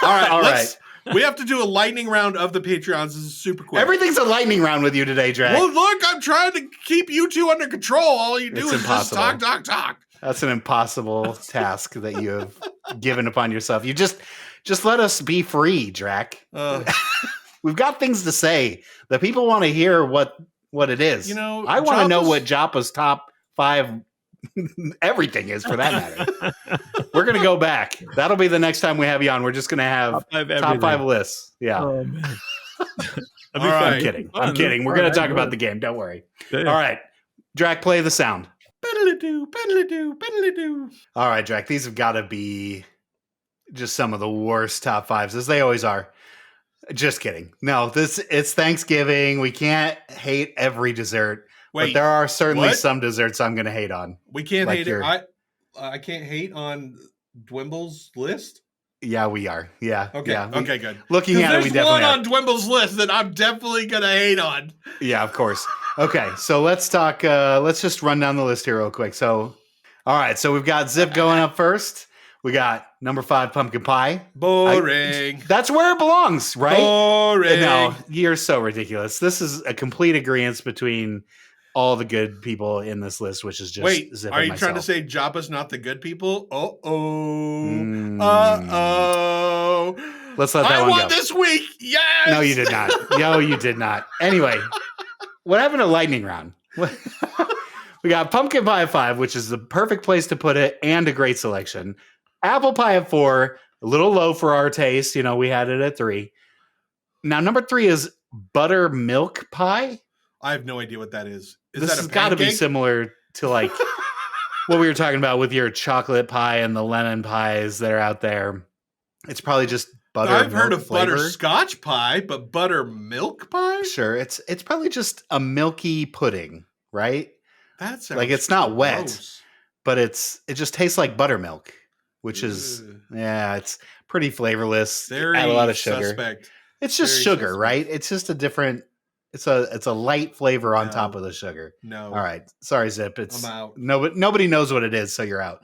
Speaker 5: All right.
Speaker 1: All
Speaker 5: let's- We have to do a lightning round of the Patreons. This is super quick.
Speaker 1: Everything's a lightning round with you today, Draq.
Speaker 5: Well, look, I'm trying to keep you two under control. All you do
Speaker 1: It's
Speaker 5: is
Speaker 1: impossible.
Speaker 5: just talk.
Speaker 1: That's an impossible task that you have given upon yourself. You just let us be free, Draq. We've got things to say. The people want to hear what it is.
Speaker 5: You know,
Speaker 1: I want to know
Speaker 5: Joppa's-
Speaker 1: what Joppa's top 5 everything is for that matter. We're gonna go back. That'll be the next time we have you on. We're just gonna have top 5 lists. Yeah.
Speaker 4: Oh man.
Speaker 5: All
Speaker 1: I'm
Speaker 5: right.
Speaker 1: kidding. I'm kidding. We're gonna talk about the game. Don't worry. All right. Draq, play the sound.
Speaker 5: Peddle-a-doo.
Speaker 1: All right, Draq. These have got to be just some of the worst top 5s, as they always are. Just kidding. No, it's Thanksgiving. We can't hate every dessert. But
Speaker 5: Wait,
Speaker 1: there are certainly
Speaker 5: what?
Speaker 1: some desserts I'm going to hate on.
Speaker 5: we can't
Speaker 1: like
Speaker 5: hate
Speaker 1: your-
Speaker 5: it. I can't hate on Dwimble's list.
Speaker 1: Yeah, we are. Yeah.
Speaker 5: Okay.
Speaker 1: Yeah.
Speaker 5: Okay. Good.
Speaker 1: Looking at it, we
Speaker 5: There's one
Speaker 1: definitely are.
Speaker 5: on Dwimble's list that I'm definitely gonna hate on.
Speaker 1: Yeah, of course. Okay, so let's talk. Let's just run down the list here real quick. So, all right, so we've got Zip going up first. We got number 5, pumpkin pie.
Speaker 5: Boring.
Speaker 1: That's where it belongs, right?
Speaker 5: Boring.
Speaker 1: No, you're so ridiculous. This is a complete agreement between all the good people in this list, which is just
Speaker 5: Wait,
Speaker 1: Zip
Speaker 5: are
Speaker 1: and
Speaker 5: you trying to
Speaker 1: myself.
Speaker 5: say Joppa's not the good people? Uh-oh.
Speaker 1: Let's let that
Speaker 5: I
Speaker 1: one
Speaker 5: won
Speaker 1: go.
Speaker 5: this week. Yes.
Speaker 1: No, you did not. No, you did not. Anyway, what happened to lightning round? We got pumpkin pie at 5, which is the perfect place to put it, and a great selection. Apple pie at 4, a little low for our taste. You know, we had it at 3. Now, number 3 is buttermilk pie.
Speaker 5: I have no idea what that is. Is
Speaker 1: This
Speaker 5: that
Speaker 1: has
Speaker 5: a
Speaker 1: got to be
Speaker 5: pancake?
Speaker 1: similar to like what we were talking about with your chocolate pie and the lemon pies that are out there. It's probably just butter.
Speaker 5: I've heard of
Speaker 1: flavor.
Speaker 5: butterscotch pie, but buttermilk pie?
Speaker 1: Sure, it's probably just a milky pudding, right?
Speaker 5: That sounds
Speaker 1: Like, it's not wet.
Speaker 5: gross.
Speaker 1: But it just tastes like buttermilk, which is
Speaker 5: Ugh.
Speaker 1: it's pretty flavorless.
Speaker 5: Very
Speaker 1: Add a lot of sugar.
Speaker 5: suspect.
Speaker 1: It's just
Speaker 5: Very
Speaker 1: sugar,
Speaker 5: suspect.
Speaker 1: right? It's just a different. It's a light flavor on
Speaker 5: No.
Speaker 1: top of the sugar.
Speaker 5: No.
Speaker 1: All right, sorry, Zip. It's
Speaker 5: I'm out.
Speaker 1: nobody knows what it is, so you're out.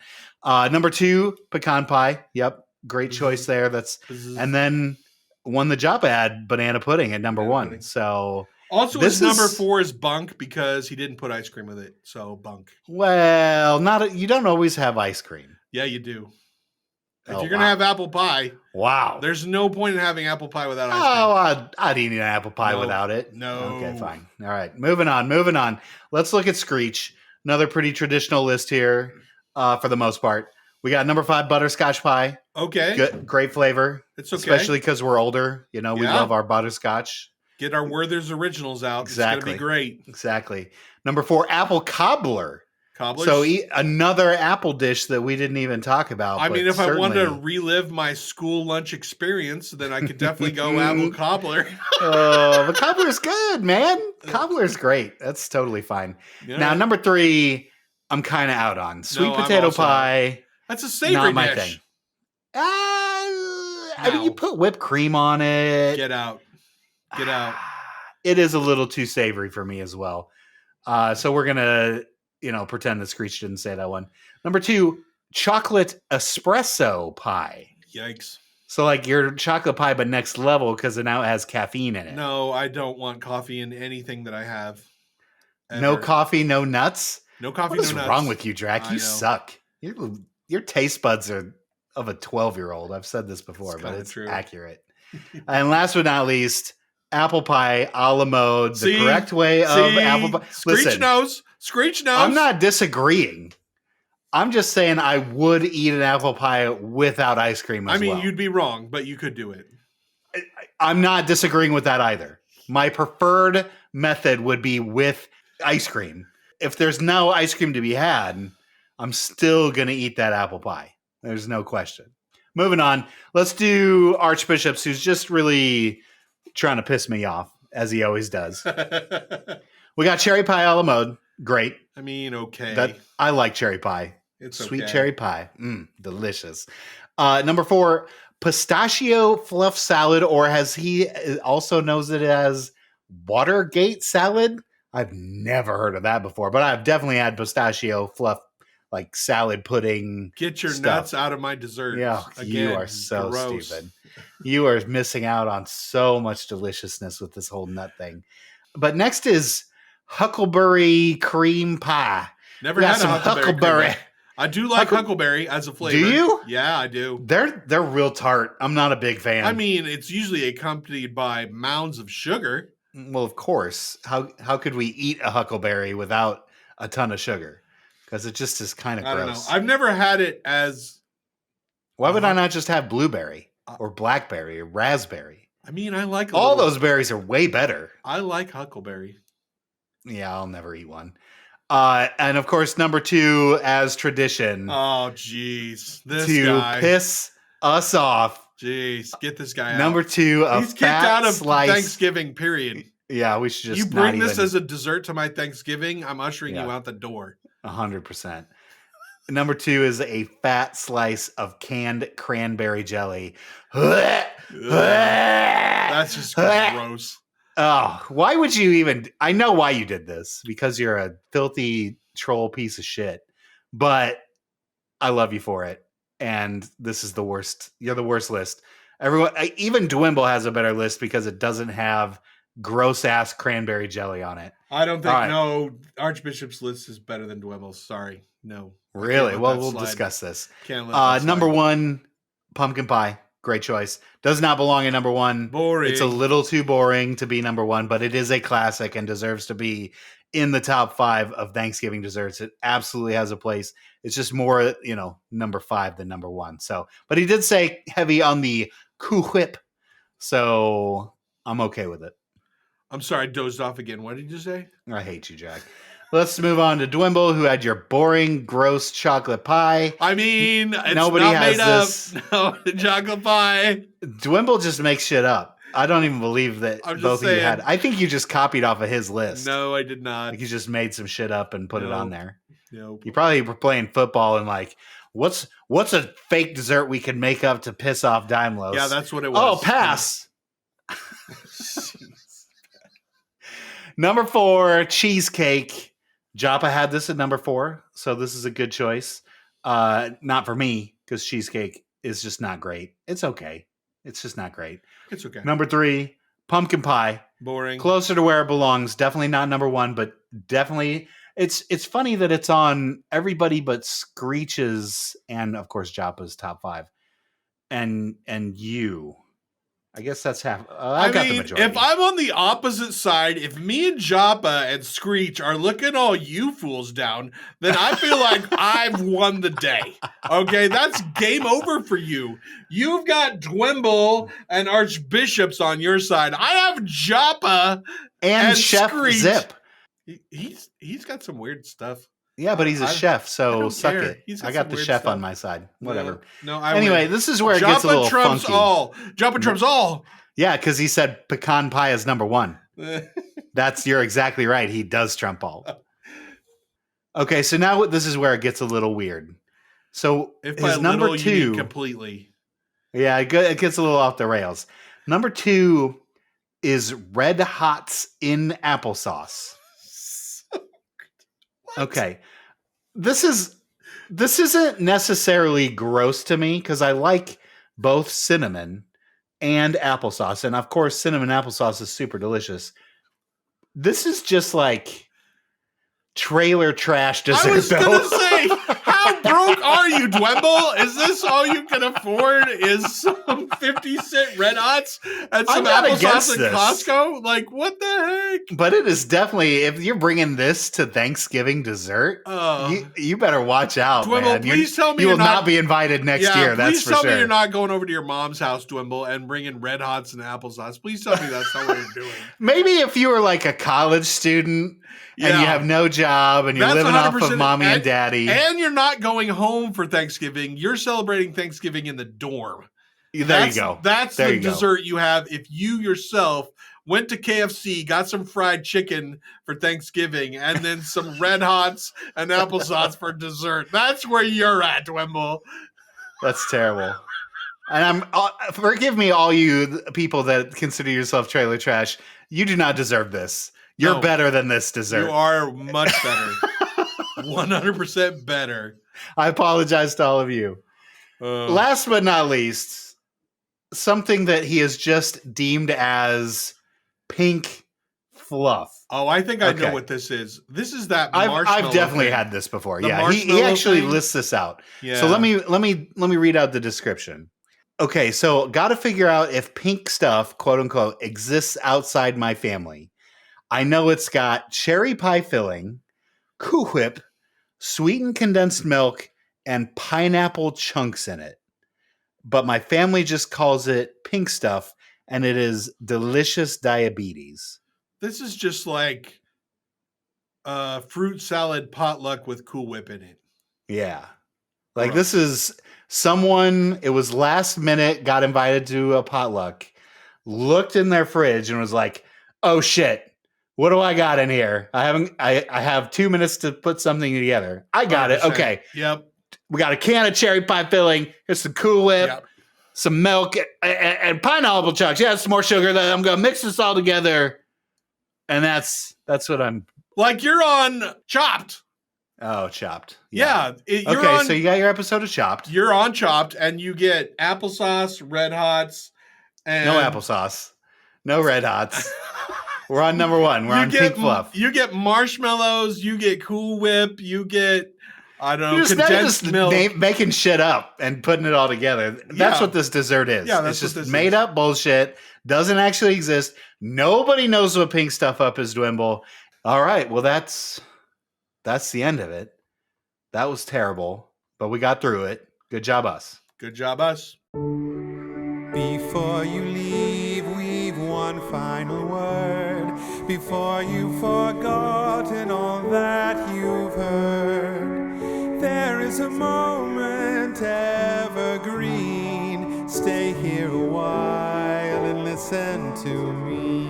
Speaker 1: Number 2, pecan pie. Yep, great choice there. And then one the Joppa had, banana pudding at number
Speaker 5: Banana
Speaker 1: 1.
Speaker 5: pudding.
Speaker 1: So
Speaker 5: Also,
Speaker 1: This
Speaker 5: his number
Speaker 1: is-
Speaker 5: 4 is bunk because he didn't put ice cream with it. So bunk.
Speaker 1: well, you don't always have ice cream.
Speaker 5: Yeah, you do. If
Speaker 1: Oh,
Speaker 5: you're gonna
Speaker 1: wow.
Speaker 5: have apple pie,
Speaker 1: Wow.
Speaker 5: there's no point in having apple pie without ice
Speaker 1: Oh, I'd eat an apple pie
Speaker 5: No.
Speaker 1: without it.
Speaker 5: cream. No.
Speaker 1: Okay, fine. All right, moving on. Let's look at Screech. Another pretty traditional list here, for the most part. We got number 5, butterscotch pie.
Speaker 5: Okay.
Speaker 1: Good, great flavor,
Speaker 5: It's okay.
Speaker 1: especially because we're older. You know, we
Speaker 5: Yeah.
Speaker 1: love our butterscotch.
Speaker 5: Get our Werther's originals out.
Speaker 1: Exactly.
Speaker 5: It's gonna be great.
Speaker 1: Exactly. Number 4, apple cobbler.
Speaker 5: Cobblers.
Speaker 1: So another apple dish that we didn't even talk about.
Speaker 5: I
Speaker 1: but
Speaker 5: mean, if I wanted to
Speaker 1: certainly-
Speaker 5: relive my school lunch experience, then I could definitely go apple cobbler.
Speaker 1: But cobbler's good, man. Cobbler's great. That's totally fine. Now, number 3, I'm kind of out on. Sweet
Speaker 5: I'm
Speaker 1: potato
Speaker 5: also out.
Speaker 1: pie.
Speaker 5: That's a savory
Speaker 1: Not my
Speaker 5: dish.
Speaker 1: thing. I mean, you
Speaker 5: How?
Speaker 1: put whipped cream on it.
Speaker 5: Get out. Get out.
Speaker 1: It is a little too savory for me as well. So we're gonna, pretend that Screech didn't say that one. Number 2, chocolate espresso pie.
Speaker 5: Yikes.
Speaker 1: So like your chocolate pie, but next level because it now has caffeine in it.
Speaker 5: No, I don't want coffee in anything that I have.
Speaker 1: No
Speaker 5: ever.
Speaker 1: coffee, no nuts.
Speaker 5: No coffee,
Speaker 1: What is
Speaker 5: no nuts.
Speaker 1: wrong with you, Draq?
Speaker 5: I
Speaker 1: You
Speaker 5: know.
Speaker 1: suck. Your taste buds are of a 12-year-old. I've said this before,
Speaker 5: It's
Speaker 1: but
Speaker 5: kinda
Speaker 1: it's
Speaker 5: true.
Speaker 1: accurate. And last but not least, apple pie a la mode, the
Speaker 5: See?
Speaker 1: correct way of
Speaker 5: See?
Speaker 1: apple pie.
Speaker 5: Screech
Speaker 1: Listen,
Speaker 5: knows. Screech knows.
Speaker 1: I'm not disagreeing. I'm just saying I would eat an apple pie without ice cream as well.
Speaker 5: you'd be wrong, but you could do it.
Speaker 1: I'm not disagreeing with that either. My preferred method would be with ice cream. If there's no ice cream to be had, I'm still going to eat that apple pie. There's no question. Moving on. Let's do Archbishops, who's just really trying to piss me off, as he always does. We got cherry pie a la mode. Great.
Speaker 5: Okay.
Speaker 1: I like cherry pie.
Speaker 5: It's
Speaker 1: Sweet
Speaker 5: okay.
Speaker 1: cherry pie. Delicious. Number 4, pistachio fluff salad, or has he also knows it as Watergate salad? I've never heard of that before, but I've definitely had pistachio fluff, like salad pudding.
Speaker 5: Get your
Speaker 1: stuff.
Speaker 5: nuts out of my dessert.
Speaker 1: Yeah, you
Speaker 5: Again,
Speaker 1: are so
Speaker 5: gross.
Speaker 1: stupid. You are missing out on so much deliciousness with this whole nut thing. But next is huckleberry cream pie.
Speaker 5: Never
Speaker 1: We got
Speaker 5: had
Speaker 1: some
Speaker 5: a huckleberry.
Speaker 1: huckleberry.
Speaker 5: cream pie. I do like huckleberry as a flavor.
Speaker 1: Do you?
Speaker 5: Yeah, I do.
Speaker 1: They're real tart. I'm not a big fan.
Speaker 5: I mean, it's usually accompanied by mounds of sugar.
Speaker 1: Well, of course. How could we eat a huckleberry without a ton of sugar? Because it just is kind of
Speaker 5: I don't know.
Speaker 1: gross.
Speaker 5: I've never had it as.
Speaker 1: Why would I not just have blueberry or blackberry or raspberry?
Speaker 5: I mean, I like
Speaker 1: All those berries are way better.
Speaker 5: I like huckleberry.
Speaker 1: Yeah, I'll never eat one. And of course, number 2, as tradition,
Speaker 5: Oh, jeez. This
Speaker 1: to
Speaker 5: guy.
Speaker 1: piss us off.
Speaker 5: Jeez, get this guy out.
Speaker 1: Number 2, a
Speaker 5: He's kicked
Speaker 1: fat
Speaker 5: out of
Speaker 1: slice.
Speaker 5: Thanksgiving, period.
Speaker 1: Yeah, we should just
Speaker 5: You bring
Speaker 1: not
Speaker 5: this
Speaker 1: even,
Speaker 5: as a dessert to my Thanksgiving, I'm ushering
Speaker 1: Yeah.
Speaker 5: you out the door.
Speaker 1: 100%. Number 2 is a fat slice of canned cranberry jelly.
Speaker 5: That's just gross.
Speaker 1: Oh, why would you even? I know why you did this, because you're a filthy troll piece of shit. But I love you for it. And this is the worst. You're the worst list. Everyone, even Dwimble has a better list because it doesn't have gross ass cranberry jelly on it.
Speaker 5: I don't think,
Speaker 1: All right.
Speaker 5: no, Archbishop's list is better than Dwemel's. Sorry. No. I can't
Speaker 1: Really?
Speaker 5: let
Speaker 1: Well,
Speaker 5: that
Speaker 1: we'll
Speaker 5: slide.
Speaker 1: discuss this.
Speaker 5: Can't let that slide.
Speaker 1: Number 1, pumpkin pie. Great choice. Does not belong in number 1.
Speaker 5: Boring.
Speaker 1: It's a little too boring to be number 1, but it is a classic and deserves to be in the top 5 of Thanksgiving desserts. It absolutely has a place. It's just more, number 5 than number 1. So, but he did say heavy on the Cool Whip. So I'm okay with it.
Speaker 5: I'm sorry, I dozed off again. What did you say?
Speaker 1: I hate you, Jack. Let's move on to Dwimble, who had your boring, gross chocolate pie.
Speaker 5: I mean, it's
Speaker 1: Nobody
Speaker 5: not
Speaker 1: has
Speaker 5: made
Speaker 1: this.
Speaker 5: up. No, chocolate pie.
Speaker 1: Dwimble just makes shit up. I don't even believe that
Speaker 5: I'm just
Speaker 1: both of you
Speaker 5: saying.
Speaker 1: had. I think you just copied off of his list.
Speaker 5: No, I did not.
Speaker 1: Like you just made some shit up and put it on
Speaker 5: No.
Speaker 1: there.
Speaker 5: No.
Speaker 1: You probably were playing football and like, what's a fake dessert we can make up to piss off Daimlos?
Speaker 5: Yeah, that's what it was.
Speaker 1: Oh, pass. Number 4, cheesecake. Joppa had this at number 4, so this is a good choice. Not for me, because cheesecake is just not great. It's okay. It's just not great.
Speaker 5: It's okay.
Speaker 1: Number 3, pumpkin pie.
Speaker 5: Boring.
Speaker 1: Closer to where it belongs. Definitely not number 1, but definitely. It's funny that it's on everybody but Screech's and of course Joppa's top 5, and you. I guess that's half. I got the majority.
Speaker 5: if I'm on the opposite side, if me and Joppa and Screech are looking all you fools down, then I feel like I've won the day. Okay, that's game over for you. You've got Dwimble and Archbishops on your side. I have Joppa
Speaker 1: and Chef
Speaker 5: Screech.
Speaker 1: Zip.
Speaker 5: He's got some weird stuff.
Speaker 1: Yeah, but he's a chef,
Speaker 5: I
Speaker 1: so
Speaker 5: don't
Speaker 1: suck
Speaker 5: care.
Speaker 1: it.
Speaker 5: He's
Speaker 1: I
Speaker 5: got
Speaker 1: got
Speaker 5: some
Speaker 1: the
Speaker 5: weird
Speaker 1: chef
Speaker 5: stuff.
Speaker 1: on my side. Whatever.
Speaker 5: No, I
Speaker 1: Anyway,
Speaker 5: win.
Speaker 1: this is where it
Speaker 5: Joppa
Speaker 1: gets a little
Speaker 5: trumps
Speaker 1: funky.
Speaker 5: all. Joppa trumps all.
Speaker 1: Yeah, because he said pecan pie is number 1. You're exactly right. He does trump all. Okay, so now this is where it gets a little weird. So
Speaker 5: If by
Speaker 1: his number
Speaker 5: little, you mean
Speaker 1: 2,
Speaker 5: completely.
Speaker 1: yeah, it gets a little off the rails. Number 2 is Red Hots in applesauce. Okay, this isn't necessarily gross to me because I like both cinnamon and applesauce. And of course, cinnamon applesauce is super delicious. This is just like trailer trash dessert.
Speaker 5: I was going to say, how broke are you, Dwimble? Is this all you can afford? Is some 50-cent Red Hots and some applesauce at Costco? Like, what the heck?
Speaker 1: But it is definitely, if you're bringing this to Thanksgiving dessert, you better watch out,
Speaker 5: Dwimble,
Speaker 1: man.
Speaker 5: please tell me
Speaker 1: you will not be invited next year, that's for sure.
Speaker 5: Please tell me you're not going over to your mom's house, Dwimble, and bringing Red Hots and applesauce. Please tell me that's not what you're doing.
Speaker 1: Maybe if you were like a college student and you have no job and you're living off of mommy and daddy.
Speaker 5: And you're not going home for Thanksgiving. You're celebrating Thanksgiving in the dorm.
Speaker 1: There you go.
Speaker 5: That's the dessert you have if you yourself went to KFC, got some fried chicken for Thanksgiving, and then some Red Hots and applesauce for dessert. That's where you're at, Dwimble.
Speaker 1: That's terrible. And forgive me, all you people that consider yourself trailer trash. You do not deserve this. You're better than this dessert.
Speaker 5: You are much better. 100% better.
Speaker 1: I apologize to all of you. Last but not least, something that he has just deemed as pink fluff.
Speaker 5: Oh, I think I know what this is. This is that marshmallow.
Speaker 1: I've definitely had this before. Yeah, he actually lists this out. Yeah. So let me read out the description. Okay, so got to figure out if pink stuff, quote unquote, exists outside my family. I know it's got cherry pie filling, Cool Whip, sweetened condensed milk, and pineapple chunks in it. But my family just calls it pink stuff, and it is delicious diabetes.
Speaker 5: This is just like fruit salad potluck with Cool Whip in it.
Speaker 1: Yeah. Like this is someone, it was last minute, got invited to a potluck, looked in their fridge and was like, oh shit. What do I got in here? I have 2 minutes to put something together. I got 100%. It. Okay.
Speaker 5: Yep.
Speaker 1: We got a can of cherry pie filling. Here's some Cool Whip, some milk, and pineapple chunks. Yeah, some more sugar. That I'm gonna mix this all together, and that's what I'm.
Speaker 5: Like you're on Chopped.
Speaker 1: Oh, Chopped.
Speaker 5: Yeah.
Speaker 1: So you got your episode of Chopped.
Speaker 5: You're on Chopped, and you get applesauce, Red Hots, and
Speaker 1: no applesauce, no Red Hots. We're on number one. We're on pink fluff.
Speaker 5: You get marshmallows. You get Cool Whip. You get, I don't know, condensed milk.
Speaker 1: Making shit up and putting it all together. That's what this dessert is. Yeah, it's just made up bullshit. Doesn't actually exist. Nobody knows what pink stuff up is, Dwimble. All right. Well, that's the end of it. That was terrible, but we got through it. Good job, us.
Speaker 5: Good job, us.
Speaker 6: Before you leave, we've one final word. Before you've forgotten all that you've heard, there is a moment evergreen. Stay here a while and listen to me.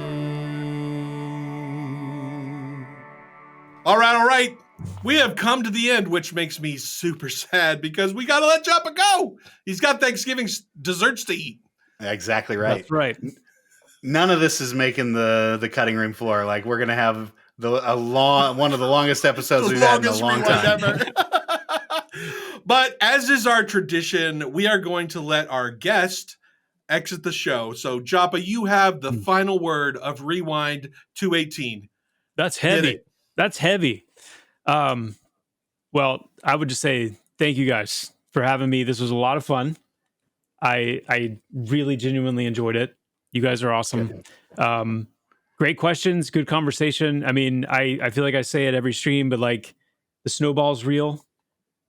Speaker 5: All right. We have come to the end, which makes me super sad because we got to let Joppa go. He's got Thanksgiving desserts to eat.
Speaker 1: Exactly right.
Speaker 4: That's right.
Speaker 1: None of this is making the cutting room floor. Like we're gonna have one of the longest episodes we've had in a long time. Ever.
Speaker 5: But as is our tradition, we are going to let our guest exit the show. So Joppa, you have the final word of Rewind 218.
Speaker 4: That's heavy. That's heavy. Well, I would just say thank you guys for having me. This was a lot of fun. I really genuinely enjoyed it. You guys are awesome. Great questions, good conversation. I mean, I feel like I say it every stream, but like the snowball's real.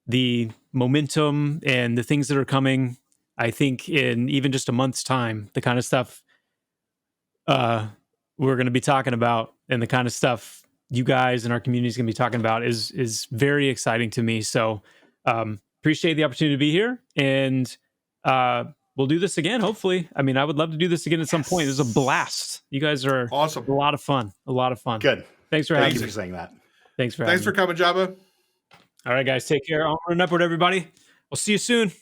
Speaker 4: The momentum and the things that are coming, I think in even just a month's time, the kind of stuff we're going to be talking about and the kind of stuff you guys and our community is going to be talking about is very exciting to me. So appreciate the opportunity to be here, and we'll do this again, hopefully. I mean, I would love to do this again at some point. It was a blast. You guys are
Speaker 5: awesome.
Speaker 4: A lot of fun.
Speaker 1: Good.
Speaker 4: Thanks for having me.
Speaker 1: Thanks for saying that.
Speaker 5: Thanks for coming, Joppa.
Speaker 4: All right, guys. Take care. Onward and upward, everybody. We'll see you soon.